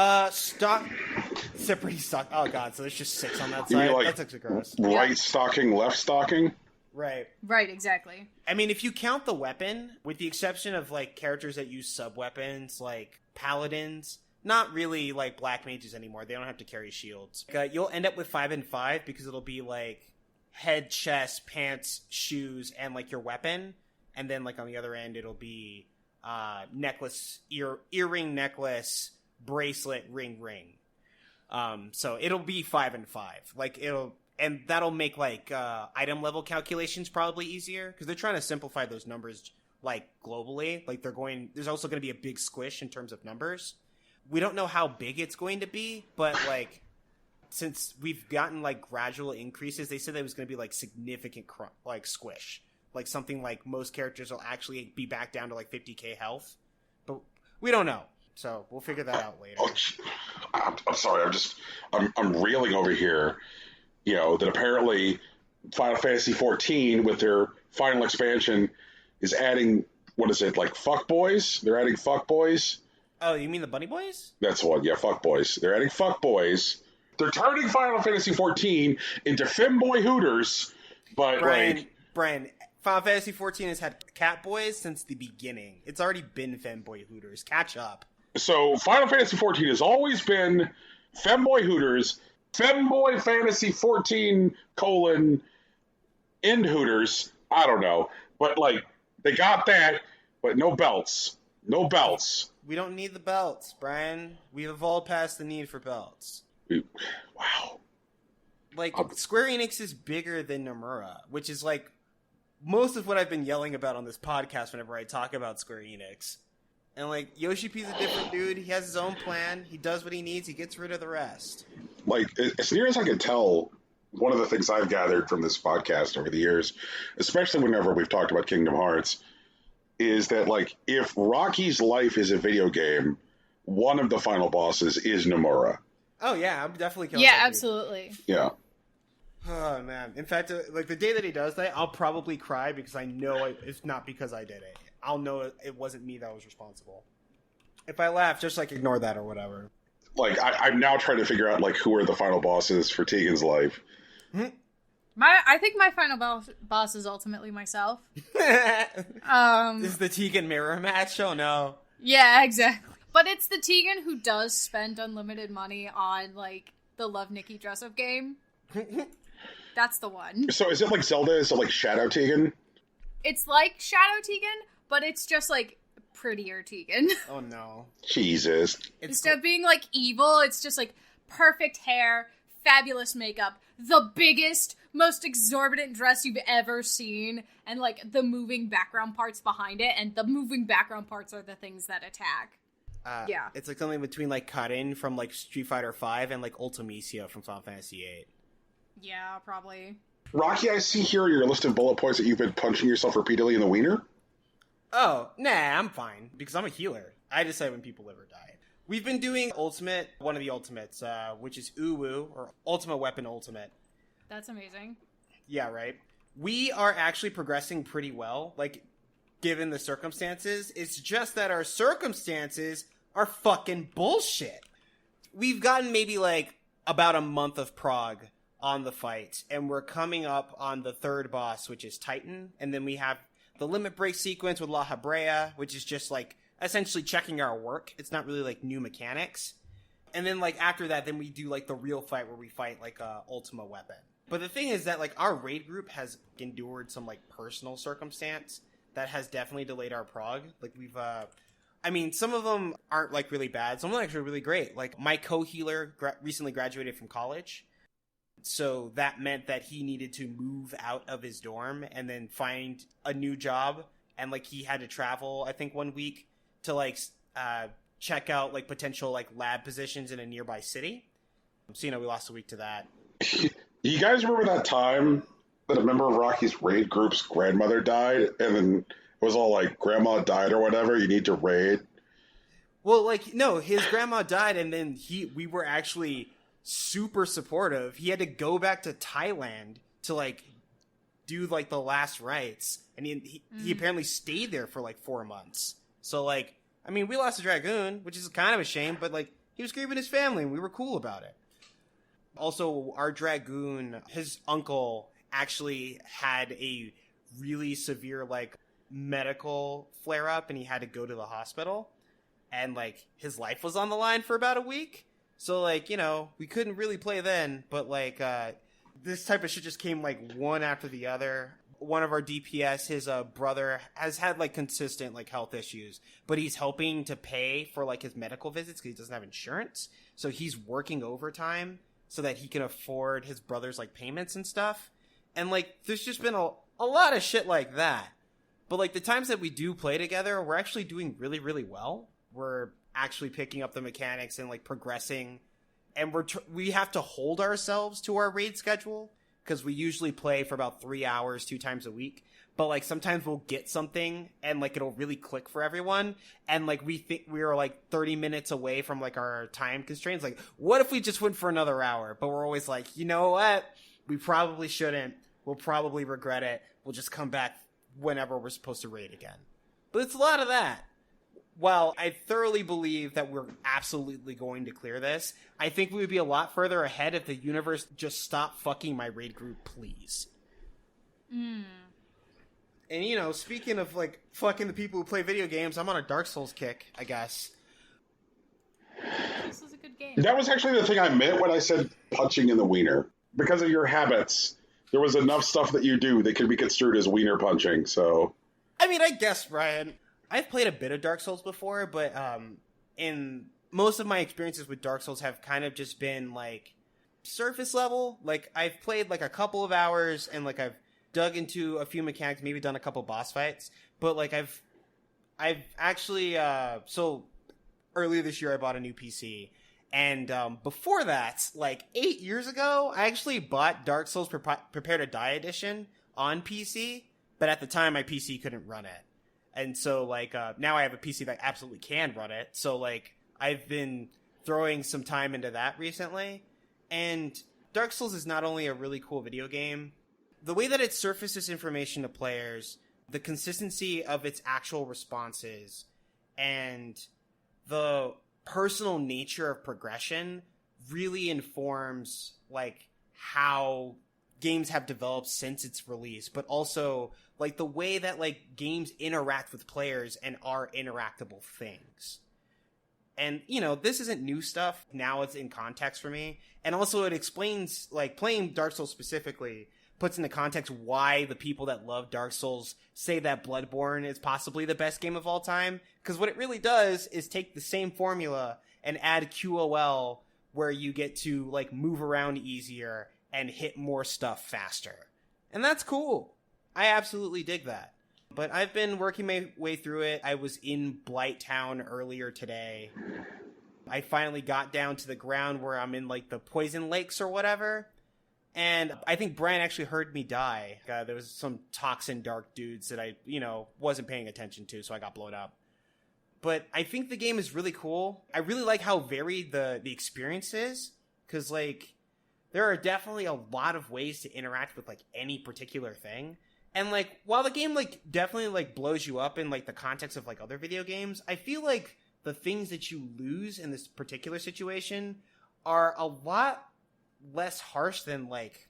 Separate stock. Oh, God, so there's just 6 on that You mean, side? like, That's actually gross. Right stocking, left stocking? Right. Right, exactly. I mean, if you count the weapon, with the exception of, like, characters that use sub-weapons, like paladins, not really, like, black mages anymore. They don't have to carry shields. You'll end up with 5 and 5 because it'll be, like, head, chest, pants, shoes, and, like, your weapon. And then, like, on the other end, it'll be necklace, earring, necklace, bracelet, ring. So it'll be 5 and 5. Like, and that'll make, like, item level calculations probably easier, because they're trying to simplify those numbers, like, globally. Like, there's also going to be a big squish in terms of numbers. We don't know how big it's going to be, but, like, since we've gotten, like, gradual increases, they said that it was going to be, like, significant, like, squish. Like, something like most characters will actually be back down to, like, 50k health. But we don't know. So we'll figure that out later. I'm sorry. I'm reeling over here. You know, that apparently Final Fantasy XIV, with their final expansion, is adding, what is it, like, fuckboys? They're adding fuckboys? Oh, you mean the Bunny Boys? That's one, yeah, fuckboys. They're adding fuckboys. They're turning Final Fantasy XIV into femboy hooters, but, Brian, Final Fantasy XIV has had cat boys since the beginning. It's already been femboy hooters. Catch up. So Final Fantasy XIV has always been femboy hooters, femboy Fantasy XIV : end hooters. I don't know, but, like, they got that, but no belts. No belts. We don't need the belts, Brian. We've evolved past the need for belts. Wow. Like, Square Enix is bigger than Nomura, which is, like, most of what I've been yelling about on this podcast whenever I talk about Square Enix. And, like, Yoshi P's a different dude. He has his own plan. He does what he needs. He gets rid of the rest. Like, as near as I can tell, one of the things I've gathered from this podcast over the years, especially whenever we've talked about Kingdom Hearts, is that, like, if Rocky's life is a video game, one of the final bosses is Nomura. Oh, yeah. I'm definitely killing Yeah, that dude. absolutely. Yeah. Oh, man. In fact, like, the day that he does that, I'll probably cry because I know it's not because I did it. I'll know it wasn't me that was responsible. If I laugh, just, like, ignore that or whatever. Like, I'm now trying to figure out, like, who are the final bosses for Tegan's life. I think my final boss is ultimately myself. This is the Tegan mirror match? Oh, no. Yeah, exactly. But it's the Tegan who does spend unlimited money on, like, the Love Nikki dress-up game. That's the one. So is it like Zelda? Is it like Shadow Tegan? It's like Shadow Tegan, but it's just, like, prettier Tegan. Oh, no. Jesus. Instead of being, like, evil, it's just, like, perfect hair, fabulous makeup, the biggest, most exorbitant dress you've ever seen, and, like, the moving background parts behind it, and the moving background parts are the things that attack. Yeah. It's like something between, like, Karin from, like, Street Fighter V and, like, Ultimecia from Final Fantasy VIII. Yeah, probably. Rocky, I see here your list of bullet points that you've been punching yourself repeatedly in the wiener. Oh, nah, I'm fine, because I'm a healer. I decide when people live or die. We've been doing Ultimate, one of the Ultimates, which is Uwu, or Ultimate Weapon Ultimate. That's amazing. Yeah, right? We are actually progressing pretty well, like, given the circumstances. It's just that our circumstances are fucking bullshit. We've gotten maybe, like, about a month of prog on the fight, and we're coming up on the third boss, which is Titan, and then we have the limit break sequence with La Habrea, which is just, like, essentially checking our work. It's not really, like, new mechanics. And then, like, after that, then we do, like, the real fight where we fight, like, Ultima Weapon. But the thing is that, like, our raid group has endured some, like, personal circumstance that has definitely delayed our prog. Like, we've, I mean, some of them aren't, like, really bad. Some of them are actually really great. Like, my co-healer recently graduated from college. So that meant that he needed to move out of his dorm and then find a new job. And, like, he had to travel, I think, 1 week to, like, check out, like, potential, like, lab positions in a nearby city. So, you know, we lost a week to that. You guys remember that time that a member of Rocky's raid group's grandmother died, and then it was all like, grandma died or whatever, you need to raid? Well, like, no, his grandma died, and then we were actually super supportive. He had to go back to Thailand to, like, do, like, the last rites, and he apparently stayed there for, like, 4 months. So, like, I mean, we lost a Dragoon, which is kind of a shame, but, like, he was grieving his family, and we were cool about it. Also, our Dragoon, his uncle actually had a really severe, like, medical flare-up, and he had to go to the hospital. And, like, his life was on the line for about a week. So, like, you know, we couldn't really play then, but, like, this type of shit just came, like, one after the other. One of our DPS, his brother, has had, like, consistent, like, health issues, but he's helping to pay for, like, his medical visits because he doesn't have insurance. So he's working overtime so that he can afford his brother's, like, payments and stuff. And, like, there's just been a lot of shit like that. But, like, the times that we do play together, we're actually doing really, really well. We're actually picking up the mechanics and, like, progressing. And we have to hold ourselves to our raid schedule, because we usually play for about 3 hours 2 times a week. But, like, sometimes we'll get something and, like, it'll really click for everyone. And, like, we think we are, like, 30 minutes away from, like, our time constraints. Like, what if we just went for another hour? But we're always like, you know what? We probably shouldn't. We'll probably regret it. We'll just come back whenever we're supposed to raid again. But it's a lot of that. While I thoroughly believe that we're absolutely going to clear this, I think we would be a lot further ahead if the universe just stopped fucking my raid group, please. And, you know, speaking of, like, fucking the people who play video games, I'm on a Dark Souls kick, I guess. This is a good game. That was actually the thing I meant when I said punching in the wiener. Because of your habits, there was enough stuff that you do that could be construed as wiener punching, so... I mean, I guess, Ryan, I've played a bit of Dark Souls before, but in most of my experiences with Dark Souls have kind of just been, like, surface level. Like, I've played, like, a couple of hours, and, like, I've dug into a few mechanics, maybe done a couple boss fights, but, like, I've actually, so earlier this year I bought a new PC, and before that, like, 8 years ago, I actually bought Dark Souls Prepare to Die Edition on PC, but at the time my PC couldn't run it. And so, like, now I have a PC that absolutely can run it, so, like, I've been throwing some time into that recently, and Dark Souls is not only a really cool video game, the way that it surfaces information to players, the consistency of its actual responses, and the personal nature of progression really informs, like, how games have developed since its release, but also, like, the way that, like, games interact with players and are interactable things. And, you know, this isn't new stuff. Now it's in context for me. And also it explains, like, playing Dark Souls specifically puts into context why the people that love Dark Souls say that Bloodborne is possibly the best game of all time. Because what it really does is take the same formula and add QOL, where you get to, like, move around easier and hit more stuff faster. And that's cool. I absolutely dig that. But I've been working my way through it. I was in Blight Town earlier today. I finally got down to the ground where I'm in, like, the Poison Lakes or whatever. And I think Brian actually heard me die. There was some toxin dark dudes that I, wasn't paying attention to, so I got blown up. But I think the game is really cool. I really like how varied the experience is. Because, like, there are definitely a lot of ways to interact with, like, any particular thing. And, like, while the game, like, definitely, like, blows you up in, like, the context of, like, other video games, I feel like the things that you lose in this particular situation are a lot less harsh than, like,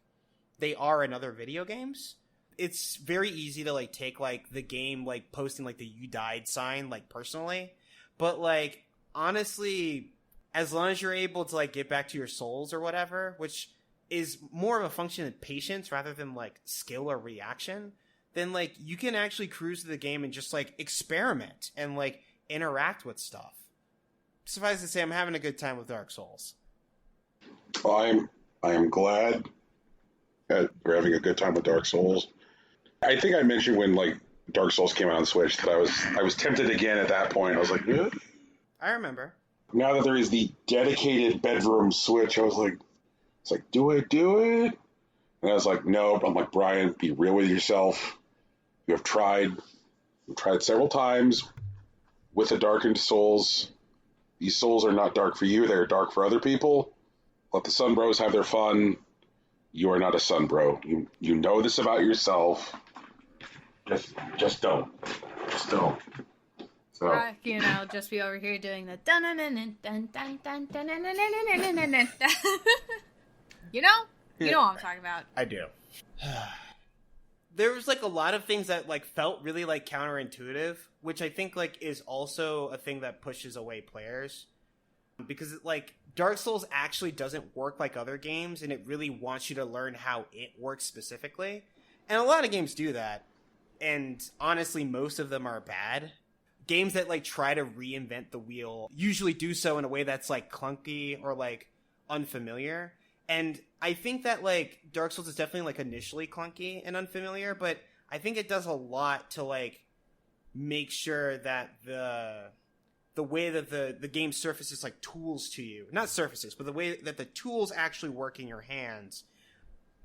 they are in other video games. It's very easy to, like, take, like, the game, like, posting, like, the you died sign, like, personally. But, like, honestly, as long as you're able to, like, get back to your souls or whatever, which is more of a function of patience rather than, like, skill or reaction, then, like, you can actually cruise through the game and just, like, experiment and, like, interact with stuff. Suffice to say, I'm having a good time with Dark Souls. I am glad that we're having a good time with Dark Souls. I think I mentioned when, like, Dark Souls came out on Switch that I was tempted again at that point. I was like, yeah. I remember. Now that there is the dedicated bedroom Switch, I was like, do it. And I was like, no. I'm like, Brian, be real with yourself. You have tried. You've tried several times with the darkened souls. These souls are not dark for you. They're dark for other people. Let the Sun Bros have their fun. You are not a Sun Bro. You know this about yourself. Just don't. Just don't. So. Just be over here doing the dun dun dun dun dun dun dun dun dun dun dun. You know what I'm talking about. I do. There was, like, a lot of things that, like, felt really, like, counterintuitive, which I think, like, is also a thing that pushes away players. Because, like, Dark Souls actually doesn't work like other games, and it really wants you to learn how it works specifically. And a lot of games do that. And, honestly, most of them are bad. Games that, like, try to reinvent the wheel usually do so in a way that's, like, clunky or, like, unfamiliar. And I think that, like, Dark Souls is definitely, like, initially clunky and unfamiliar, but I think it does a lot to, like, make sure that the way that the game surfaces, like, tools to you. Not surfaces, but the way that the tools actually work in your hands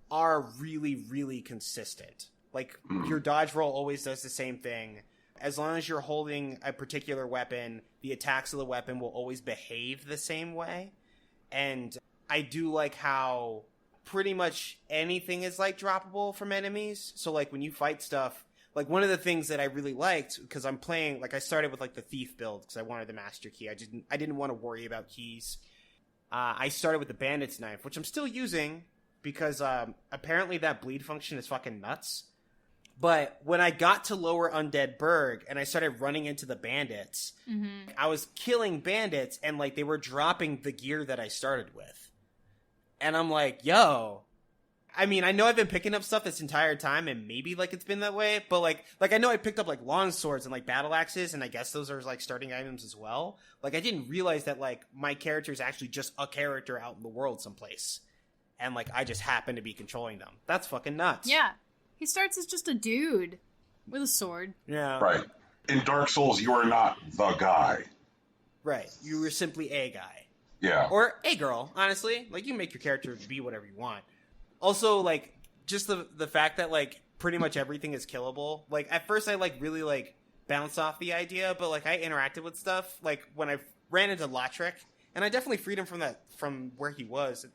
are really, really consistent. Like, your dodge roll always does the same thing. As long as you're holding a particular weapon, the attacks of the weapon will always behave the same way. And I do like how pretty much anything is, like, droppable from enemies. So, like, when you fight stuff, like, one of the things that I really liked, because I'm playing, like, I started with, like, the thief build, because I wanted the master key. I didn't want to worry about keys. I started with the bandit's knife, which I'm still using, because apparently that bleed function is fucking nuts. But when I got to Lower Undead Burg and I started running into the bandits, I was killing bandits and, like, they were dropping the gear that I started with. And I'm like, yo. I mean, I know I've been picking up stuff this entire time and maybe, like, it's been that way. But, like I know I picked up, like, long swords and, like, battle axes, and I guess those are, like, starting items as well. Like, I didn't realize that, like, my character is actually just a character out in the world someplace. And, like, I just happen to be controlling them. That's fucking nuts. Yeah. He starts as just a dude with a sword. Yeah. Right. In Dark Souls, you are not the guy. Right. You were simply a guy. Yeah. Or a girl, honestly. Like, you make your character be whatever you want. Also, like, just the fact that, like, pretty much everything is killable. Like, at first I, like, really, like, bounced off the idea, but, like, I interacted with stuff. Like, when I ran into Lautrec, and I definitely freed him from where he was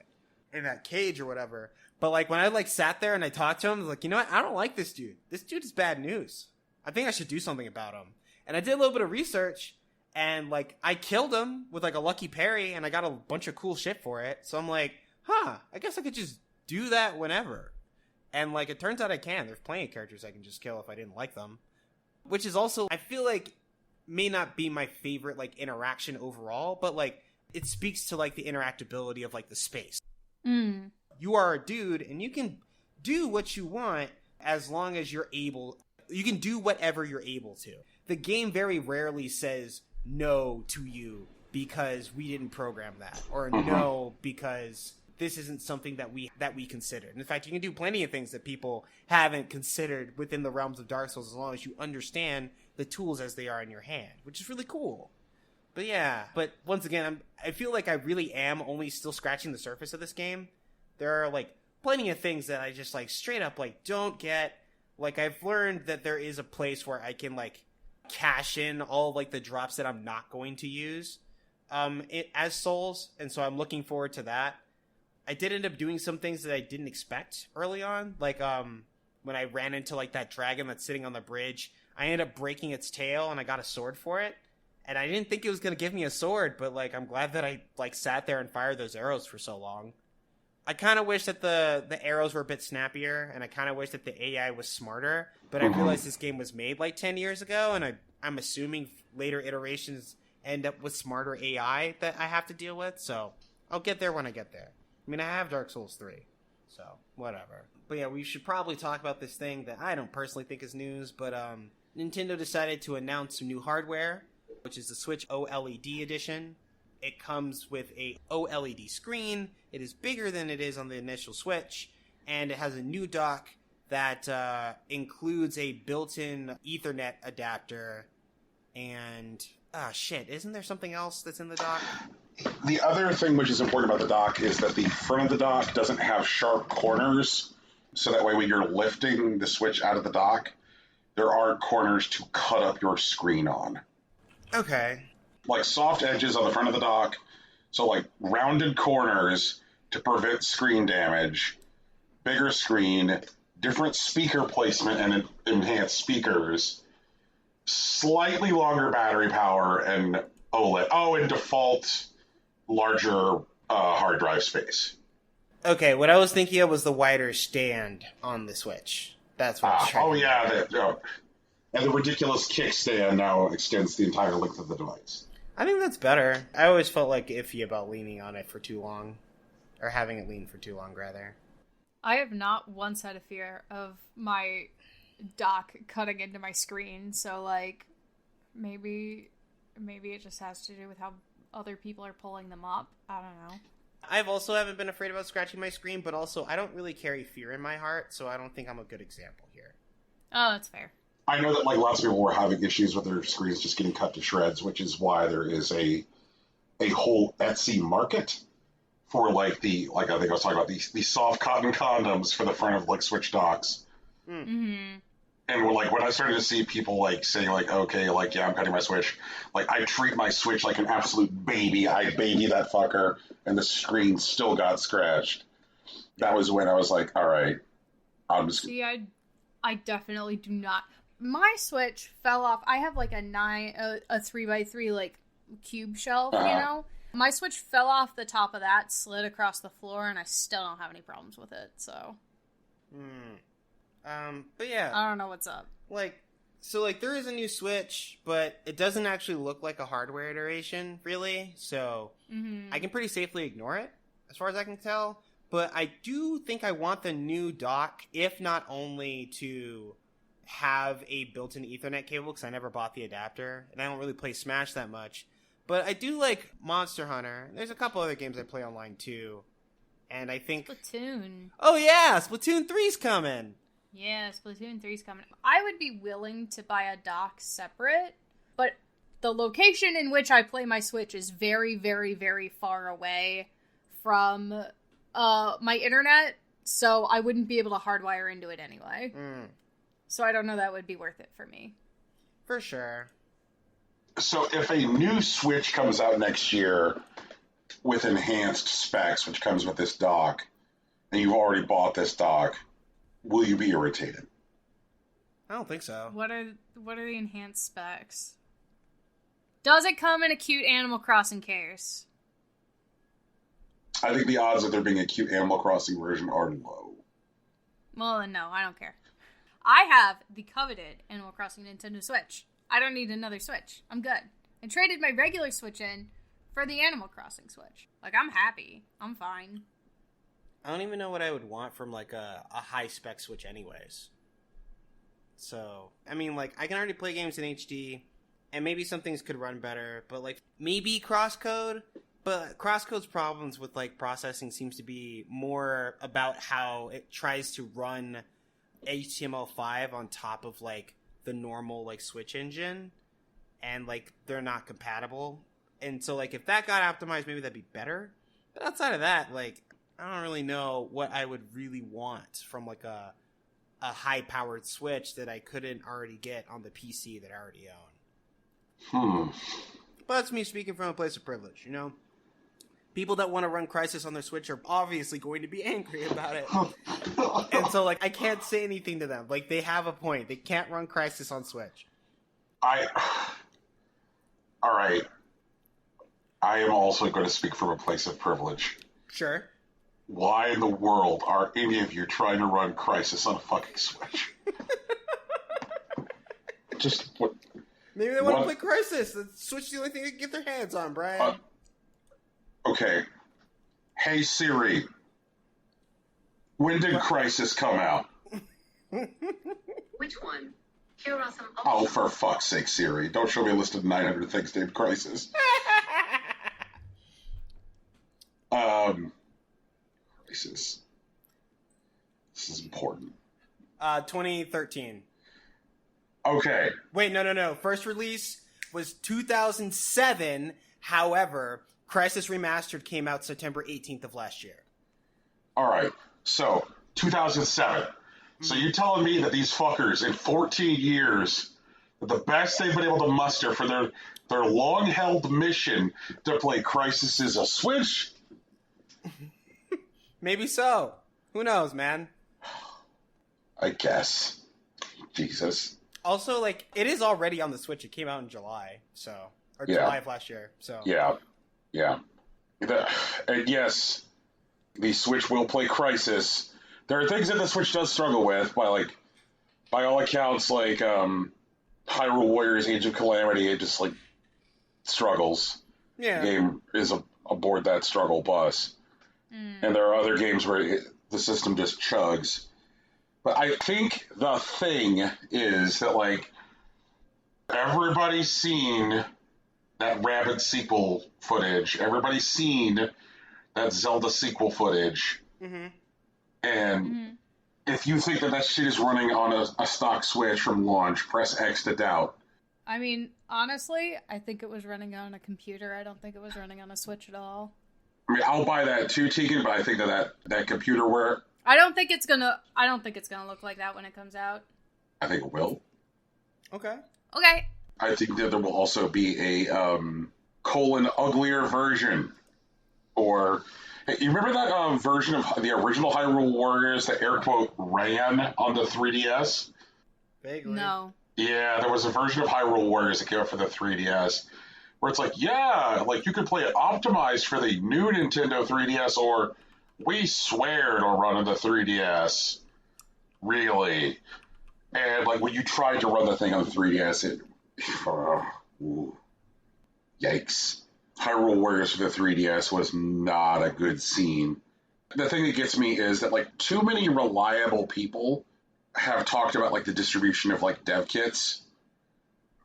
in that cage or whatever. But, like, when I, like, sat there and I talked to him, I was like, you know what? I don't like this dude. This dude is bad news. I think I should do something about him. And I did a little bit of research, and, like, I killed him with, like, a lucky parry, and I got a bunch of cool shit for it. So I'm like, I guess I could just do that whenever. And, like, it turns out I can. There's plenty of characters I can just kill if I didn't like them. Which is also, I feel like, may not be my favorite, like, interaction overall, but, like, it speaks to, like, the interactability of, like, the space. You are a dude, and you can do what you want as long as you're able. You can do whatever you're able to. The game very rarely says no to you because we didn't program that, or no because this isn't something that we considered. And in fact, you can do plenty of things that people haven't considered within the realms of Dark Souls as long as you understand the tools as they are in your hand, which is really cool. But yeah, but once again, I feel like I really am only still scratching the surface of this game. There are, like, plenty of things that I just, like, straight up, like, don't get. Like, I've learned that there is a place where I can, like, cash in all, like, the drops that I'm not going to use as souls, and so I'm looking forward to that. I did end up doing some things that I didn't expect early on, like, when I ran into, like, that dragon that's sitting on the bridge, I ended up breaking its tail, and I got a sword for it, and I didn't think it was going to give me a sword, but, like, I'm glad that I, like, sat there and fired those arrows for so long. I kind of wish that the arrows were a bit snappier, and I kind of wish that the AI was smarter, but I realized this game was made like 10 years ago, and I'm assuming later iterations end up with smarter AI that I have to deal with, so I'll get there when I get there. I mean, I have Dark Souls 3, so whatever. But yeah, we should probably talk about this thing that I don't personally think is news, but Nintendo decided to announce some new hardware, which is the Switch OLED edition. It comes with a OLED screen. It is bigger than it is on the initial Switch, and it has a new dock that includes a built-in Ethernet adapter. And isn't there something else that's in the dock? The other thing which is important about the dock is that the front of the dock doesn't have sharp corners, so that way when you're lifting the Switch out of the dock, there are corners to cut up your screen on. Okay. Like soft edges on the front of the dock, so like rounded corners to prevent screen damage, bigger screen, different speaker placement and enhanced speakers, slightly longer battery power, and OLED. Oh, and default larger hard drive space. Okay, what I was thinking of was the wider stand on the Switch. That's what I was trying to yeah. And the ridiculous kickstand now extends the entire length of the device. I think that's better. I always felt like iffy about leaning on it for too long. Or having it lean for too long, rather. I have not once had a fear of my dock cutting into my screen, so, like, maybe it just has to do with how other people are pulling them up. I don't know. I've also haven't been afraid about scratching my screen, but also I don't really carry fear in my heart, so I don't think I'm a good example here. Oh, that's fair. I know that like lots of people were having issues with their screens just getting cut to shreds, which is why there is a whole Etsy market for I think I was talking about the soft cotton condoms for the front of like Switch docks. Mm-hmm. And when I started to see people like saying like, okay, like yeah, I'm cutting my Switch. Like I treat my Switch like an absolute baby. I baby that fucker, and the screen still got scratched. That was when I was like, all right, I'm just. See, I definitely do not. My Switch fell off. I have like a 3x3 like cube shelf, you know? My Switch fell off the top of that, slid across the floor, and I still don't have any problems with it, so. But yeah. I don't know what's up. So there is a new Switch, but it doesn't actually look like a hardware iteration, really, so I can pretty safely ignore it, as far as I can tell. But I do think I want the new dock, if not only to have a built-in Ethernet cable, because I never bought the adapter, and I don't really play Smash that much. But I do like Monster Hunter. There's a couple other games I play online, too. And I think... Splatoon. Oh, yeah! Splatoon 3's coming! Yeah, Splatoon 3's coming. I would be willing to buy a dock separate, but the location in which I play my Switch is very, very, very far away from my internet, so I wouldn't be able to hardwire into it anyway. So I don't know that would be worth it for me. For sure. So if a new Switch comes out next year with enhanced specs, which comes with this dock, and you've already bought this dock, will you be irritated? I don't think so. What are the enhanced specs? Does it come in a cute Animal Crossing case? I think the odds of there being a cute Animal Crossing version are low. Well, then no, I don't care. I have the coveted Animal Crossing Nintendo Switch. I don't need another Switch. I'm good. I traded my regular Switch in for the Animal Crossing Switch. Like, I'm happy. I'm fine. I don't even know what I would want from, like, a high-spec Switch anyways. So, I mean, like, I can already play games in HD, and maybe some things could run better, but, like, maybe crosscode? But crosscode's problems with, like, processing seems to be more about how it tries to run HTML5 on top of, like, the normal, like, Switch engine, and, like, they're not compatible. And so, like, if that got optimized, maybe that'd be better. But outside of that, like, I don't really know what I would really want from like a high-powered Switch that I couldn't already get on the PC that I already own. But that's me speaking from a place of privilege, you know? People that want to run Crysis on their Switch are obviously going to be angry about it. And so, like, I can't say anything to them. Like, they have a point. They can't run Crysis on Switch. Alright. I am also going to speak from a place of privilege. Sure. Why in the world are any of you trying to run Crysis on a fucking Switch? Just what? Maybe they want to play Crysis. The Switch is the only thing they can get their hands on, Brian. Okay. Hey Siri. When did Crysis come out? Which one? Here are some options. Oh, for fuck's sake, Siri. Don't show me a list of 900 things named Crysis. Crysis. This is important. 2013. Okay. Wait, no. First release was 2007. However, Crysis Remastered came out September 18th of last year. All right. So, 2007. So you're telling me that these fuckers in 14 years, the best they've been able to muster for their long-held mission to play Crysis is a Switch? Maybe so. Who knows, man? I guess. Jesus. Also, like, it is already on the Switch. It came out in July, so... Or July of last year, so... Yeah. And yes, the Switch will play Crysis. There are things that the Switch does struggle with, by all accounts, like, Hyrule Warriors Age of Calamity, it just, like, struggles. Yeah. The game is aboard that struggle bus. And there are other games where the system just chugs. But I think the thing is that, like, everybody's seen that Rabbids sequel footage. Everybody's seen that Zelda sequel footage. Mm-hmm. And if you think that shit is running on a stock Switch from launch, press X to doubt. I mean, honestly, I think it was running on a computer. I don't think it was running on a Switch at all. I mean, I'll buy that too, Tegan, but I think that computer where... I don't think it's gonna look like that when it comes out. I think it will. Okay. I think that there will also be a uglier version. Or... Hey, you remember that version of the original Hyrule Warriors that air quote ran on the 3DS? Vaguely. No. Yeah, there was a version of Hyrule Warriors that came out for the 3DS where it's like, yeah, like you could play it optimized for the new Nintendo 3DS, or we swear it'll run on the 3DS. Really. And like when you tried to run the thing on the 3DS, it... Yikes. Hyrule Warriors for the 3DS was not a good scene. The thing that gets me is that like too many reliable people have talked about like the distribution of like dev kits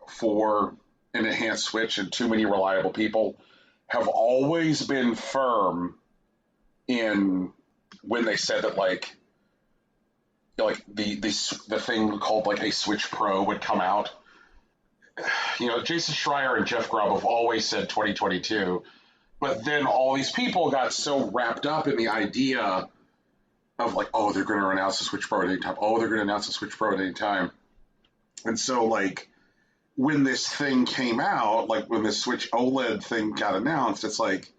for an enhanced Switch, and too many reliable people have always been firm in when they said that like the thing called like a Switch Pro would come out. You know, Jason Schreier and Jeff Grubb have always said 2022, but then all these people got so wrapped up in the idea of like, oh, they're going to announce the Switch Pro at any time. Oh, they're going to announce the Switch Pro at any time. And so like when this thing came out, like when the Switch OLED thing got announced, it's like,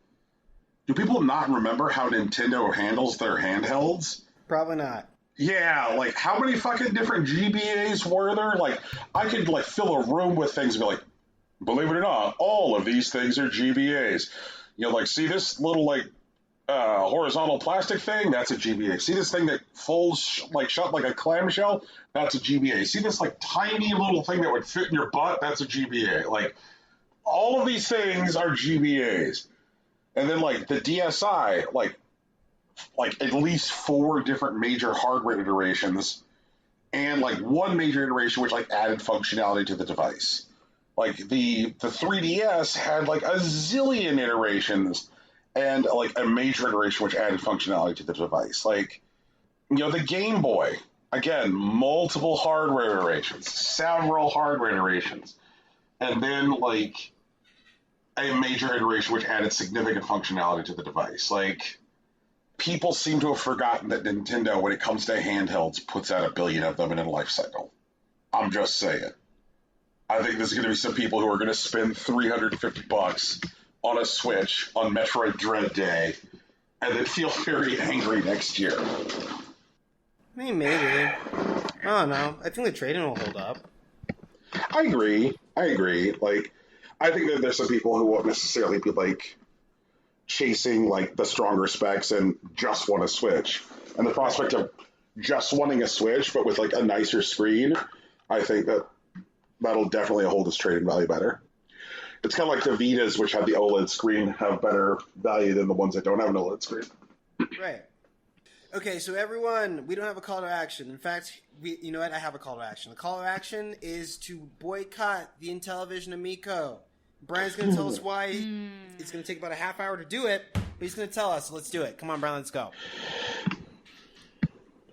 do people not remember how Nintendo handles their handhelds? Probably not. Yeah, like, how many fucking different GBAs were there? Like, I could, like, fill a room with things and be like, believe it or not, all of these things are GBAs. You know, like, see this little, like, horizontal plastic thing? That's a GBA. See this thing that folds, like, shut like a clamshell? That's a GBA. See this, like, tiny little thing that would fit in your butt? That's a GBA. Like, all of these things are GBAs. And then, like, the DSi, like at least 4 different major hardware iterations, and like one major iteration which like added functionality to the device. Like the 3DS had like a zillion iterations and like a major iteration which added functionality to the device. Like, you know, the Game Boy, again, multiple hardware iterations, several hardware iterations, and then like a major iteration which added significant functionality to the device. Like, people seem to have forgotten that Nintendo, when it comes to handhelds, puts out 1 billion of them in a life cycle. I'm just saying. I think there's going to be some people who are going to spend $350 on a Switch on Metroid Dread Day and then feel very angry next year. I mean, maybe. I don't know. I think the trade-in will hold up. I agree. Like, I think that there's some people who won't necessarily be, like, chasing, like, the stronger specs and just want a Switch. And the prospect of just wanting a Switch, but with, like, a nicer screen, I think that'll definitely hold its trade-in value better. It's kind of like the Vitas, which have the OLED screen, have better value than the ones that don't have an OLED screen. Right. Okay, so everyone, we don't have a call to action. In fact, you know what? I have a call to action. The call to action is to boycott the Intellivision Amico. Brian's going to tell us why. It's going to take about a half hour to do it, but he's going to tell us. So let's do it. Come on, Brian, let's go.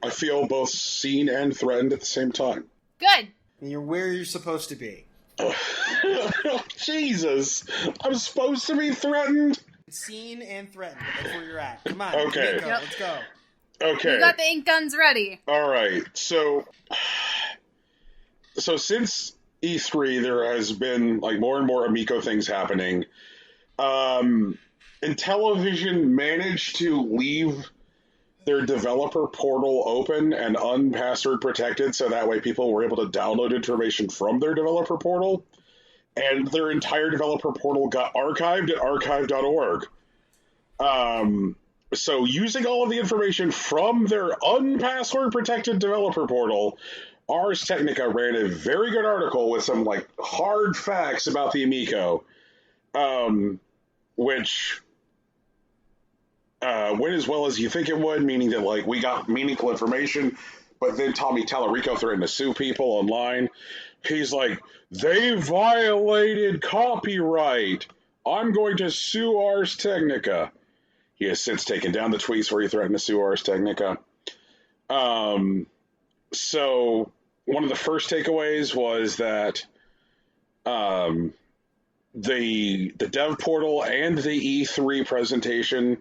I feel both seen and threatened at the same time. Good. And you're where you're supposed to be. Jesus. I'm supposed to be threatened? Seen and threatened. That's where you're at. Come on. Okay. Amico, let's go. Okay. You got the ink guns ready. All right. So since E3, there has been like more and more Amico things happening. Intellivision managed to leave their developer portal open and unpassword protected, so that way people were able to download information from their developer portal, and their entire developer portal got archived at archive.org. So using all of the information from their unpassword protected developer portal, Ars Technica ran a very good article with some like hard facts about the Amico, which went as well as you think it would, meaning that like we got meaningful information, but then Tommy Tallarico threatened to sue people online. He's like, they violated copyright. I'm going to sue Ars Technica. He has since taken down the tweets where he threatened to sue Ars Technica. So one of the first takeaways was that the dev portal and the E3 presentation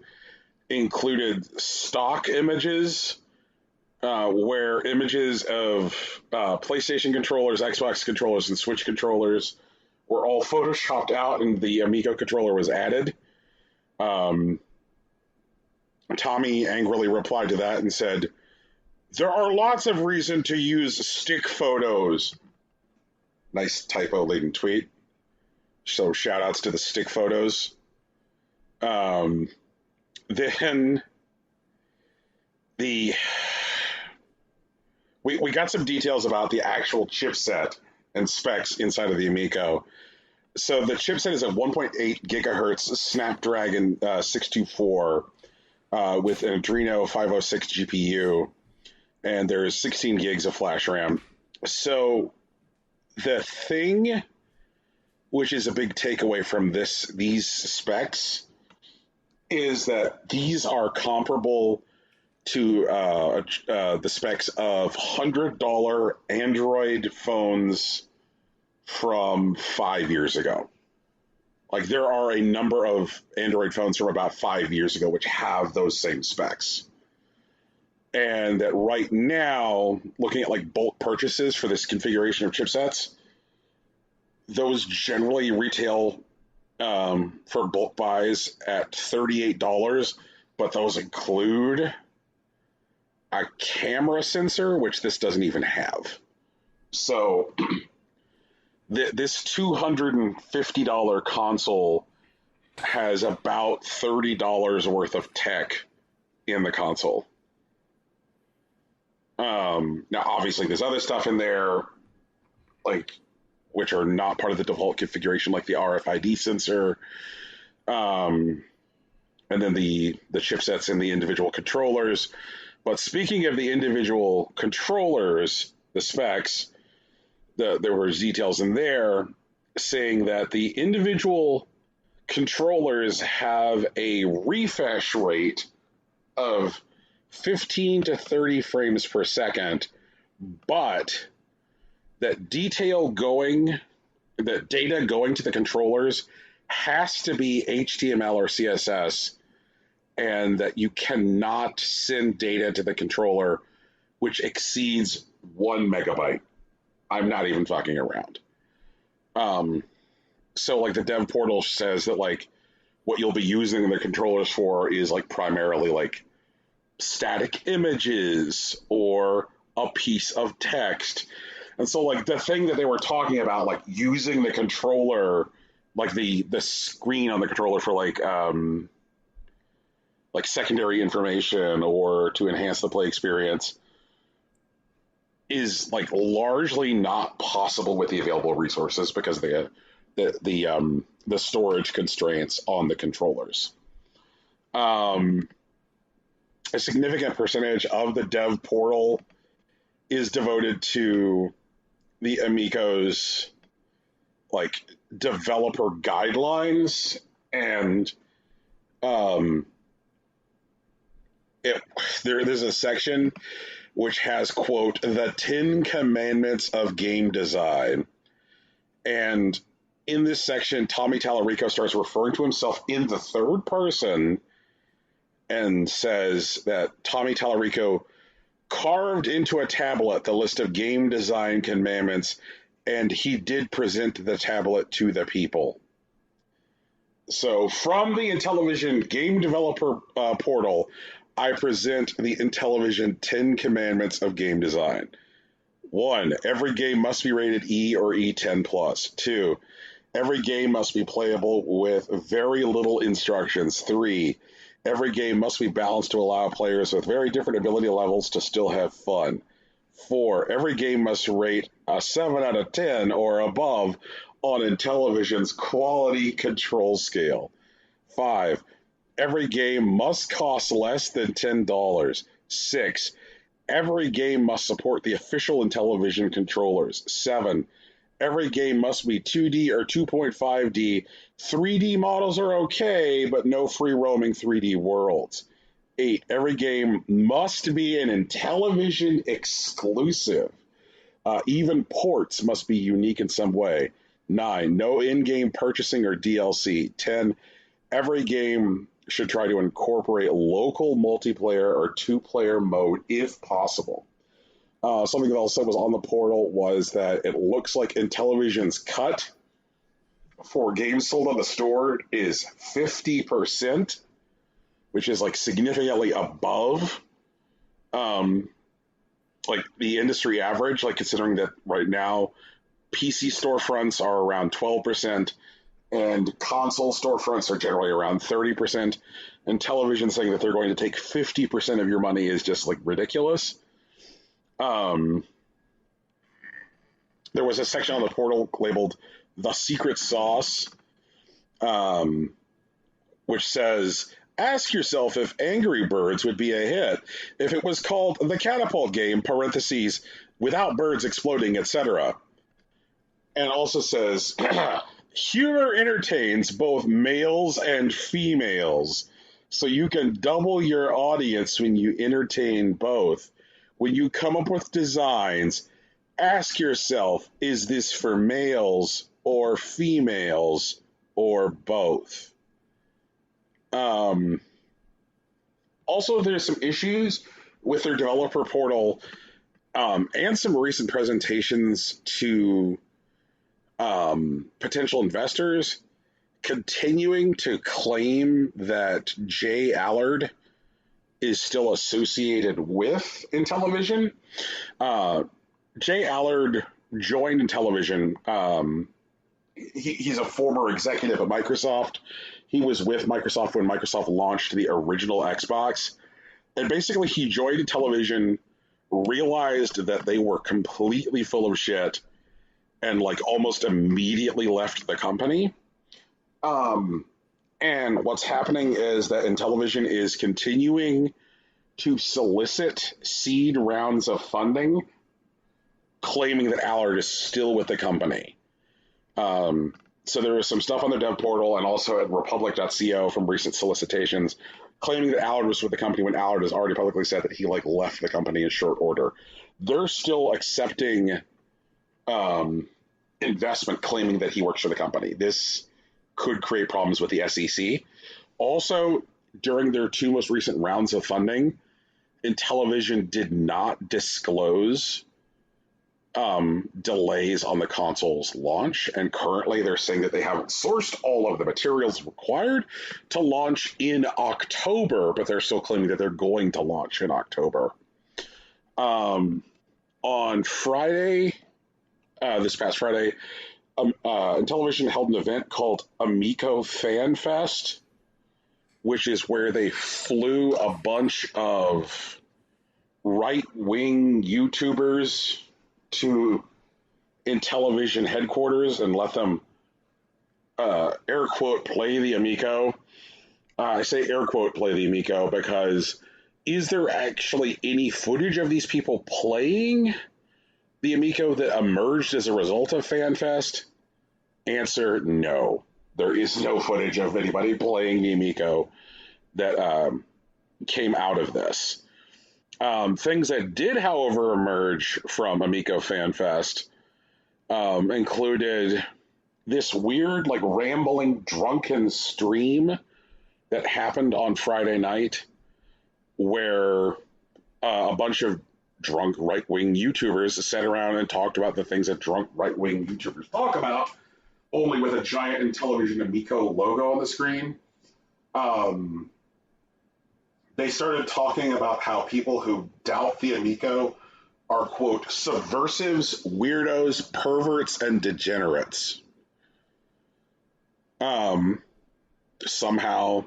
included stock images, where images of PlayStation controllers, Xbox controllers, and Switch controllers were all photoshopped out, and the Amico controller was added. Tommy angrily replied to that and said, "There are lots of reasons to use stick photos." Nice typo-laden tweet. So shout-outs to the stick photos. Then we got some details about the actual chipset and specs inside of the Amico. So the chipset is a 1.8 gigahertz Snapdragon 624 with an Adreno 506 GPU, and there's 16 gigs of flash RAM. So the thing, which is a big takeaway from these specs, is that these are comparable to the specs of $100 Android phones from 5 years ago. Like, there are a number of Android phones from about 5 years ago which have those same specs. And that right now, looking at like bulk purchases for this configuration of chipsets, those generally retail for bulk buys at $38, but those include a camera sensor, which this doesn't even have. So this $250 console has about $30 worth of tech in the console. Now, obviously, there's other stuff in there, like, which are not part of the default configuration, like the RFID sensor, and then the chipsets in the individual controllers. But speaking of the individual controllers, the specs, there were details in there saying that the individual controllers have a refresh rate of 15 to 30 frames per second, but that data going to the controllers has to be HTML or CSS and that you cannot send data to the controller which exceeds 1 megabyte. I'm not even fucking around. So like the dev portal says that like what you'll be using the controllers for is like primarily like static images or a piece of text. And so like the thing that they were talking about, like using the controller, like the screen on the controller for like secondary information or to enhance the play experience, is like largely not possible with the available resources because of the storage constraints on the controllers. A significant percentage of the dev portal is devoted to the Amico's like developer guidelines, and there's a section which has, quote, the 10 Commandments of Game Design. And in this section, Tommy Tallarico starts referring to himself in the third person and says that Tommy Tallarico carved into a tablet the list of game design commandments, and he did present the tablet to the people. So from the Intellivision Game Developer portal, I present the Intellivision 10 Commandments of Game Design. 1. Every game must be rated E or E10+. 2. Every game must be playable with very little instructions. 3. Every game must be balanced to allow players with very different ability levels to still have fun. 4. Every game must rate a 7 out of 10 or above on Intellivision's quality control scale. 5. Every game must cost less than $10. 6. Every game must support the official Intellivision controllers. 7. Every game must be 2D or 2.5D. 3D models are okay, but no free roaming 3D worlds. 8. Every game must be an Intellivision exclusive. Even ports must be unique in some way. 9. No in-game purchasing or DLC. 10. Every game should try to incorporate local multiplayer or two-player mode if possible. Something that also was on the portal was that it looks like Intellivision's cut for games sold on the store is 50%, which is like significantly above like the industry average, like considering that right now PC storefronts are around 12%, and console storefronts are generally around 30%, and television saying that they're going to take 50% of your money is just like ridiculous. There was a section on the portal labeled The Secret Sauce, which says, ask yourself if Angry Birds would be a hit if it was called The Catapult Game, parentheses, without birds exploding, etc. And also says, humor entertains both males and females, so you can double your audience when you entertain both. When you come up with designs, ask yourself, is this for males or females or both? Also, there's some issues with their developer portal and some recent presentations to potential investors continuing to claim that Jay Allard is still associated with Intellivision. Jay Allard joined Intellivision. He's a former executive at Microsoft. He was with Microsoft when Microsoft launched the original Xbox. And basically he joined Intellivision, realized that they were completely full of shit, and like almost immediately left the company. And what's happening is that Intellivision is continuing to solicit seed rounds of funding, claiming that Allard is still with the company. So there is some stuff on their dev portal and also at republic.co from recent solicitations claiming that Allard was with the company when Allard has already publicly said that he like left the company in short order. They're still accepting investment claiming that he works for the company. This could create problems with the SEC. Also, during their two most recent rounds of funding, Intellivision did not disclose delays on the console's launch, and currently they're saying that they haven't sourced all of the materials required to launch in October, but they're still claiming that they're going to launch in October. On Friday, this past Friday, Intellivision held an event called Amico Fan Fest, which is where they flew a bunch of right-wing YouTubers to Intellivision headquarters and let them, air quote, play the Amico. I say air quote play the Amico because is there actually any footage of these people playing the Amico that emerged as a result of FanFest? Answer, no. There is no footage of anybody playing the Amico that came out of this. Things that did, however, emerge from Amico FanFest included this weird, like, rambling, drunken stream that happened on Friday night where a bunch of drunk right-wing YouTubers sat around and talked about the things that drunk right-wing YouTubers talk about, only with a giant Intellivision Amico logo on the screen. They started talking about how people who doubt the Amico are, quote, subversives, weirdos, perverts, and degenerates. Somehow,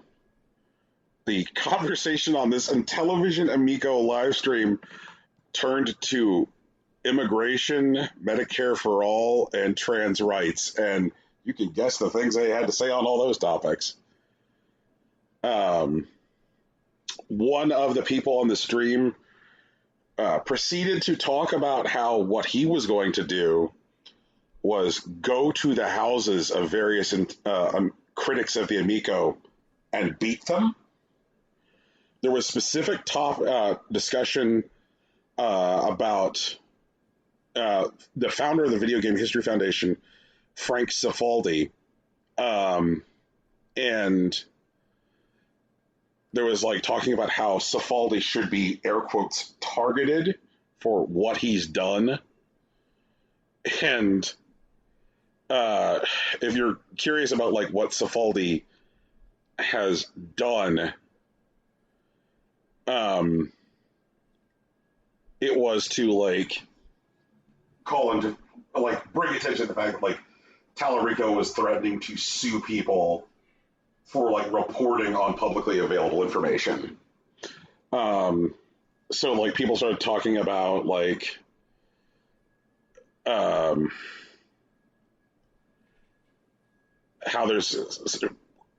the conversation on this Intellivision Amico live stream turned to immigration, Medicare for all, and trans rights, and you can guess the things they had to say on all those topics. One of the people on the stream proceeded to talk about how what he was going to do was go to the houses of various critics of the Amico and beat them. There was specific discussion about the founder of the Video Game History Foundation, Frank Cifaldi, and there was like talking about how Cifaldi should be, air quotes, targeted for what he's done. And if you're curious about like what Cifaldi has done, it was to like call into like bring attention to the fact that like Tallarico was threatening to sue people for like reporting on publicly available information. So like people started talking about like how there's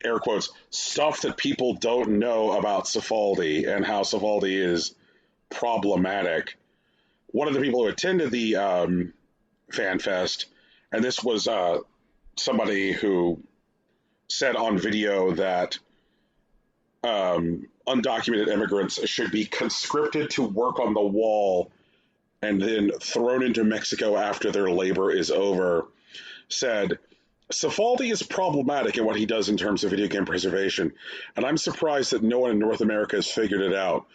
air quotes stuff that people don't know about Cifaldi and how Cifaldi is problematic. One of the people who attended the FanFest, and this was somebody who said on video that undocumented immigrants should be conscripted to work on the wall and then thrown into Mexico after their labor is over, said, Cifaldi is problematic in what he does in terms of video game preservation, and I'm surprised that no one in North America has figured it out.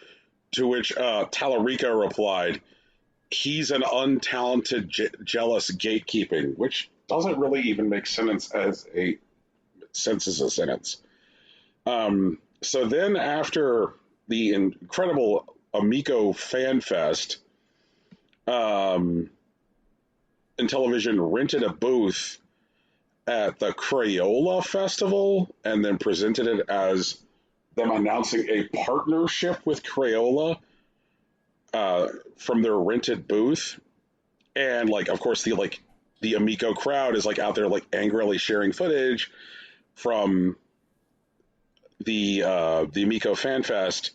To which Tallarico replied, he's an untalented, jealous gatekeeping, which doesn't really even make sense as a sentence. So then after the incredible Amico Fan Fest, Intellivision rented a booth at the Crayola Festival and then presented it as them announcing a partnership with Crayola from their rented booth. And like, of course, the Amico crowd is like out there like angrily sharing footage from the Amico Fan Fest.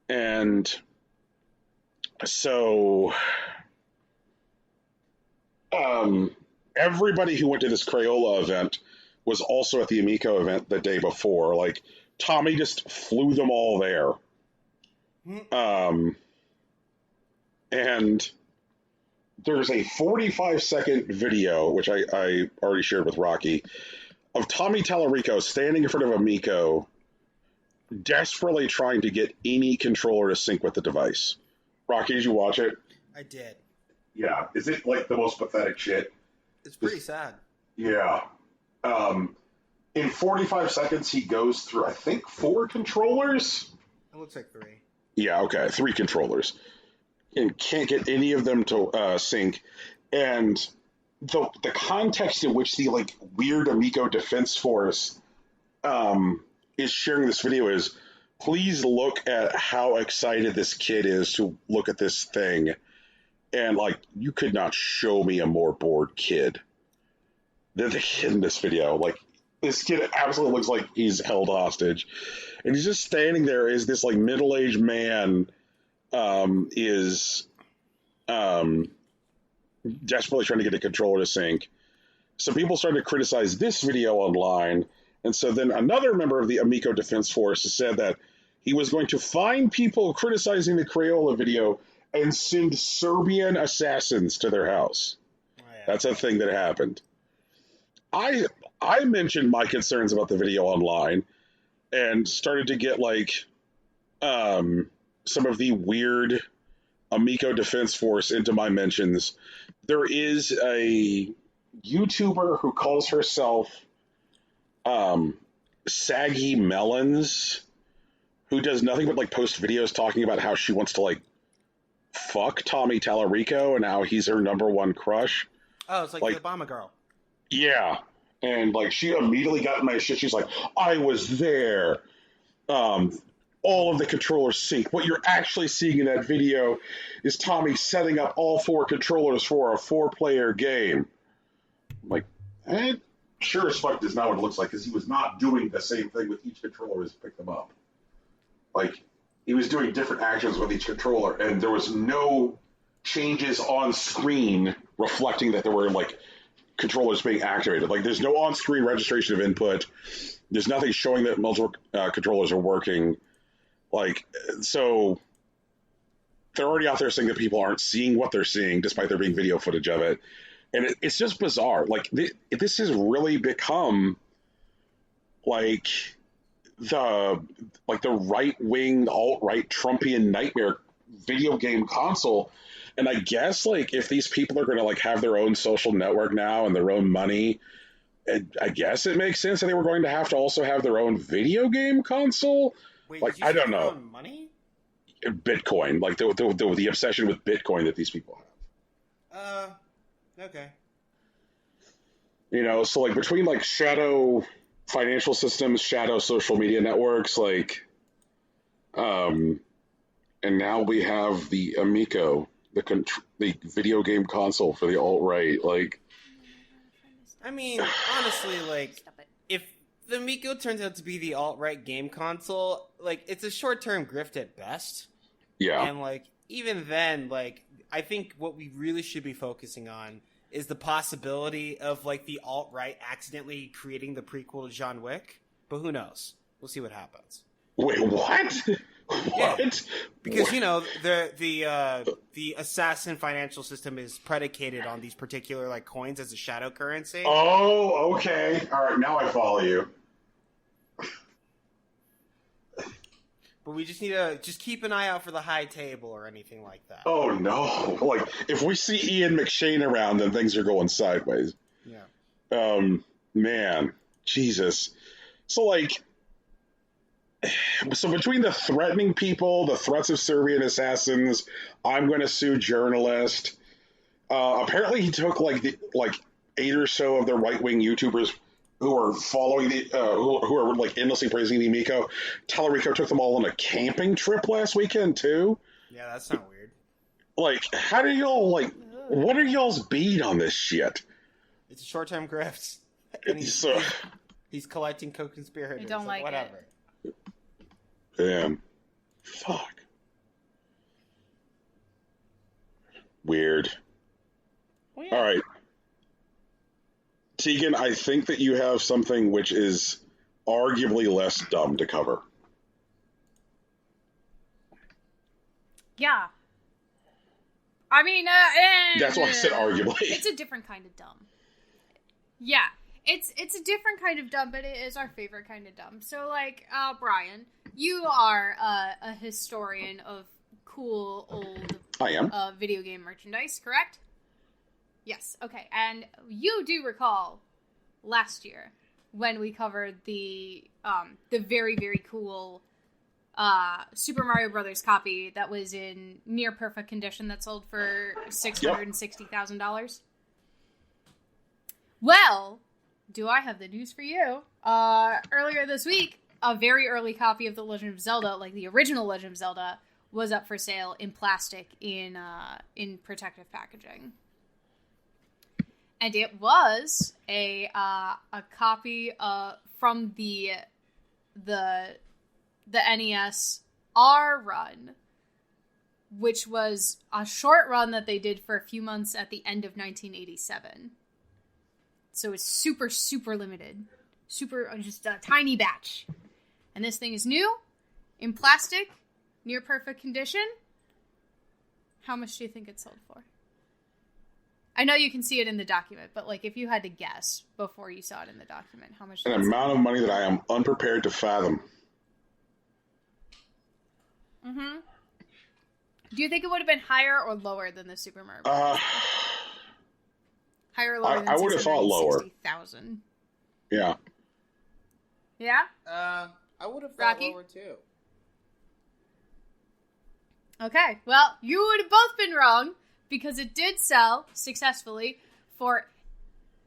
And so everybody who went to this Crayola event was also at the Amico event the day before. Like, Tommy just flew them all there. And there's a 45-second video, which I already shared with Rocky, of Tommy Tallarico standing in front of Amico desperately trying to get any controller to sync with the device. Rocky, did you watch it? I did. Yeah. Is it like the most pathetic shit? It's pretty sad. Yeah. In 45 seconds, he goes through, I think, 4 controllers? It looks like 3. Yeah, okay, 3 controllers. And can't get any of them to sync. And the context in which the, like, weird Amico Defense Force is sharing this video is, please look at how excited this kid is to look at this thing. And, like, you could not show me a more bored kid than the kid in this video. Like, this kid absolutely looks like he's held hostage. And he's just standing there as this, like, middle-aged man is desperately trying to get a controller to sync. So people started to criticize this video online. And so then another member of the Amico Defense Force said that he was going to find people criticizing the Crayola video and send Serbian assassins to their house. Oh, yeah. That's a thing that happened. I mentioned my concerns about the video online and started to get, like, some of the weird Amico Defense Force into my mentions. There is a YouTuber who calls herself Saggy Melons, who does nothing but, like, post videos talking about how she wants to, like, fuck Tommy Tallarico and how he's her number one crush. Oh, it's like the Obama girl. Yeah. And, like, she immediately got in my shit. She's like, I was there. All of the controllers sync. What you're actually seeing in that video is Tommy setting up all 4 controllers for a 4-player game. I'm like, sure as fuck is not what it looks like, because he was not doing the same thing with each controller as he picked them up. Like, he was doing different actions with each controller, and there was no changes on screen reflecting that there were, like, controllers being activated. Like, there's no on-screen registration of input. There's nothing showing that multiple controllers are working. Like, so they're already out there saying that people aren't seeing what they're seeing, despite there being video footage of it. And it's just bizarre. Like, this has really become, like, the right-wing, alt-right Trumpian nightmare video game console. And I guess, like, if these people are going to, like, have their own social network now and their own money, I guess it makes sense that they were going to have to also have their own video game console. Wait, like, did you I don't say their know. own money? Bitcoin, like the obsession with Bitcoin that these people have. Okay. You know, so, like, between, like, shadow financial systems, shadow social media networks, like, and now we have the Amico, the video game console for the alt-right. Like, I mean, honestly, like, if the Amico turns out to be the alt-right game console, like, it's a short-term grift at best. yeah. And, like, even then, like, I think what we really should be focusing on is the possibility of, like, the alt-right accidentally creating the prequel to John Wick. But who knows? We'll see what happens. Wait, what? Yeah. What? Because, What? you know, the assassin financial system is predicated on these particular, like, coins as a shadow currency. Oh, okay. All right, now I follow you. But we just need to just keep an eye out for the high table or anything like that. Oh, no. Like, if we see Ian McShane around, then things are going sideways. Yeah. Man. Jesus. So, like, so between the threatening people, the threats of Serbian assassins, I'm going to sue journalist. Apparently he took, like, 8 or so of the right-wing YouTubers who are following the, who are, like, endlessly praising the Amico. Tallarico took them all on a camping trip last weekend, too. Yeah, that's not weird. Like, how do y'all, like, what are y'all's beat on this shit? It's a short-term grift. And he's collecting co-conspirators. I don't like whatever. Damn. Fuck. Weird. Well, yeah. All right. Tegan, I think that you have something which is arguably less dumb to cover. Yeah. I mean, That's why I said arguably. It's a different kind of dumb. Yeah. It's a different kind of dumb, but it is our favorite kind of dumb. So, like, Brian, You are a historian of cool old I am. video game merchandise, correct? Yes. Okay. And you do recall last year when we covered the very, very cool Super Mario Brothers copy that was in near perfect condition that sold for $660,000. Well, do I have the news for you? Earlier this week, a very early copy of The Legend of Zelda, like the original Legend of Zelda, was up for sale in plastic in protective packaging. And it was a copy from the NES R run, which was a short run that they did for a few months at the end of 1987. So it's super, super limited. Just a tiny batch. And this thing is new, in plastic, near perfect condition. How much do you think it sold for? I know you can see it in the document, but like if you had to guess before you saw it in the document, how much? An amount of money that I am unprepared to fathom. Mm-hmm. Do you think it would have been higher or lower than the Super Mario Bros.? Higher or lower than I would have thought lower. 60,000. Yeah. Yeah? I would have thought Rocky? lower too. Okay, well, you would have both been wrong, because it did sell successfully for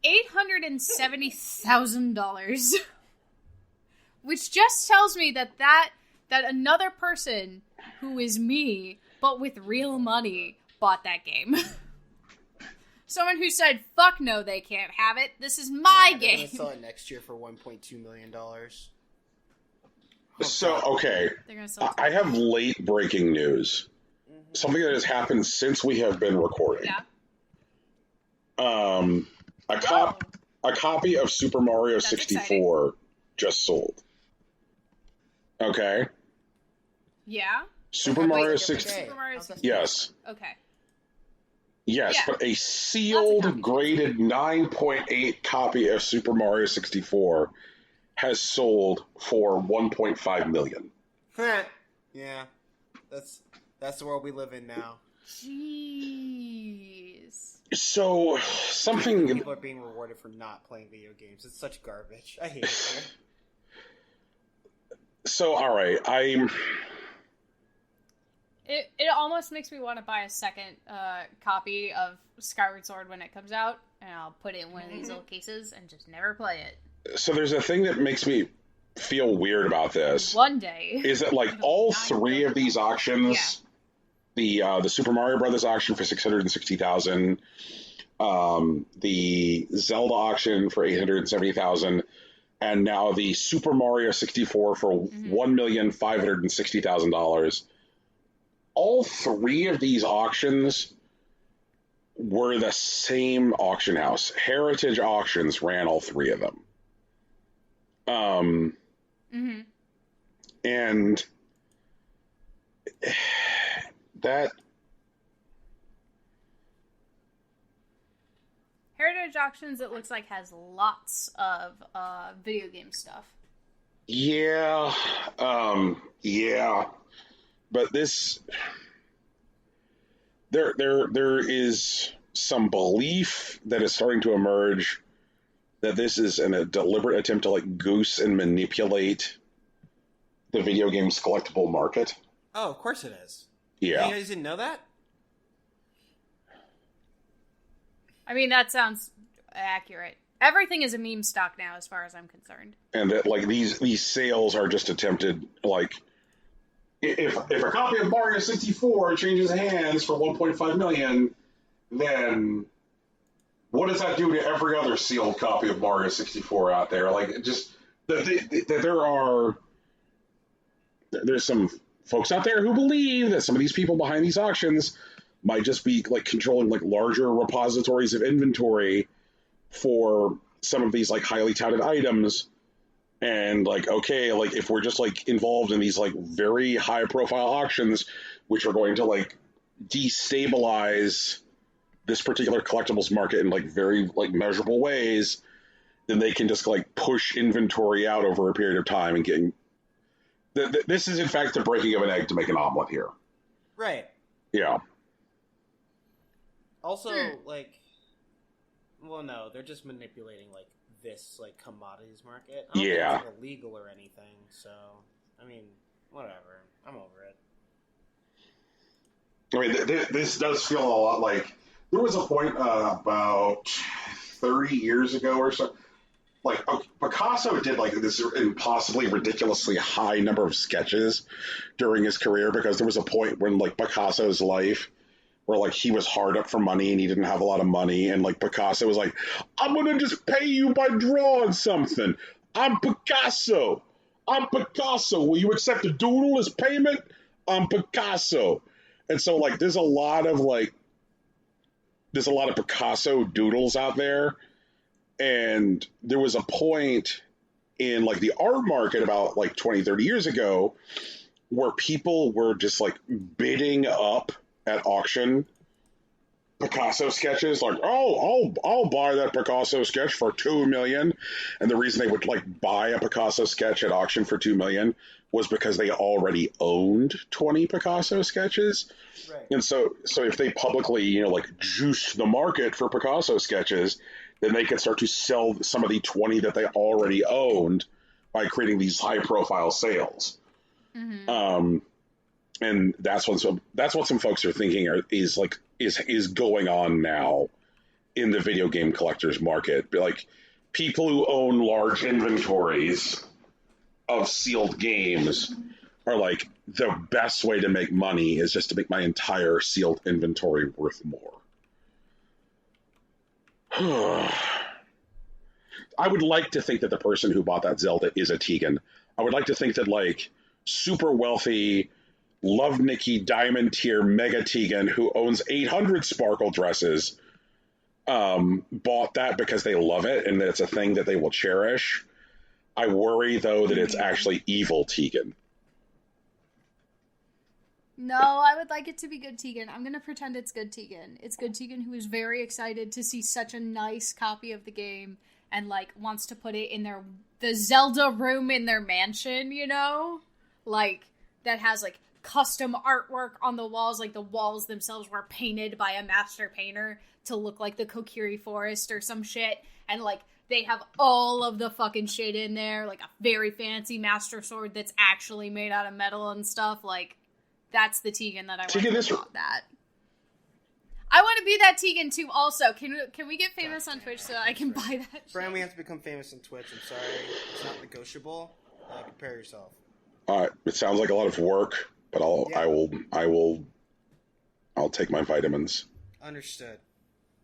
$870,000. Which just tells me that another person who is me, but with real money, bought that game. Someone who said, fuck no, they can't have it. This is my game. They're gonna sell it next year for $1.2 million. So, okay. They're gonna sell it I have late breaking news. Mm-hmm. Something that has happened since we have been recording. Yeah. A copy of Super Mario That's 64 just sold. Okay? Yeah? Super Okay, Mario wait, 64. Super Mario How's that? 64. Yes. Okay. Yes, Yeah. but a Lots of sealed, copies. graded 9.8 copy of Super Mario 64 has sold for $1.5 million. Yeah, that's the world we live in now. Jeez. So, something... People are being rewarded for not playing video games. It's such garbage. I hate it. So, all right, It almost makes me want to buy a second copy of Skyward Sword when it comes out, and I'll put it in one of these little cases and just never play it. So there's a thing that makes me feel weird about this. One day. Is that like all three of these auctions, the Super Mario Brothers auction for $660,000, the Zelda auction for $870,000, and now the Super Mario 64 for $1,560,000. All three of these auctions were the same auction house. Heritage Auctions ran all three of them. And that... Heritage Auctions, it looks like, has lots of video game stuff. Yeah. Yeah. But this... There is some belief that is starting to emerge that this is a deliberate attempt to like goose and manipulate the video games collectible market. Oh, of course it is. Yeah. You guys didn't know that? I mean, that sounds accurate. Everything is a meme stock now, as far as I'm concerned. And that like these sales are just attempted, like if a copy of Mario 64 changes hands for $1.5 million, then what does that do to every other sealed copy of Mario 64 out there? Like, just that there's some folks out there who believe that some of these people behind these auctions might just be like controlling like larger repositories of inventory for some of these like highly touted items. And like, okay, like if we're just like involved in these like very high profile auctions, which are going to like destabilize this particular collectibles market in like very like measurable ways, then they can just like push inventory out over a period of time and This is in fact the breaking of an egg to make an omelet here. Right. Yeah. Also, like, well, no, they're just manipulating like this like commodities market. I don't think it's like, illegal or anything. So, I mean, whatever. I'm over it. I mean, this does feel a lot like there was a point about 30 years ago or so. Like Picasso did like this impossibly ridiculously high number of sketches during his career because there was a point when like Picasso's life where like he was hard up for money and he didn't have a lot of money and like Picasso was like, I'm gonna just pay you by drawing something. I'm Picasso. Will you accept a doodle as payment? I'm Picasso. And so like there's a lot of Picasso doodles out there. And there was a point in like the art market about like 20, 30 years ago where people were just like bidding up at auction Picasso sketches, like, oh, I'll buy that Picasso sketch for $2 million. And the reason they would like buy a Picasso sketch at auction for $2 million was because they already owned 20 Picasso sketches. Right. And so if they publicly, like juiced the market for Picasso sketches, then they could start to sell some of the 20 that they already owned by creating these high profile sales. Mm-hmm. And that's what some folks are thinking is going on now in the video game collectors market. Like people who own large inventories of sealed games are like, the best way to make money is just to make my entire sealed inventory worth more. I would like to think that the person who bought that Zelda is a Tegan. I would like to think that like super wealthy, love Nikki diamond tier mega Tegan who owns 800 sparkle dresses bought that because they love it and that it's a thing that they will cherish. I worry though that it's actually evil Tegan. No, I would like it to be good Tegan. I'm going to pretend it's good Tegan. It's good Tegan who is very excited to see such a nice copy of the game and, like, wants to put it in the Zelda room in their mansion, Like, that has, like, custom artwork on the walls. Like, the walls themselves were painted by a master painter to look like the Kokiri Forest or some shit. And, like, they have all of the fucking shit in there. Like, a very fancy master sword that's actually made out of metal and stuff. Like, that's the Tegan that I want to about that. I want to be that Tegan too. Also, can we get famous on Twitch so I can buy that? Brian, we have to become famous on Twitch. I'm sorry, it's not negotiable. Prepare yourself. It sounds like a lot of work, but I'll take my vitamins. Understood.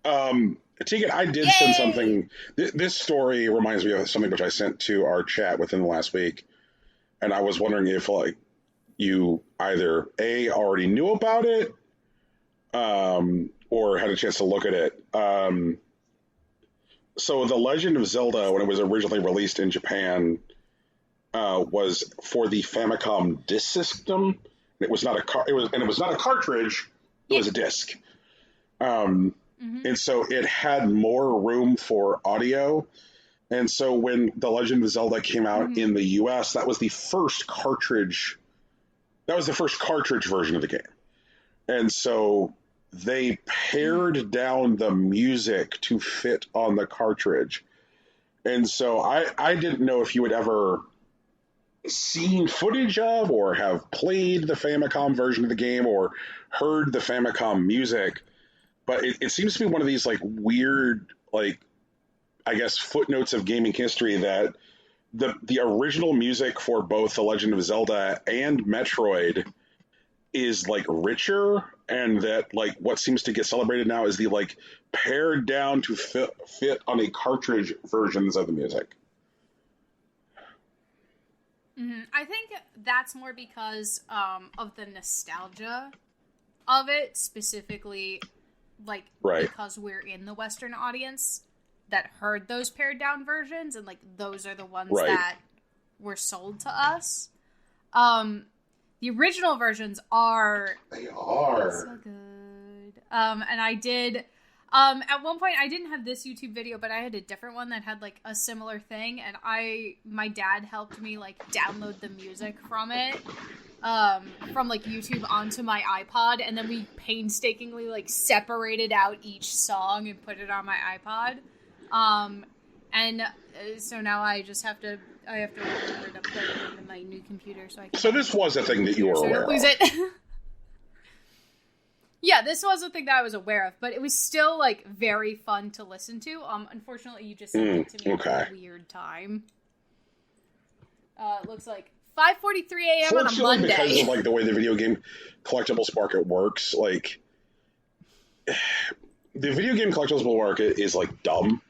Tegan, I did send something. This story reminds me of something which I sent to our chat within the last week, and I was wondering if like you either already knew about it, or had a chance to look at it. So The Legend of Zelda, when it was originally released in Japan, was for the Famicom disk system. It was not a cartridge. It was a disc. And so it had more room for audio. And so when The Legend of Zelda came out in the US, that was the first cartridge. That was the first cartridge version of the game. And so they pared down the music to fit on the cartridge. And so I didn't know if you had ever seen footage of or have played the Famicom version of the game or heard the Famicom music, but it seems to be one of these like weird, like, I guess, footnotes of gaming history that the original music for both The Legend of Zelda and Metroid is like richer, and that like what seems to get celebrated now is the like pared down to fit on a cartridge versions of the music. I think that's more because of the nostalgia of it, specifically, like, because we're in the Western audience that heard those pared down versions, and like those are the ones that were sold to us. The original versions are so good. And At one point, I didn't have this YouTube video, but I had a different one that had, like, a similar thing, and my dad helped me, like, download the music from it, from, like, YouTube onto my iPod, and then we painstakingly, like, separated out each song and put it on my iPod. So now I just have to remember to plug it into my new computer so I can... So this was a thing that you were aware of. Lose it. Yeah, this was a thing that I was aware of, but it was still, like, very fun to listen to. Unfortunately, you just sent it to me at a weird time. It looks like 5:43 a.m. on a Monday. Because of, like, the way the video game collectibles market works, like, the video game collectibles market is, like, dumb.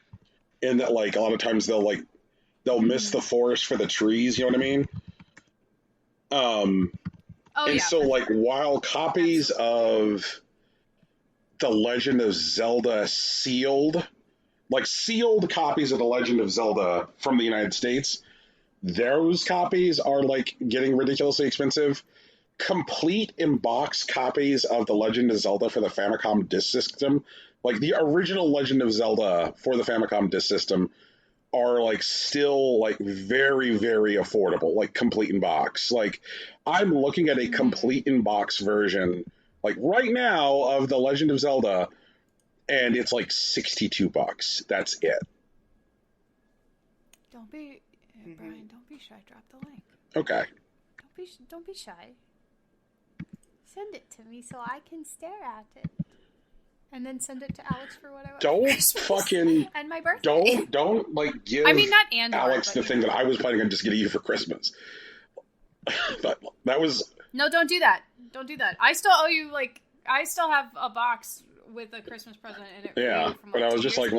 In that, like, a lot of times they'll miss the forest for the trees, you know what I mean? While copies of The Legend of Zelda sealed copies of The Legend of Zelda from the United States, those copies are, like, getting ridiculously expensive. Complete in-box copies of The Legend of Zelda for the Famicom Disk System, like, the original Legend of Zelda for the Famicom Disk System, are, like, still, like, very, very affordable, like, complete in box. Like, I'm looking at a complete in box version, like, right now of The Legend of Zelda, and it's, like, $62. That's it. Brian, don't be shy. Drop the link. Okay. Don't be shy. Send it to me so I can stare at it. And then send it to Alex for what I want. Don't fucking... And my birthday. Don't, like, give not Andor, Alex the thing that I was planning on just getting you for Christmas. But that was... No, don't do that. Don't do that. I still owe you, like... I still have a box with a Christmas present in it. Yeah, from, but I was just like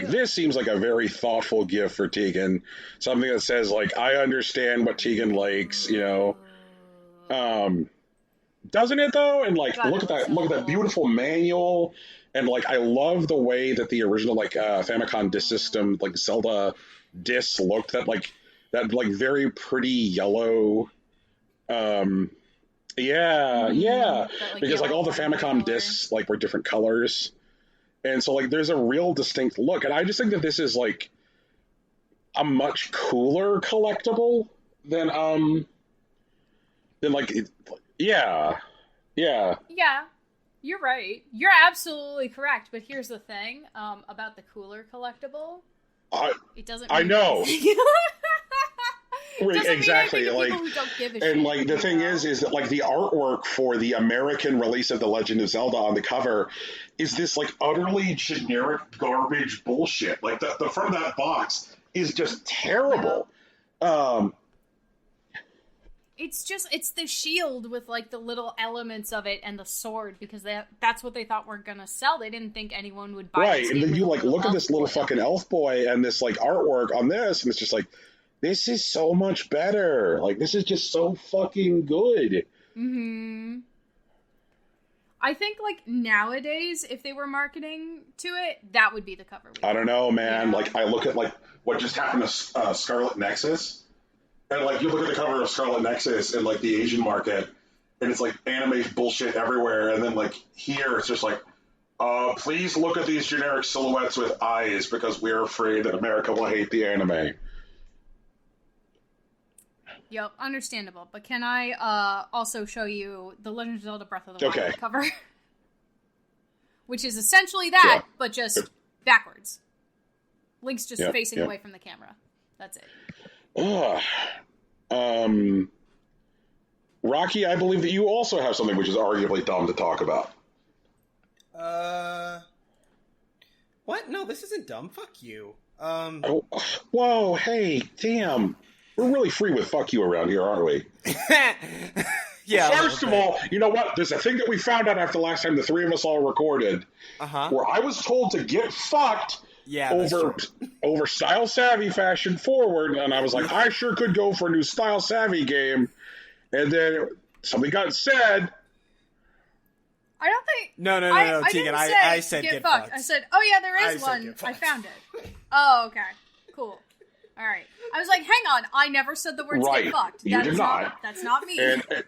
this seems like a very thoughtful gift for Tegan. Something that says, like, I understand what Tegan likes, you know. Doesn't it though? And, like, look at that beautiful manual, and, like, I love the way that the original, like, Famicom Disk System, like, Zelda discs looked. That very pretty yellow. Yeah, because, like, all the Famicom discs, like, were different colors, and so, like, there's a real distinct look, and I just think that this is, like, a much cooler collectible than like. Yeah, you're right. You're absolutely correct. But here's the thing about the cooler collectible. It doesn't. I know. Exactly. Like, and, like, the thing is that, like, the artwork for the American release of The Legend of Zelda on the cover is this, like, utterly generic garbage bullshit. Like, the front of that box is just terrible. It's the shield with, like, the little elements of it and the sword, because that's what they thought were gonna sell. They didn't think anyone would buy it. Right, and then you, like, look at this little fucking elf boy and this, like, artwork on this, and it's just like, this is so much better. Like, this is just so fucking good. Mm-hmm. I think, like, nowadays, if they were marketing to it, that would be the cover. I don't know, man. Yeah. Like, I look at, like, what just happened to Scarlet Nexus, and, like, you look at the cover of Scarlet Nexus in, like, the Asian market, and it's, like, anime bullshit everywhere, and then, like, here it's just like, please look at these generic silhouettes with eyes, because we're afraid that America will hate the anime. Yep, understandable. But can I also show you the Legend of Zelda Breath of the Wild cover? Which is essentially that, but just backwards. Link's just facing away from the camera. That's it. Rocky, I believe that you also have something which is arguably dumb to talk about. What? No, this isn't dumb. Fuck you. Whoa, hey, damn. We're really free with fuck you around here, aren't we? Yeah. First of all, you know what? There's a thing that we found out after the last time the three of us all recorded, where I was told to get fucked over Style Savvy Fashion Forward, and I was like, I sure could go for a new Style Savvy game, and then something got said. I don't think... No, Tegan, I said get fucked. I said, oh yeah, there is one. I found it. Oh, okay. Cool. All right. I was like, hang on. I never said the words get fucked. You did not. That's not me.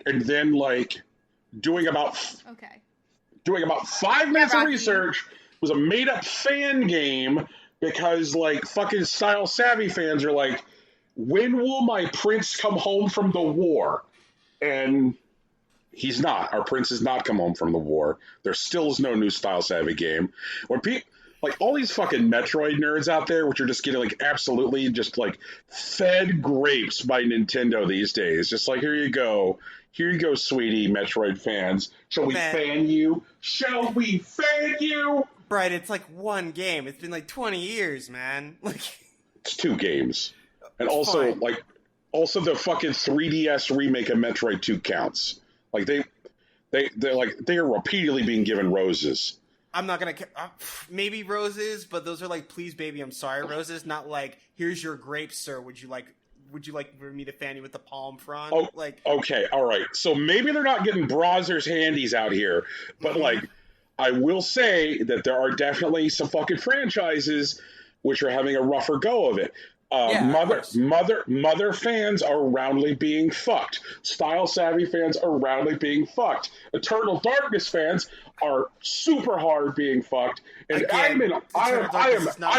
And then, like, doing about 5 minutes of research was a made up fan game because like fucking Style Savvy fans are like, when will my prince come home from the war? And he's not. Our prince has not come home from the war. There still is no new Style Savvy game. When people like all these fucking Metroid nerds out there, which are just getting like absolutely just like fed grapes by Nintendo these days. Just like, here you go, sweetie, Metroid fans. Shall we fan you? Shall we fan you? Bright, it's like one game. It's been like 20 years, man. Like, it's 2 games, and it's also fine. like also the fucking 3DS remake of Metroid 2 counts. Like they're like they are repeatedly being given roses. I'm not gonna maybe roses, but those are like please baby I'm sorry roses, not like here's your grapes, sir. Would you like for me to fan you with the palm frond? Oh, like okay, all right. So maybe they're not getting Brazzers handies out here, but like I will say that there are definitely some fucking franchises which are having a rougher go of it. Mother fans are roundly being fucked. Style Savvy fans are roundly being fucked. Eternal Darkness fans are super hard being fucked. And again, I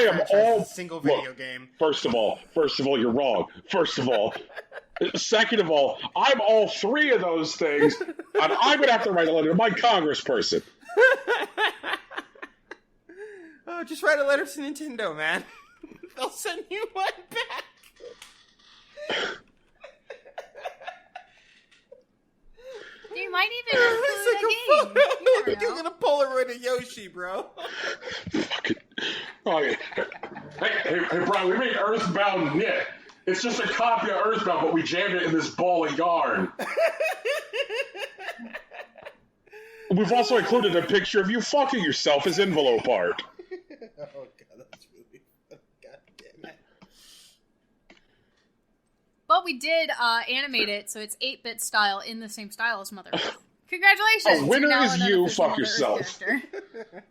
am all single video game. First of all, you're wrong. First of all, second of all, I'm all 3 of those things, and I'm gonna have to write a letter to my congressperson. Oh, just write a letter to Nintendo, man. They'll send you one back. They might even include a game. You're gonna Polaroid a Yoshi, bro. Fucking. Okay. Hey, Brian, we made Earthbound Knit. It's just a copy of Earthbound, but we jammed it in this ball of yarn. We've also included a picture of you fucking yourself as envelope art. Oh, God, that's really funny. God damn it. But we did animate it, so it's 8-bit style in the same style as Mother Earth. Congratulations! Oh, winner You're now is an you, unofficial fuck Mother yourself. Earth character.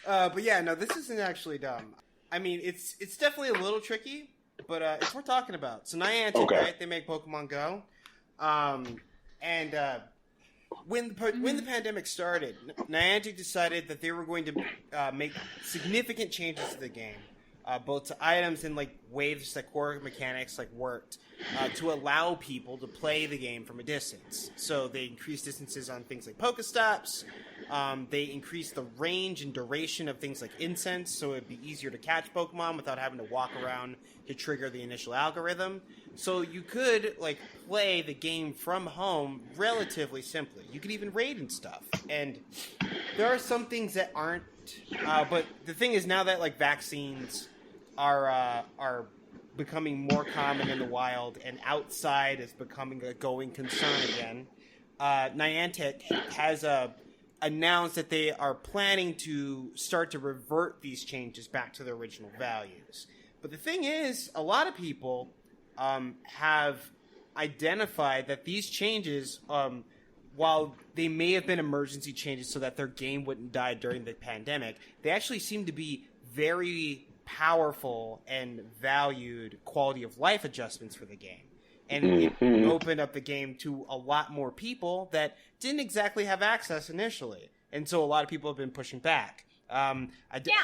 But yeah, no, this isn't actually dumb. I mean, it's definitely a little tricky, but it's worth talking about. So Niantic, right? They make Pokemon Go. When the pandemic started, Niantic decided that they were going to make significant changes to the game, both to items and like ways that core mechanics like worked, to allow people to play the game from a distance. So they increased distances on things like Pokestops. They increased the range and duration of things like incense, so it'd be easier to catch Pokemon without having to walk around to trigger the initial algorithm. So you could like play the game from home relatively simply. You could even raid and stuff. And there are some things that aren't. But the thing is, now that like vaccines are becoming more common in the wild, and outside is becoming a going concern again, Niantic has announced that they are planning to start to revert these changes back to their original values. But the thing is, a lot of people have identified that these changes, while they may have been emergency changes so that their game wouldn't die during the pandemic, they actually seem to be very powerful and valued quality of life adjustments for the game. And it opened up the game to a lot more people that didn't exactly have access initially. And so a lot of people have been pushing back.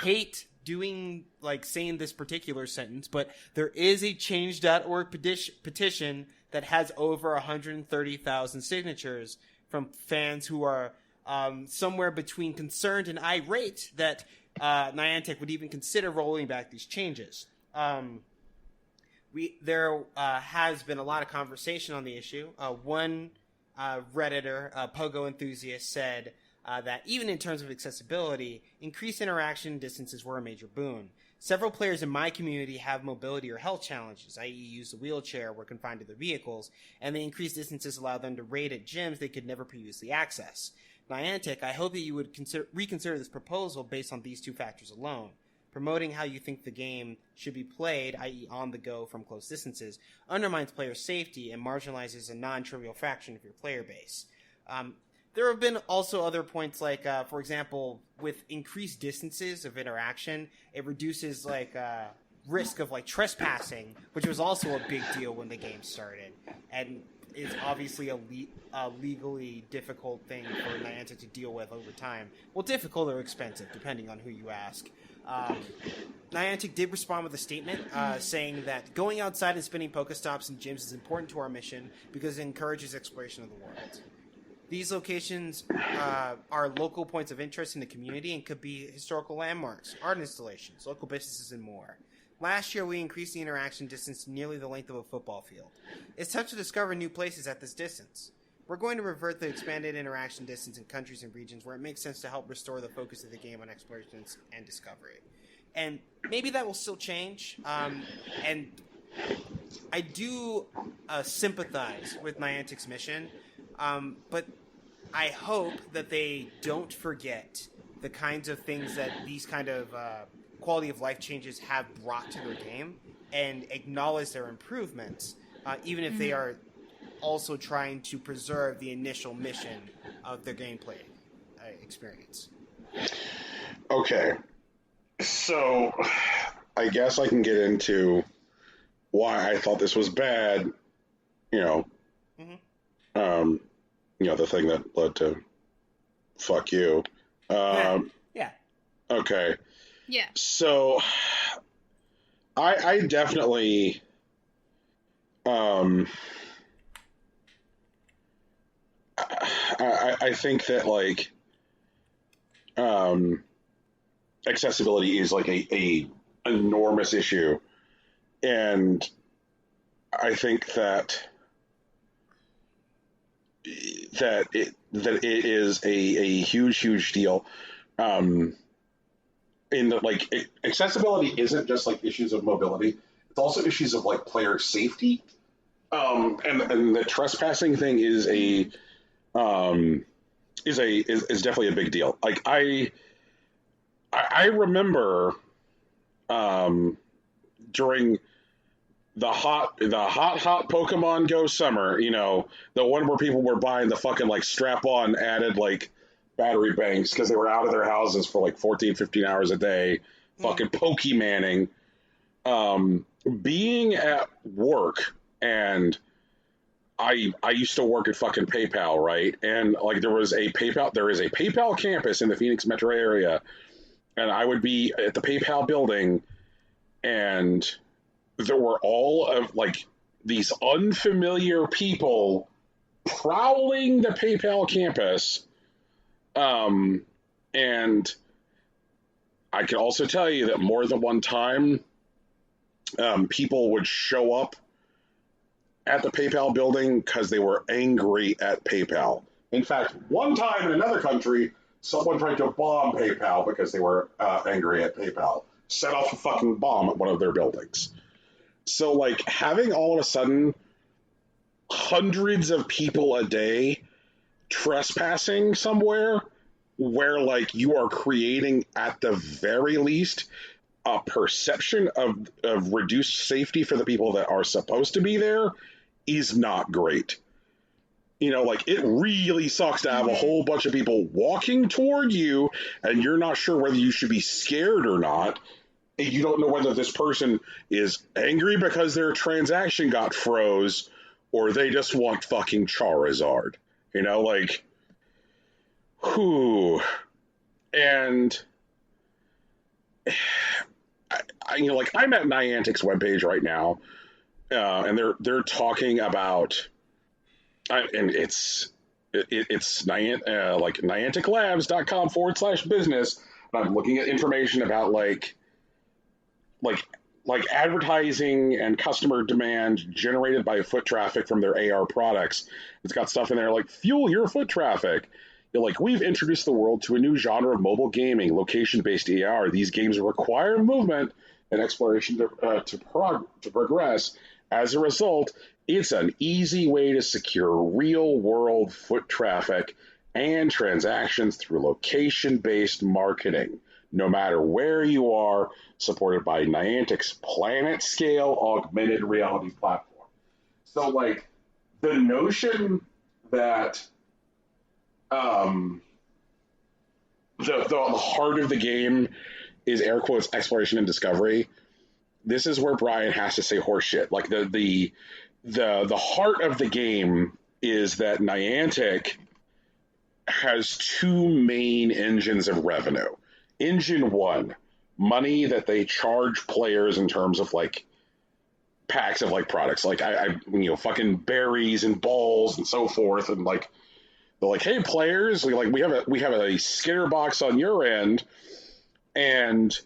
Hate doing, like, saying this particular sentence, but there is a change.org petition that has over 130,000 signatures from fans who are somewhere between concerned and irate that Niantic would even consider rolling back these changes. There has been a lot of conversation on the issue. One Redditor, Pogo Enthusiast, said that even in terms of accessibility, increased interaction distances were a major boon. Several players in my community have mobility or health challenges, i.e. use a wheelchair or were confined to their vehicles, and the increased distances allow them to raid at gyms they could never previously access. Niantic, I hope that you would reconsider this proposal based on these two factors alone. Promoting how you think the game should be played, i.e. on the go from close distances, undermines player safety and marginalizes a non-trivial fraction of your player base. There have been also other points like, for example, with increased distances of interaction, it reduces risk of trespassing, which was also a big deal when the game started. And is obviously a legally difficult thing for Niantic to deal with over time. Well, difficult or expensive, depending on who you ask. Niantic did respond with a statement saying that going outside and spinning Pokestops and gyms is important to our mission because it encourages exploration of the world. These locations are local points of interest in the community and could be historical landmarks, art installations, local businesses, and more. Last year, we increased the interaction distance to nearly the length of a football field. It's tough to discover new places at this distance. We're going to revert the expanded interaction distance in countries and regions where it makes sense to help restore the focus of the game on exploration and discovery. And maybe that will still change. And I do sympathize with Niantic's mission, but I hope that they don't forget the kinds of things that these kind of quality of life changes have brought to their game and acknowledge their improvements, even if they are also trying to preserve the initial mission of their gameplay experience. Okay. So, I guess I can get into why I thought this was bad, the thing that led to fuck you. Yeah. Okay. Yeah. So, I definitely, I think that, like, accessibility is like a enormous issue, and I think that it is a huge deal. In that, like, accessibility isn't just like issues of mobility; it's also issues of like player safety. And the trespassing thing is definitely a big deal. Like I remember during the hot Pokemon Go summer, the one where people were buying the fucking like strap-on added like battery banks because they were out of their houses for like 14, 15 hours a day, fucking Pokemonning. Being at work, and I used to work at fucking PayPal, right? And like there is a PayPal campus in the Phoenix metro area, and I would be at the PayPal building, and there were all of like these unfamiliar people prowling the PayPal campus. And I can also tell you that more than one time, people would show up at the PayPal building because they were angry at PayPal. In fact, one time in another country, someone tried to bomb PayPal because they were angry at PayPal. Set off a fucking bomb at one of their buildings. So, like, having all of a sudden hundreds of people a day trespassing somewhere where, like, you are creating, at the very least, a perception of reduced safety for the people that are supposed to be there is not great. Like, it really sucks to have a whole bunch of people walking toward you and you're not sure whether you should be scared or not. And you don't know whether this person is angry because their transaction got froze or they just want fucking Charizard. Like, whew. And I'm at Niantic's webpage right now, and they're talking about, and it's nianticlabs.com/business. And I'm looking at information about like advertising and customer demand generated by foot traffic from their AR products. It's got stuff in there like fuel your foot traffic. Like, we've introduced the world to a new genre of mobile gaming, location-based AR. These games require movement and exploration to progress. As a result, it's an easy way to secure real-world foot traffic and transactions through location-based marketing, no matter where you are, supported by Niantic's planet-scale augmented reality platform. So, like, the notion that the heart of the game is, air quotes, exploration and discovery. This is where Brian has to say horseshit. Like, the the heart of the game is that Niantic has two main engines of revenue. Engine one, money that they charge players in terms of like packs of like products, like I fucking berries and balls and so forth, and like they're like, hey players, we have a Skitter box on your end, and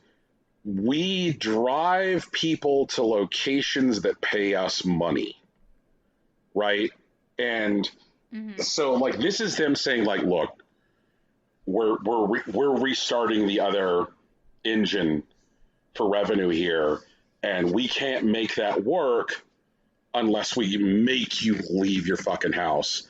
we drive people to locations that pay us money, right? And so like this is them saying like, look, we're restarting the other engine for revenue here, and we can't make that work unless we make you leave your fucking house.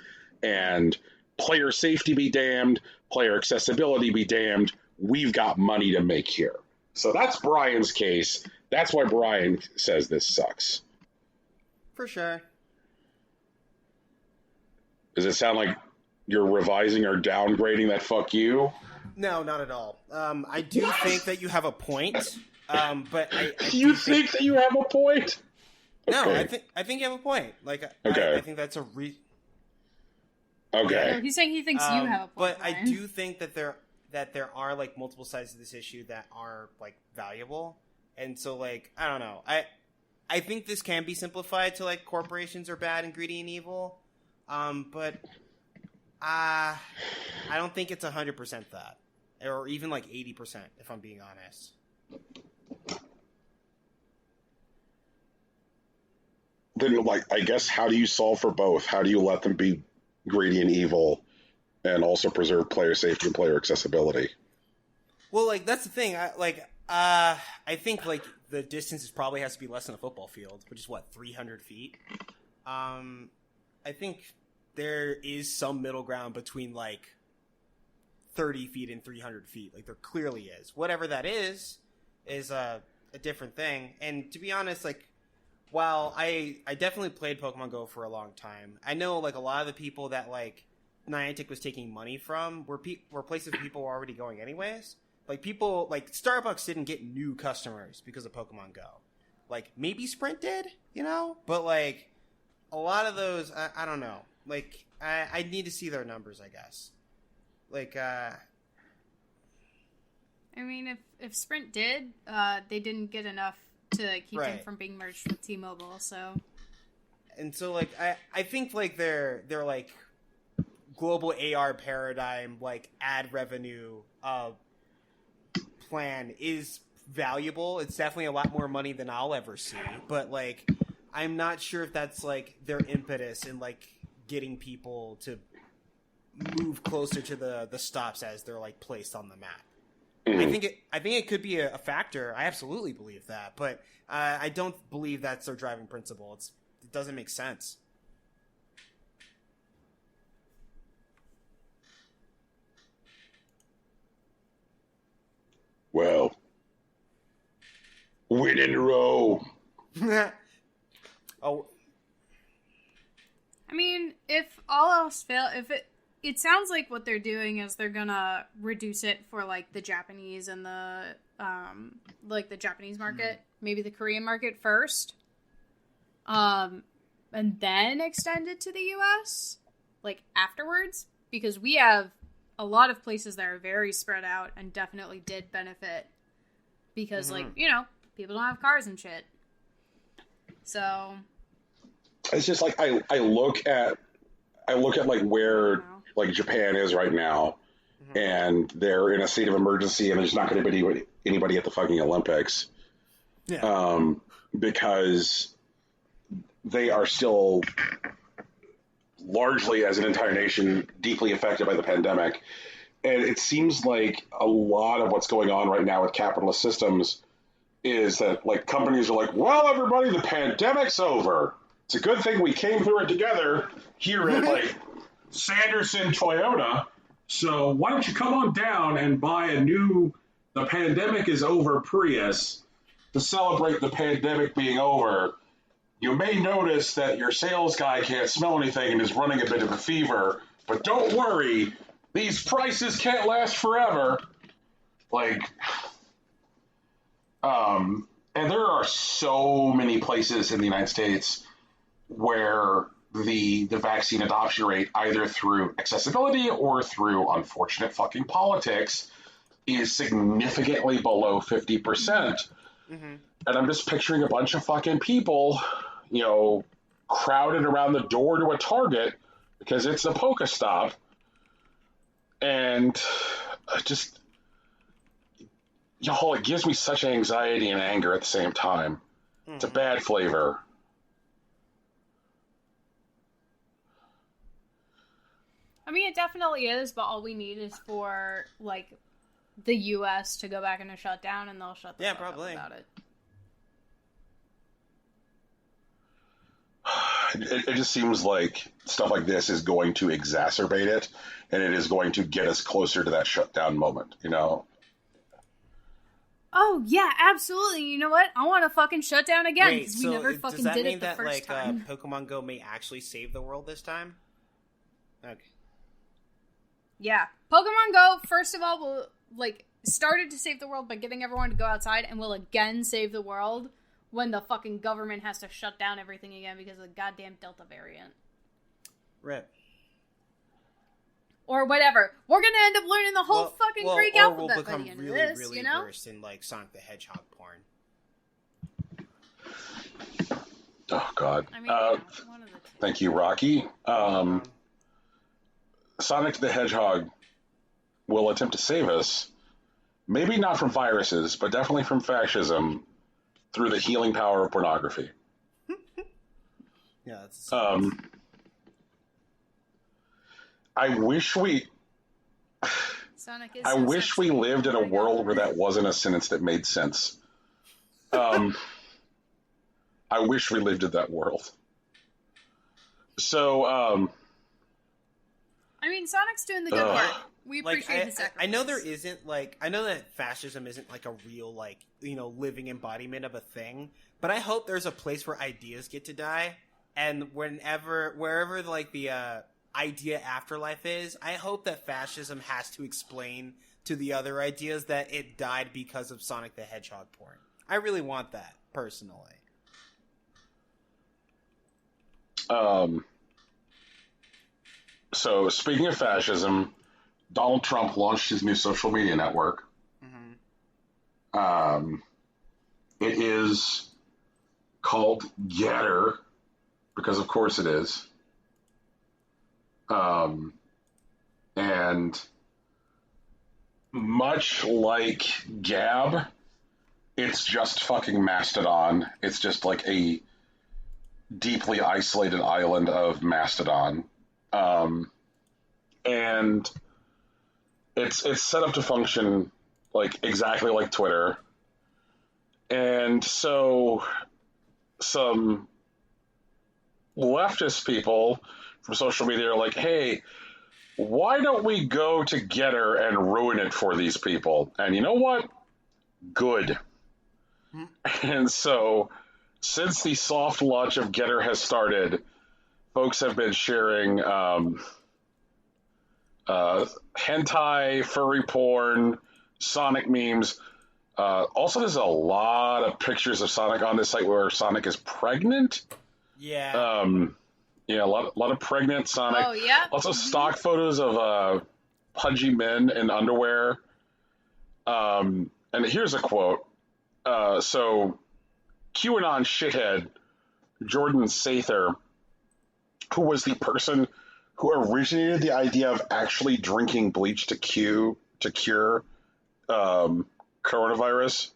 And player safety be damned, player accessibility be damned, we've got money to make here. So that's Brian's case. That's why Brian says this sucks. For sure. Does it sound like you're revising or downgrading that fuck you? No, not at all. I do think that you have a point, but I you think that you have a point? No, Okay. I think you have a point. Like, Okay. I think that's a Okay. No, he's saying he thinks you have a point. But I Ryan. do think that there are like multiple sides of this issue that are like valuable, and so like I don't know. I think this can be simplified to like corporations are bad and greedy and evil, but I don't think it's 100% that, or even like 80%, if I'm being honest. Then, like, I guess, how do you solve for both? How do you let them be greedy and evil and also preserve player safety and player accessibility? Well, like, that's the thing. I think, like, the distance probably has to be less than a football field, which is, what, 300 feet? I think there is some middle ground between, like, 30 feet and 300 feet. Like, there clearly is. Whatever that is a different thing. And to be honest, like, while I definitely played Pokemon Go for a long time, I know, like, a lot of the people that, like, Niantic was taking money from were places people were already going anyways. Like, people, like, Starbucks didn't get new customers because of Pokemon Go. Like, maybe Sprint did, you know? But, like, a lot of those, I don't know. Like, I need to see their numbers, I guess. Like, I mean, if Sprint did, they didn't get enough to keep them from being merged with T-Mobile, so. And so, like, I think, like, their like, global AR paradigm, like, ad revenue, plan is valuable. It's definitely a lot more money than I'll ever see. But, like, I'm not sure if that's, like, their impetus in, like, getting people to move closer to the stops as they're, like, placed on the map. I think it could be a factor. I absolutely believe that, but I don't believe that's their driving principle. It doesn't make sense. Well, win in a row. Oh, I mean, if all else fail, it sounds like what they're doing is they're gonna reduce it for like the Japanese and the like the Japanese market, maybe the Korean market first, and then extend it to the US like afterwards, because we have a lot of places that are very spread out and definitely did benefit because like, you know, people don't have cars and shit. So It's just like I look at like where like Japan is right now, and they're in a state of emergency, and there's not going to be anybody at the fucking Olympics, because they are still largely, as an entire nation, deeply affected by the pandemic. And it seems like a lot of what's going on right now with capitalist systems is that like companies are like, well, everybody, the pandemic's over. It's a good thing we came through it together here at like Sanderson Toyota. So why don't you come on down and buy a new The Pandemic is Over Prius to celebrate the pandemic being over. You may notice that your sales guy can't smell anything and is running a bit of a fever, but don't worry, these prices can't last forever. Like, and there are so many places in the United States where the vaccine adoption rate, either through accessibility or through unfortunate fucking politics, is significantly below 50%. Mm-hmm. And I'm just picturing a bunch of fucking people, crowded around the door to a Target because it's a Pokestop. And just, it gives me such anxiety and anger at the same time. Mm-hmm. It's a bad flavor. I mean, it definitely is, but all we need is for, the U.S. to go back into shutdown, and they'll shut the fuck probably. up about it. It just seems like stuff like this is going to exacerbate it, and it is going to get us closer to that shutdown moment, Oh, yeah, absolutely. You know what? I want to fucking shut down again, because we never fucking did it the first time. Pokemon Go may actually save the world this time? Okay. Yeah. Pokemon Go, first of all, will, started to save the world by getting everyone to go outside, and will again save the world when the fucking government has to shut down everything again because of the goddamn Delta variant. Rip. Or whatever. We're gonna end up learning the whole fucking Greek alphabet by the end really, of this, really you know? versed in, Sonic the Hedgehog porn. Oh, God. I mean, one of the two. Thank you, Rocky. Sonic the Hedgehog will attempt to save us, maybe not from viruses, but definitely from fascism, through the healing power of pornography. Yeah, that's I wish we lived in a world where that wasn't a sentence that made sense. I wish we lived in that world. So, I mean, Sonic's doing the good work. We appreciate his sacrifice. I know there isn't, I know that fascism isn't, a real, living embodiment of a thing, but I hope there's a place where ideas get to die, and wherever, the idea afterlife is, I hope that fascism has to explain to the other ideas that it died because of Sonic the Hedgehog porn. I really want that, personally. So, speaking of fascism, Donald Trump launched his new social media network. Mm-hmm. It is called Getter, because of course it is. And much like Gab, it's just fucking Mastodon. It's just a deeply isolated island of Mastodon. And it's set up to function exactly like Twitter. And so some leftist people from social media are like, hey, why don't we go to Getter and ruin it for these people? And you know what? Good. And so, since the soft launch of Getter has started, folks have been sharing hentai, furry porn, Sonic memes. Also, there's a lot of pictures of Sonic on this site where Sonic is pregnant. Yeah. Yeah, a lot of pregnant Sonic. Oh, yeah. Also, stock photos of pudgy men in underwear. And here's a quote. So, QAnon shithead Jordan Sather, who was the person who originated the idea of actually drinking bleach to cure coronavirus,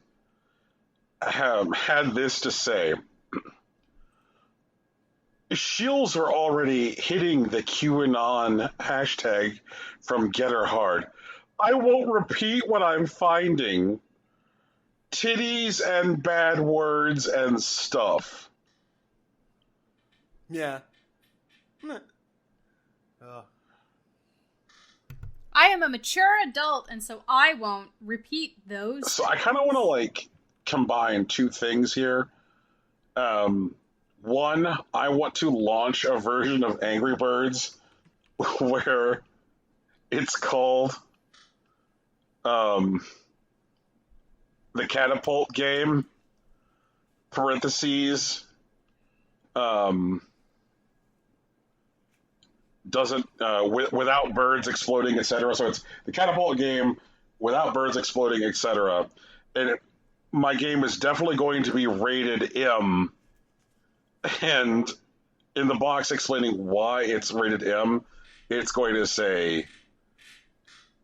had this to say. Shills are already hitting the QAnon hashtag from Getter hard. I won't repeat what I'm finding. Titties and bad words and stuff. Yeah. Oh. I am a mature adult, and so I won't repeat those. So I kind of want to combine two things here. One, I want to launch a version of Angry Birds where it's called the Catapult Game, parentheses, doesn't without birds exploding, etc. So it's the catapult game without birds exploding, etc. And my game is definitely going to be rated M. And in the box explaining why it's rated M, it's going to say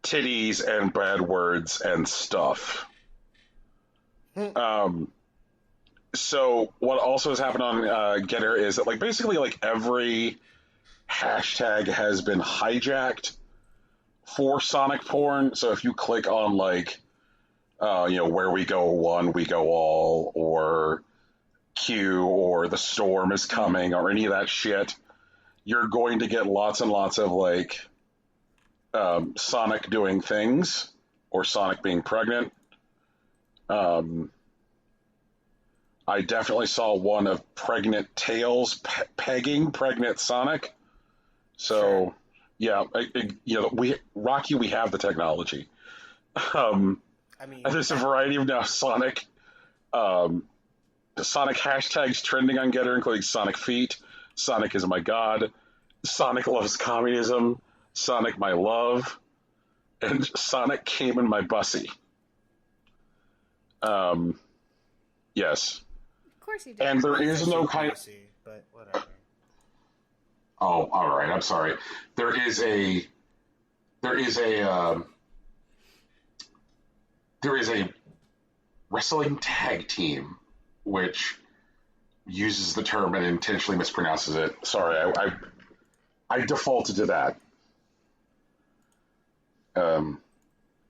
titties and bad words and stuff. So what also has happened on Getter is that like basically like every hashtag has been hijacked for Sonic porn. So if you click on like where we go one, we go all, or Q, or the storm is coming, or any of that shit, you're going to get lots and lots of like Sonic doing things or Sonic being pregnant. I definitely saw one of pregnant Tails pegging pregnant Sonic. So, sure. Yeah, we have the technology. There's a variety of now Sonic hashtags trending on Getter, including Sonic Feet, Sonic is my god, Sonic loves communism, Sonic my love, and Sonic came in my bussy. Yes. Of course he did. And there is no kind of... But whatever. Oh, all right. I'm sorry. There is a wrestling tag team which uses the term and intentionally mispronounces it. Sorry, I defaulted to that.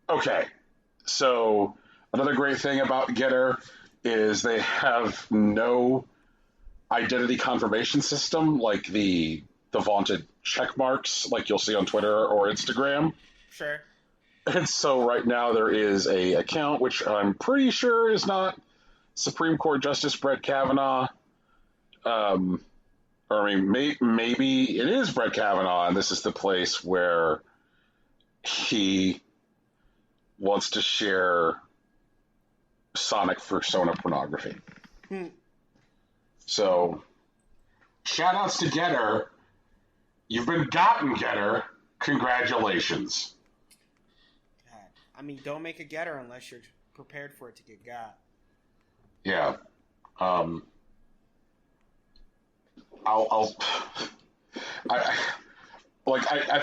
Okay. So another great thing about Getter is they have no identity confirmation system like the vaunted check marks like you'll see on Twitter or Instagram. Sure. And so right now there is a account which I'm pretty sure is not Supreme Court Justice Brett Kavanaugh. Maybe it is Brett Kavanaugh, and this is the place where he wants to share Sonic persona pornography. So, shout-outs to Getter. You've been gotten, Getter. Congratulations. God. I mean, don't make a Getter unless you're prepared for it to get got. Yeah. I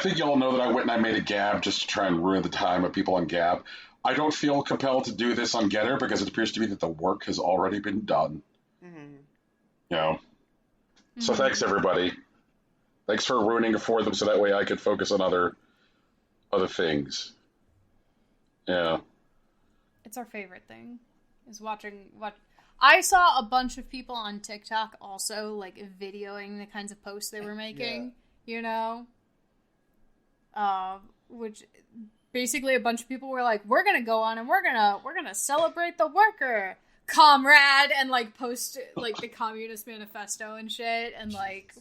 think y'all know that I went and I made a Gab just to try and ruin the time of people on Gab. I don't feel compelled to do this on Getter because it appears to me that the work has already been done. Mm-hmm. So thanks, everybody. Thanks for ruining it for them so that way I could focus on other things. Yeah. It's our favorite thing, is watching. I saw a bunch of people on TikTok also, like, videoing the kinds of posts they were making, which basically a bunch of people were like, we're gonna go on and we're gonna celebrate the worker, comrade, and like post like the Communist Manifesto and shit, and like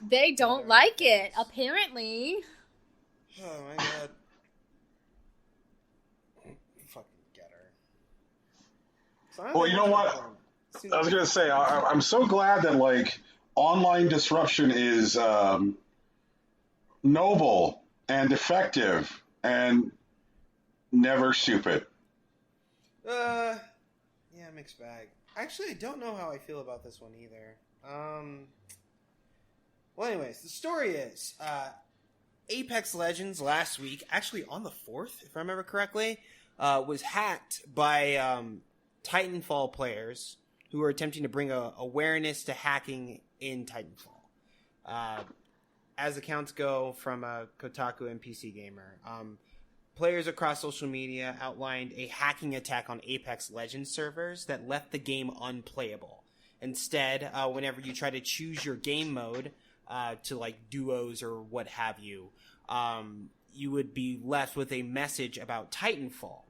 they don't like it apparently. Oh my god. Fucking Getter. Well, you know what? I was gonna say I'm so glad that like online disruption is noble and effective and never stupid. Yeah, mixed bag. Actually, I don't know how I feel about this one either. Well, anyways, the story is Apex Legends last week, actually on the 4th, if I remember correctly, was hacked by Titanfall players who were attempting to bring awareness to hacking in Titanfall. As accounts go from Kotaku and PC Gamer, players across social media outlined a hacking attack on Apex Legends servers that left the game unplayable. Instead, whenever you try to choose your game mode to like duos or what have you, you would be left with a message about Titanfall,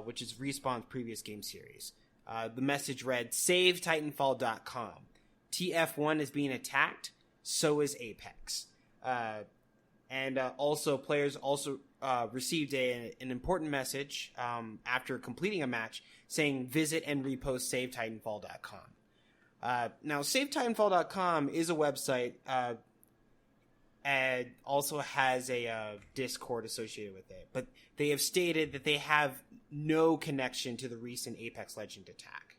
which is Respawn's previous game series. The message read, "Save Titanfall.com. TF1 is being attacked, so is Apex." And also, players also received an important message after completing a match saying, "Visit and repost SaveTitanfall.com." Now, SaveTitanfall.com is a website and also has a Discord associated with it. But they have stated that they have no connection to the recent Apex Legend attack.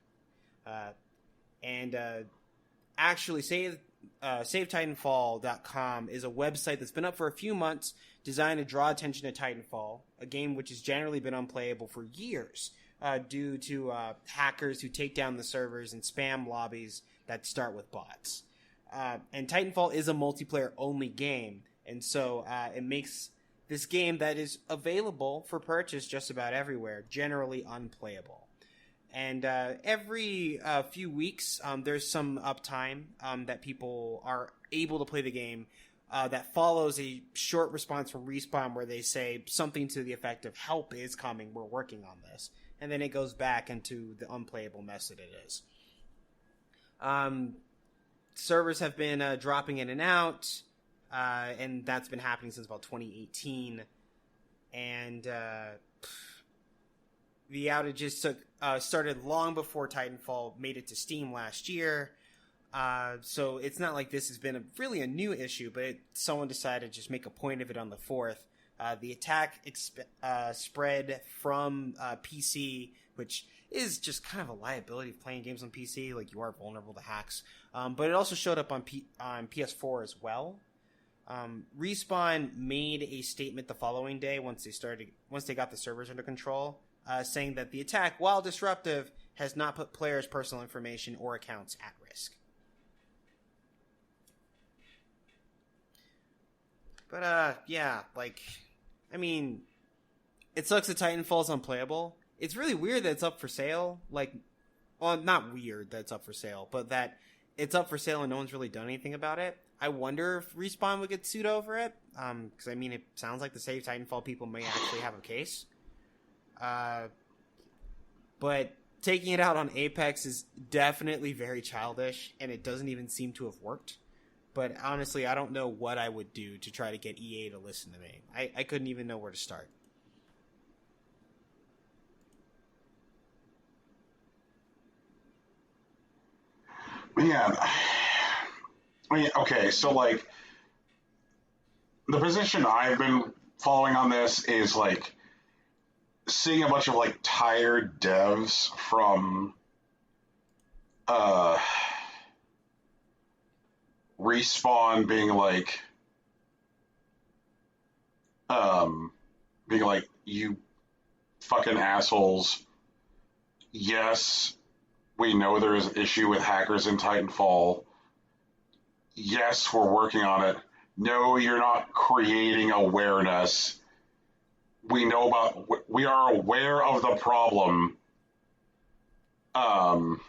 Actually, SaveTitanfall.com is a website that's been up for a few months, designed to draw attention to Titanfall, a game which has generally been unplayable for years due to hackers who take down the servers and spam lobbies that start with bots. And Titanfall is a multiplayer-only game, and so it makes this game that is available for purchase just about everywhere generally unplayable. And every few weeks, there's some uptime that people are able to play the game that follows a short response from Respawn where they say something to the effect of, "Help is coming, we're working on this." And then it goes back into the unplayable mess that it is. Servers have been dropping in and out, and that's been happening since about 2018. And the outages started long before Titanfall made it to Steam last year. So it's not like this has been really a new issue, but someone decided to just make a point of it on the 4th. The attack spread from PC, which is just kind of a liability of playing games on PC. Like, you are vulnerable to hacks. But it also showed up on PS4 as well. Respawn made a statement the following day once they got the servers under control, saying that the attack, while disruptive, has not put players' personal information or accounts at risk. But, yeah, like, I mean, it sucks that Titanfall's unplayable. It's really weird that it's up for sale. Like, well, not weird that it's up for sale, but that it's up for sale and no one's really done anything about it. I wonder if Respawn would get sued over it. Because, I mean, it sounds like the Save Titanfall people may actually have a case. But taking it out on Apex is definitely very childish, and it doesn't even seem to have worked. But honestly, I don't know what I would do to try to get EA to listen to me. I couldn't even know where to start. Man, I mean, okay, so, like, the position I've been following on this is, like, seeing a bunch of, like, tired devs from Respawn being like, you fucking assholes. Yes, we know there is an issue with hackers in Titanfall. Yes, we're working on it. No, you're not creating awareness. We are aware of the problem. Well,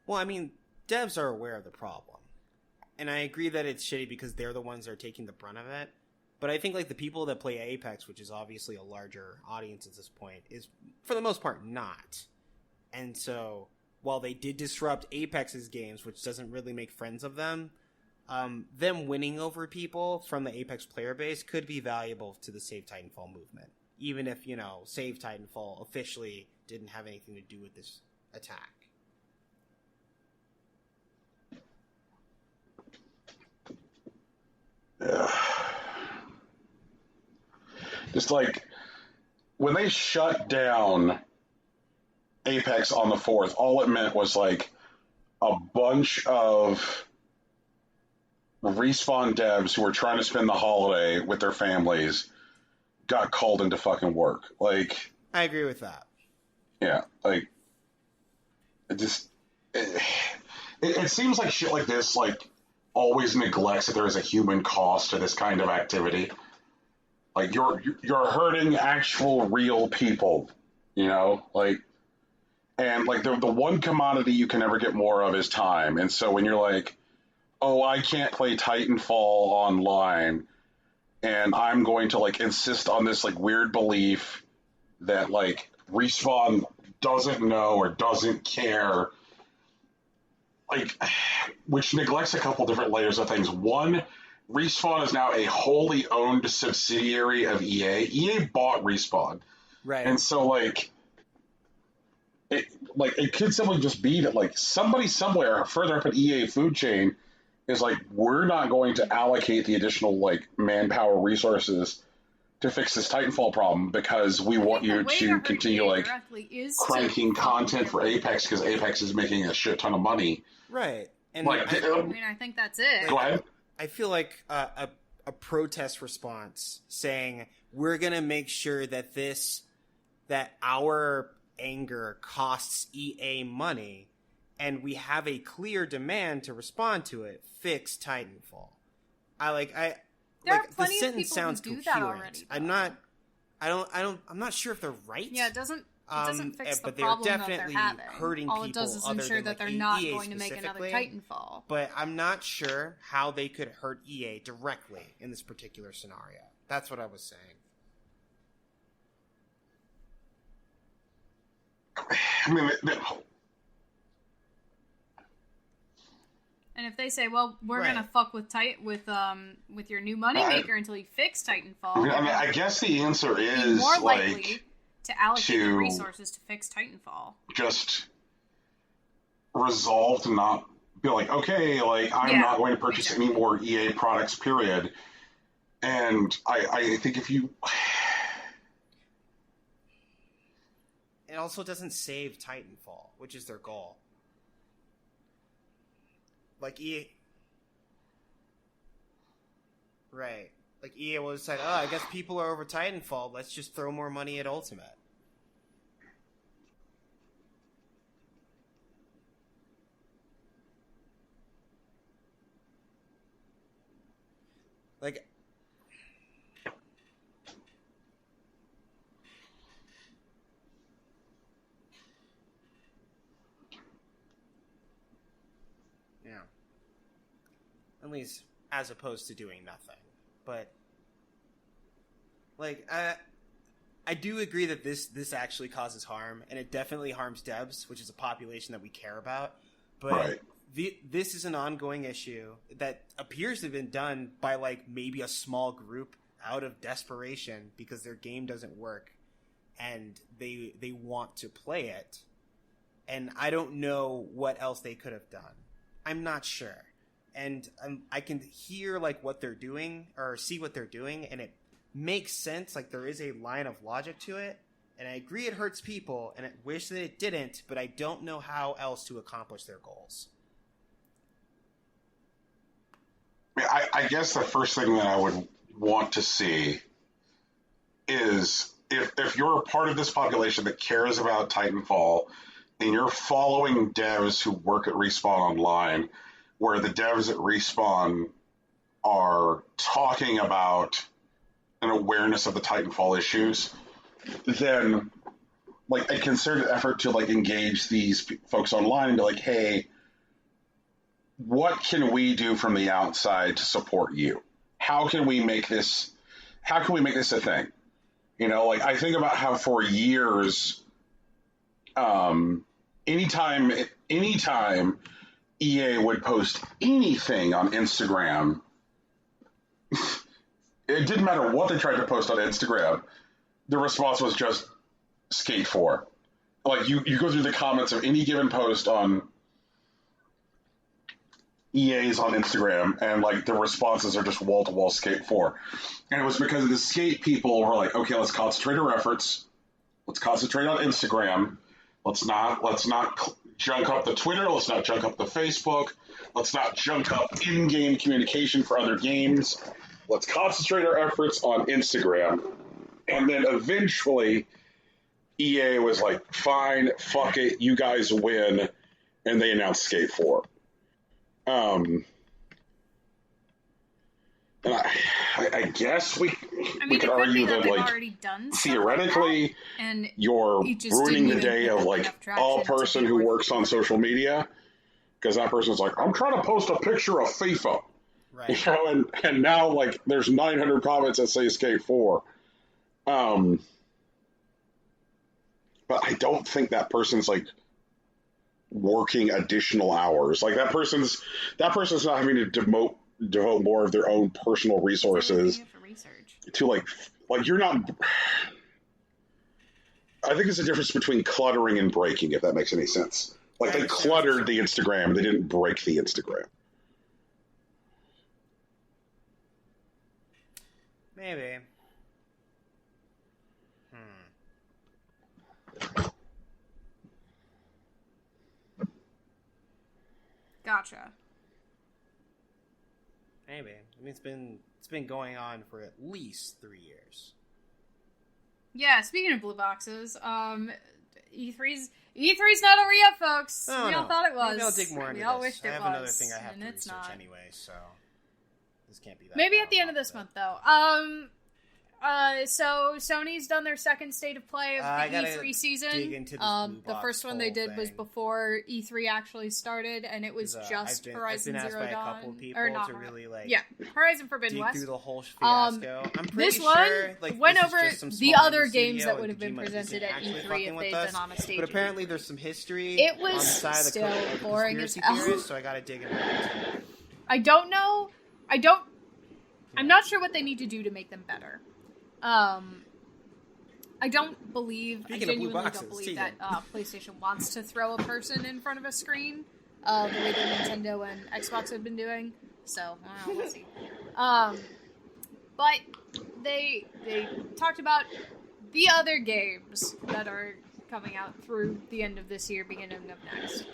I mean, devs are aware of the problem. And I agree that it's shitty because they're the ones that are taking the brunt of it. But I think, like, the people that play Apex, which is obviously a larger audience at this point, is, for the most part, not. And so, while they did disrupt Apex's games, which doesn't really make friends of them winning over people from the Apex player base could be valuable to the Save Titanfall movement. Even if, Save Titanfall officially didn't have anything to do with this attack. Just like, when they shut down Apex on the 4th, all it meant was, like, a bunch of Respawn devs who were trying to spend the holiday with their families got called into fucking work. Like, I agree with that. Yeah, like, it seems like shit like this, like, always neglects that there is a human cost to this kind of activity. Like, you're hurting actual real people, like, and, like, the one commodity you can never get more of is time. And so when you're like, oh, I can't play Titanfall online, and I'm going to, like, insist on this, like, weird belief that, like, Respawn doesn't know or doesn't care, like, which neglects a couple different layers of things. One, Respawn is now a wholly owned subsidiary of EA. EA bought Respawn. Right. And so, it could simply just be that, like, somebody somewhere further up an EA food chain is like, we're not going to allocate the additional like manpower resources to fix this Titanfall problem because we want you to continue like cranking content for Apex because Apex is making a shit ton of money. Right. And like, I think that's it. Go ahead. I feel like a protest response saying we're going to make sure that our anger costs EA money and we have a clear demand to respond to it. Fix Titanfall. There are plenty of people who do that already. I'm not sure if they're right. Yeah, it doesn't fix the but problem they're that definitely they're having. hurting All it people does is other ensure than, that like, they're not EA going to make another Titanfall. But I'm not sure how they could hurt EA directly in this particular scenario. That's what I was saying. I mean, and if they say, "Well, we're gonna fuck with your new moneymaker until you fix Titanfall," I guess the answer is more likely like to allocate the resources to fix Titanfall. Just resolve to not be like, okay, like I'm not going to purchase any more EA products, period. And I think if you, it also doesn't save Titanfall, which is their goal. Like EA, right? Like EA will decide, I guess people are over Titanfall. Let's just throw more money at Ultimate. Like, yeah. At least as opposed to doing nothing. But like I do agree that this actually causes harm, and it definitely harms devs, which is a population that we care about. But this is an ongoing issue that appears to have been done by like maybe a small group out of desperation because their game doesn't work and they want to play it. And I don't know what else they could have done. I'm not sure. And I can hear like what they're doing or see what they're doing, and it makes sense. Like there is a line of logic to it, and I agree it hurts people, and I wish that it didn't, but I don't know how else to accomplish their goals. I guess the first thing that I would want to see is if you're a part of this population that cares about Titanfall and you're following devs who work at Respawn Online, where the devs at Respawn are talking about an awareness of the Titanfall issues, then like a concerted effort to like engage these folks online and be like, hey, what can we do from the outside to support you? How can we make this a thing? You know, like I think about how for years, anytime EA would post anything on Instagram, it didn't matter what they tried to post on Instagram, the response was just Skate 4. Like you go through the comments of any given post on EA's on Instagram, and like the responses are just wall to wall Skate 4. And it was because the Skate people were like, okay, let's concentrate our efforts. Let's concentrate on Instagram. Let's not junk up the Twitter. Let's not junk up the Facebook. Let's not junk up in-game communication for other games. Let's concentrate our efforts on Instagram. And then eventually EA was like, fine, fuck it, you guys win. And they announced Skate 4. And I guess we could argue that like theoretically and you're ruining the day of like a person who works on social media, because that person's like, I'm trying to post a picture of FIFA, right? You know, and now like there's 900 comments that say Skate 4. But I don't think that person's like working additional hours. Like that person's not having to devote more of their own personal resources to like you're not. I think there's a difference between cluttering and breaking, if that makes any sense. Like they cluttered the Instagram, they didn't break the Instagram. Maybe. Gotcha. Maybe. I mean, it's been going on for at least 3 years. Yeah, speaking of blue boxes, E3's not over yet, folks. Oh, we all thought it was. Maybe I'll dig more into we all this. wished it I have was, another thing I have to it's research not. anyway, so this can't be that. Maybe at the end of this month, though. So Sony's done their second state of play of the E3 season. Dig into this blue the box first one they did thing. was before E3 actually started, and it was just Horizon I've been Zero asked by Dawn. a couple people or not to really Horizon Forbidden dig West. through the whole fiasco. I'm pretty This one sure went this is over just some the small other indie games studio that would have been and Kojima presented isn't at actually E3 fucking if with they'd us, been on a stage. But apparently there's some history It was on the side of still the boring as conspiracy hell. theorists, so I gotta dig into it. I don't know. I'm not sure what they need to do to make them better. I don't believe. Speaking I of blue genuinely boxes, don't believe Tegan. that PlayStation wants to throw a person in front of a screen, the way that Nintendo and Xbox have been doing. So we'll see. But they talked about the other games that are coming out through the end of this year, beginning of next.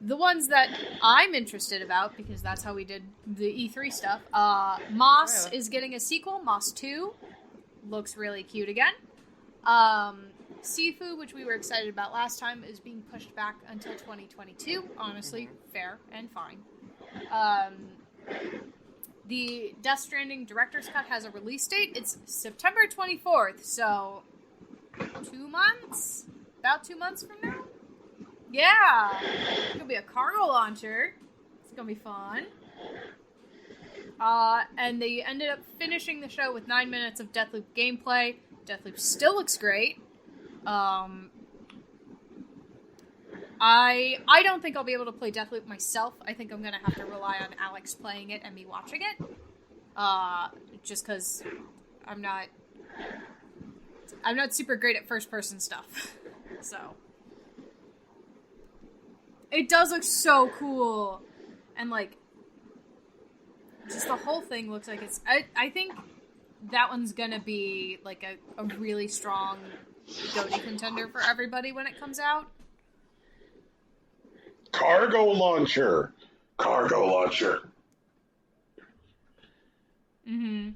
The ones that I'm interested about, because that's how we did the E3 stuff. Moss is getting a sequel, Moss 2. Looks really cute again. Sifu, which we were excited about last time, is being pushed back until 2022. Honestly, fair and fine. The Death Stranding Director's Cut has a release date. It's September 24th, so 2 months? About 2 months from now? Yeah! It's gonna be a cargo launcher. It's gonna be fun. And they ended up finishing the show with 9 minutes of Deathloop gameplay. Deathloop still looks great. I don't think I'll be able to play Deathloop myself. I think I'm gonna have to rely on Alex playing it and me watching it. Just because I'm not super great at first-person stuff. So it does look so cool, and like, just the whole thing looks like it's. I think that one's gonna be like a really strong GOTY contender for everybody when it comes out. Cargo launcher. Mm-hmm.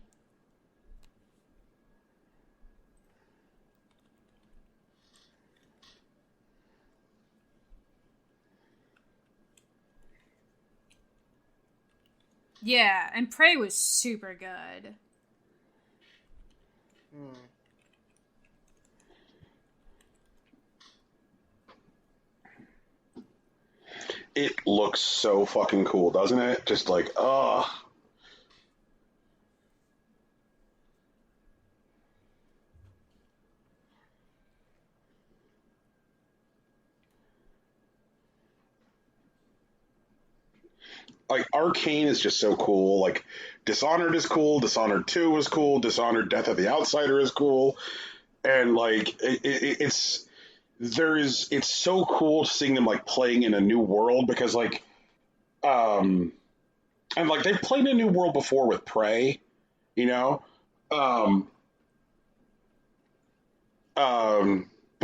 Yeah, and Prey was super good. It looks so fucking cool, doesn't it? Just like, like, Arcane is just so cool. Like, Dishonored is cool. Dishonored 2 is cool. Dishonored Death of the Outsider is cool. And, like, it's so cool seeing them, like, playing in a new world because, like, and, like, they've played in a new world before with Prey, you know? But,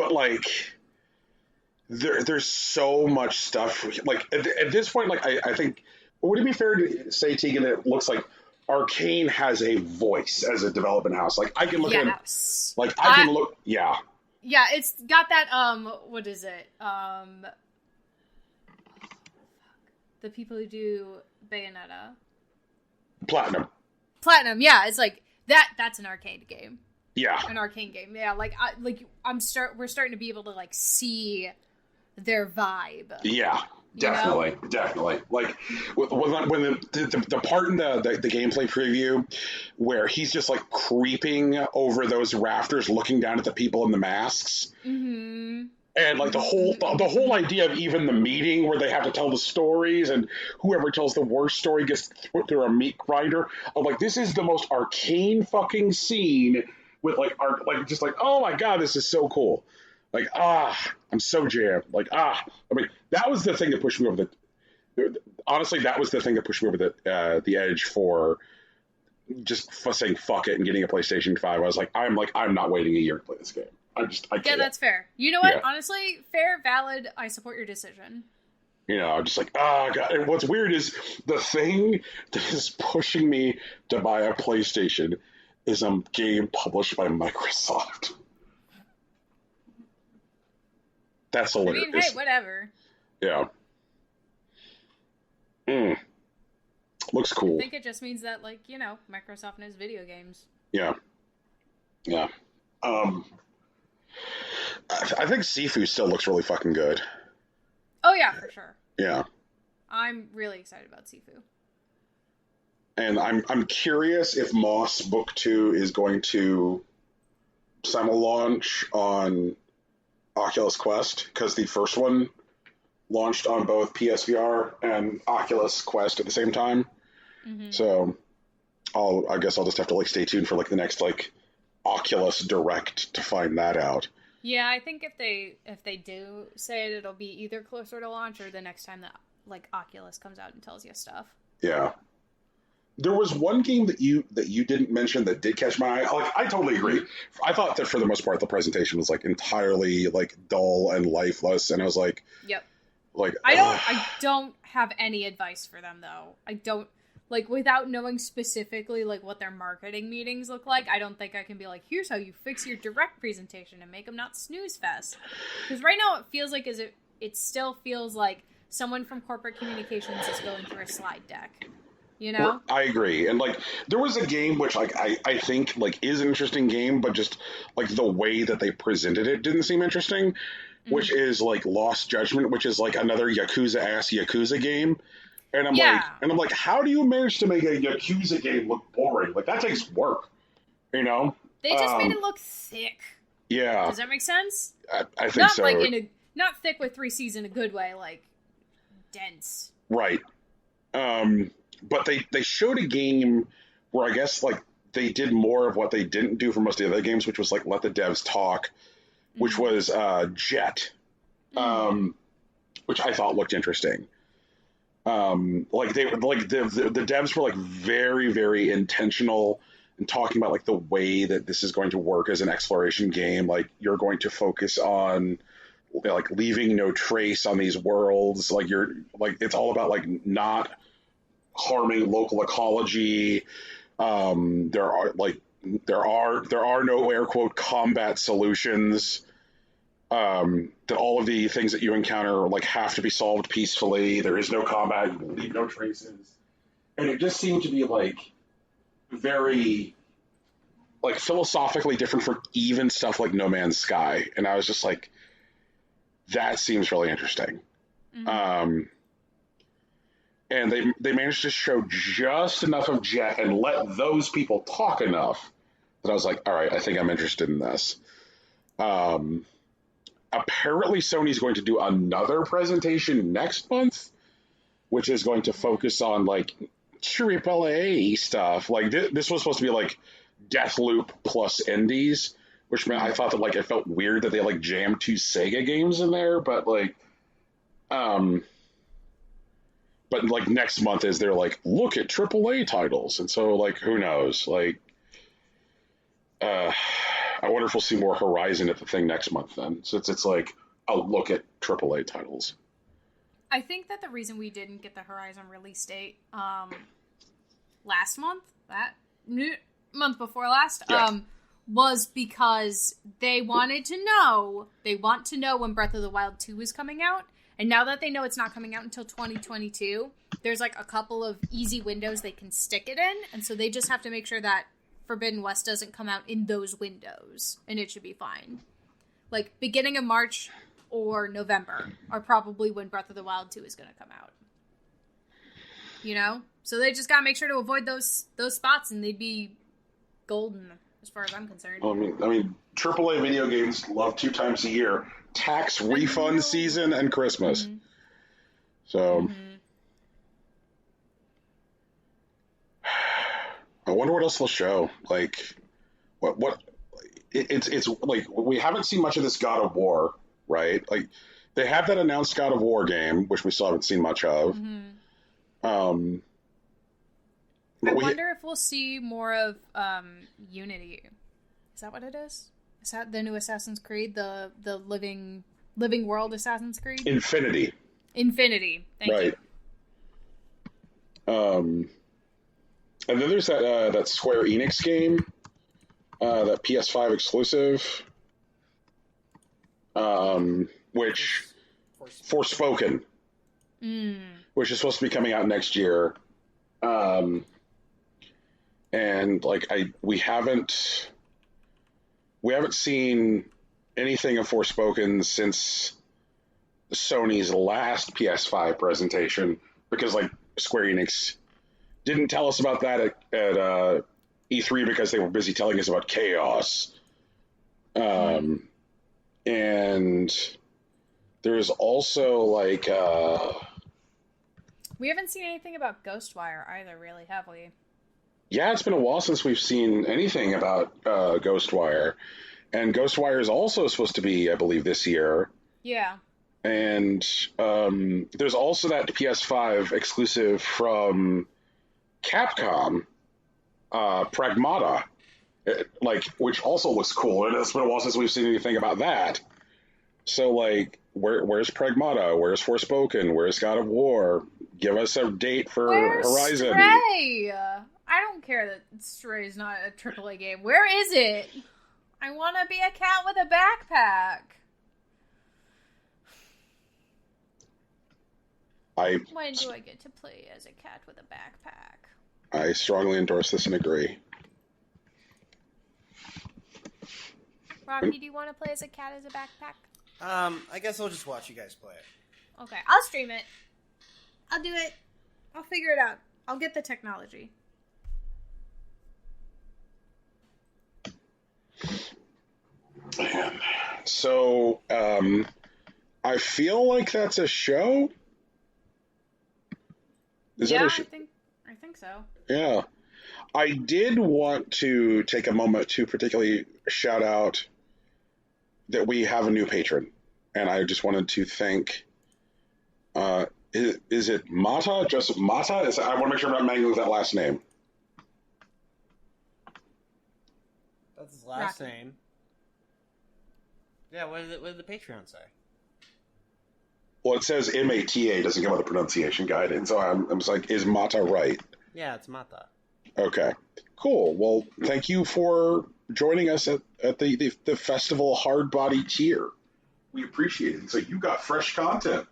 like, there's so much stuff. Like, at this point, like, I think, would it be fair to say, Tegan, that it looks like Arcane has a voice as a development house? Like, I can look at it, like, I can look, yeah. Yeah, it's got that, what is it? The people who do Bayonetta. Platinum, yeah, it's like, that's an arcade game. Yeah. An Arcane game, yeah, like, we're starting to be able to, like, see their vibe. Yeah. Definitely. Like when the part in the gameplay preview where he's just like creeping over those rafters, looking down at the people in the masks, and like the whole idea of even the meeting where they have to tell the stories, and whoever tells the worst story gets put through a meat grinder. I'm like, this is the most Arcane fucking scene with like just like, oh my god, this is so cool. Like, I'm so jammed. Like, I mean, that was the thing that pushed me over honestly, that was the thing that pushed me over the edge for just saying fuck it and getting a PlayStation 5. I was like, I'm not waiting a year to play this game. I can't. Yeah, that's fair. You know what? Yeah. Honestly, fair, valid. I support your decision. You know, I'm just like, oh god. And what's weird is the thing that is pushing me to buy a PlayStation is a game published by Microsoft. That's hilarious. I mean, hey, whatever. Yeah. Looks cool. I think it just means that, like, you know, Microsoft knows video games. Yeah. Yeah. I think Sifu still looks really fucking good. Oh, yeah, for sure. Yeah. I'm really excited about Sifu. And I'm curious if Moss Book 2 is going to simul-launch on Oculus Quest, because the first one launched on both PSVR and Oculus Quest at the same time. Mm-hmm. So I guess I'll just have to like stay tuned for like the next like Oculus Direct to find that out. Yeah, I think if they do say it, it'll be either closer to launch or the next time that like Oculus comes out and tells you stuff. Yeah. There was one game that you didn't mention that did catch my eye. Like, I totally agree. I thought that for the most part the presentation was like entirely like dull and lifeless, and I was like, yep. Like I don't have any advice for them though. I don't, like, without knowing specifically like what their marketing meetings look like. I don't think I can be like, here's how you fix your direct presentation and make them not snooze fest. Because right now it feels like it still feels like someone from corporate communications is going through a slide deck. You know? I agree. And like there was a game which like I think like is an interesting game, but just like the way that they presented it didn't seem interesting, which is like Lost Judgment, which is like another Yakuza game. And I'm like, how do you manage to make a Yakuza game look boring? Like that takes work, you know? They just made it look thick. Yeah. Does that make sense? I think not so. Like not thick with 3 C's in a good way, like dense. Right. But they showed a game where I guess like they did more of what they didn't do for most of the other games, which was like let the devs talk, which was Jet, which I thought looked interesting. Like the devs were like very, very intentional in talking about like the way that this is going to work as an exploration game. Like you're going to focus on like leaving no trace on these worlds. Like you're like it's all about like not harming local ecology. There are no air quote combat solutions. That all of the things that you encounter like have to be solved peacefully. There is no combat. You leave no traces. And it just seemed to be like very like philosophically different from even stuff like No Man's Sky. And I was just like, that seems really interesting. And they managed to show just enough of Jet and let those people talk enough that I was like, all right, I think I'm interested in this. Apparently Sony's going to do another presentation next month, which is going to focus on like AAA stuff. Like this was supposed to be like Deathloop plus indies, which meant I thought that like it felt weird that they like jammed 2 Sega games in there, but like but like next month is they're like, look at AAA titles. And so like, who knows? Like, I wonder if we'll see more Horizon at the thing next month then, since it's like a look at AAA titles. I think that the reason we didn't get the Horizon release date last month, month before last, was because they want to know when Breath of the Wild 2 is coming out. And now that they know it's not coming out until 2022, there's like a couple of easy windows they can stick it in. And so they just have to make sure that Forbidden West doesn't come out in those windows. And it should be fine. Like beginning of March or November are probably when Breath of the Wild 2 is going to come out. You know? So they just got to make sure to avoid those spots and they'd be golden as far as I'm concerned. Well, I mean, AAA video games love 2 times a year. Tax refund season and Christmas. So I wonder what else they'll show. Like what it's like we haven't seen much of this God of War, right? Like they have that announced God of War game, which we still haven't seen much of. I wonder if we'll see more of Unity. Is that what it is? Is that the new Assassin's Creed? The living world Assassin's Creed? Infinity. Thank you. And then there's that Square Enix game, that PS5 exclusive, which Forspoken, which is supposed to be coming out next year. And like we haven't seen anything of Forspoken since Sony's last PS5 presentation, because like Square Enix didn't tell us about that at E3 because they were busy telling us about Chaos. And there's also like we haven't seen anything about Ghostwire either, really, have we? Yeah, it's been a while since we've seen anything about Ghostwire. And Ghostwire is also supposed to be, I believe, this year. Yeah. And there's also that PS5 exclusive from Capcom, Pragmata, which also looks cool. And it's been a while since we've seen anything about that. So, like, where's Pragmata? Where's Forspoken? Where's God of War? Give us a date for Horizon. Stray? I don't care that Stray is not a AAA game. Where is it? I want to be a cat with a backpack. When do I get to play as a cat with a backpack? I strongly endorse this and agree. Rocky, do you want to play as a cat as a backpack? I guess I'll just watch you guys play it. Okay, I'll stream it. I'll do it. I'll figure it out. I'll get the technology. Man. So, I feel like that's a show. I think so. Yeah. I did want to take a moment to particularly shout out that we have a new patron. And I just wanted to thank, is it Mata? Joseph Mata? I want to make sure I'm not mangling that last name. That's his last name. Yeah, what did the Patreon say? Well, it says MATA, doesn't come with a pronunciation guide, and so I'm just like, is Mata right? Yeah, it's Mata. Okay, cool. Well, thank you for joining us at the festival Hard Body Tier. We appreciate it. So you got fresh content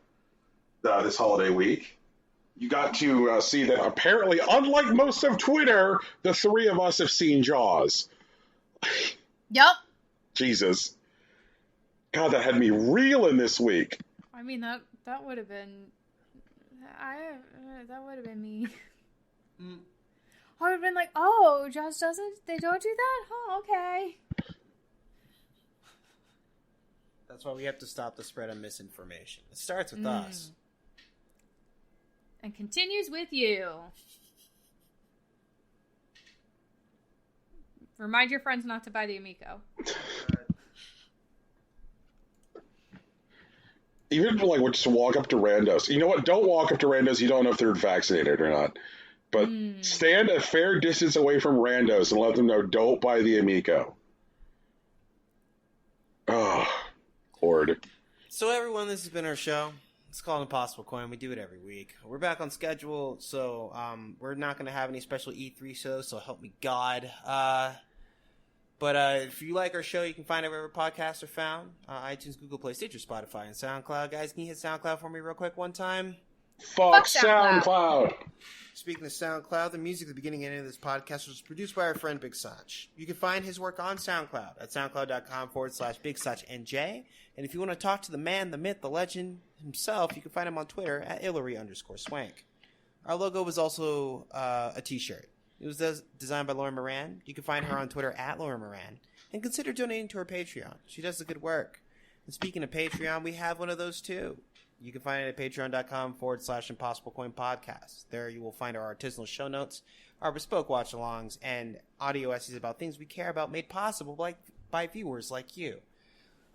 this holiday week. You got to see that apparently, unlike most of Twitter, the three of us have seen Jaws. Yup. Jesus. God, that had me reeling this week. I mean, that would have been... that would have been me. I would have been like, oh, Jaws doesn't... They don't do that? Oh, okay. That's why we have to stop the spread of misinformation. It starts with us. And continues with you. Remind your friends not to buy the Amico. Even like just walk up to randos. You know what? Don't walk up to randos. You don't know if they're vaccinated or not. But stand a fair distance away from randos and let them know don't buy the Amico. Oh, Lord. So everyone, this has been our show. It's called Impossible Coin. We do it every week. We're back on schedule, so we're not going to have any special E3 shows, so help me God. But if you like our show, you can find it wherever podcasts are found. iTunes, Google Play, Stitcher, Spotify, and SoundCloud. Guys, can you hit SoundCloud for me real quick one time? Fuck SoundCloud. Speaking of SoundCloud, the music at the beginning and end of this podcast was produced by our friend Big Sach. You can find his work on SoundCloud at soundcloud.com/BigSachNJ. And if you want to talk to the man, the myth, the legend himself, you can find him on Twitter at Hillary_Swank. Our logo was also a t-shirt. It was designed by Lauren Moran. You can find her on Twitter at Lauren Moran. And consider donating to her Patreon. She does the good work. And speaking of Patreon, we have one of those too. You can find it at patreon.com/ImpossibleCoinPodcast. There you will find our artisanal show notes, our bespoke watch-alongs, and audio essays about things we care about made possible by viewers like you.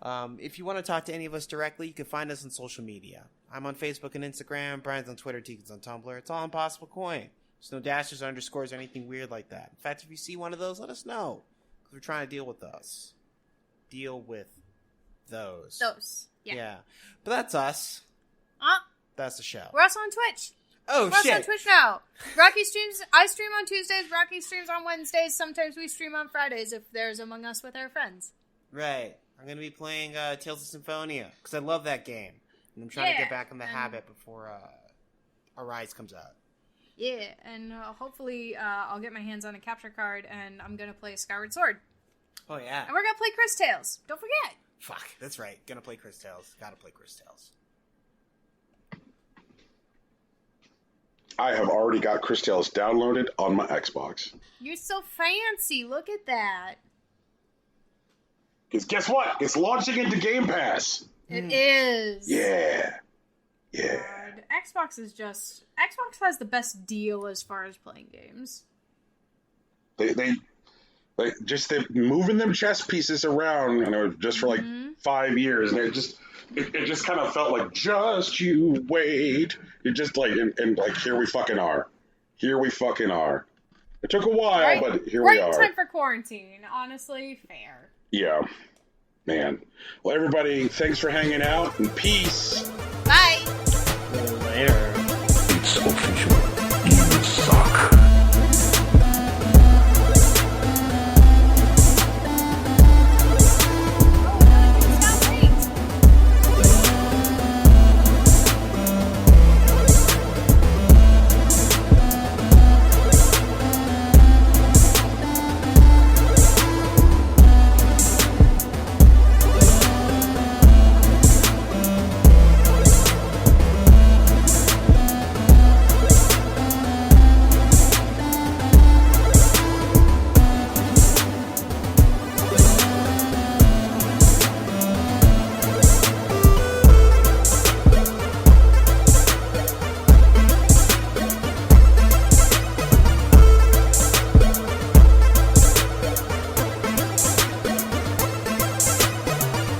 If you want to talk to any of us directly, you can find us on social media. I'm on Facebook and Instagram. Brian's on Twitter. Tegan's on Tumblr. It's all Impossible Coin. Snowdashers underscores or anything weird like that. In fact, if you see one of those, let us know. Because we're trying to deal with us. Deal with those. Yeah. But that's us. That's the show. We're also on Twitch. Oh, We're shit. also on Twitch now. Rocky streams. I stream on Tuesdays. Rocky streams on Wednesdays. Sometimes we stream on Fridays if there's Among Us with our friends. Right. I'm going to be playing Tales of Symphonia. Because I love that game. And I'm trying to get back in the habit before Arise comes out. Yeah, and hopefully I'll get my hands on a capture card and I'm going to play Skyward Sword. Oh, yeah. And we're going to play Chris Tales. Don't forget. Fuck, that's right. Gonna play Chris Tales. Gotta play Chris Tales. I have already got Chris Tales downloaded on my Xbox. You're so fancy. Look at that. Because guess what? It's launching into Game Pass. It is. Yeah. Yeah. God. Xbox has the best deal as far as playing games. They they're moving them chess pieces around, you know, just for like 5 years, and it just kind of felt like just you wait. It just like and like here we fucking are. It took a while, but here we are. Right time for quarantine. Honestly, fair. Yeah, man. Well, everybody, thanks for hanging out and peace. Bye. Later. It's official.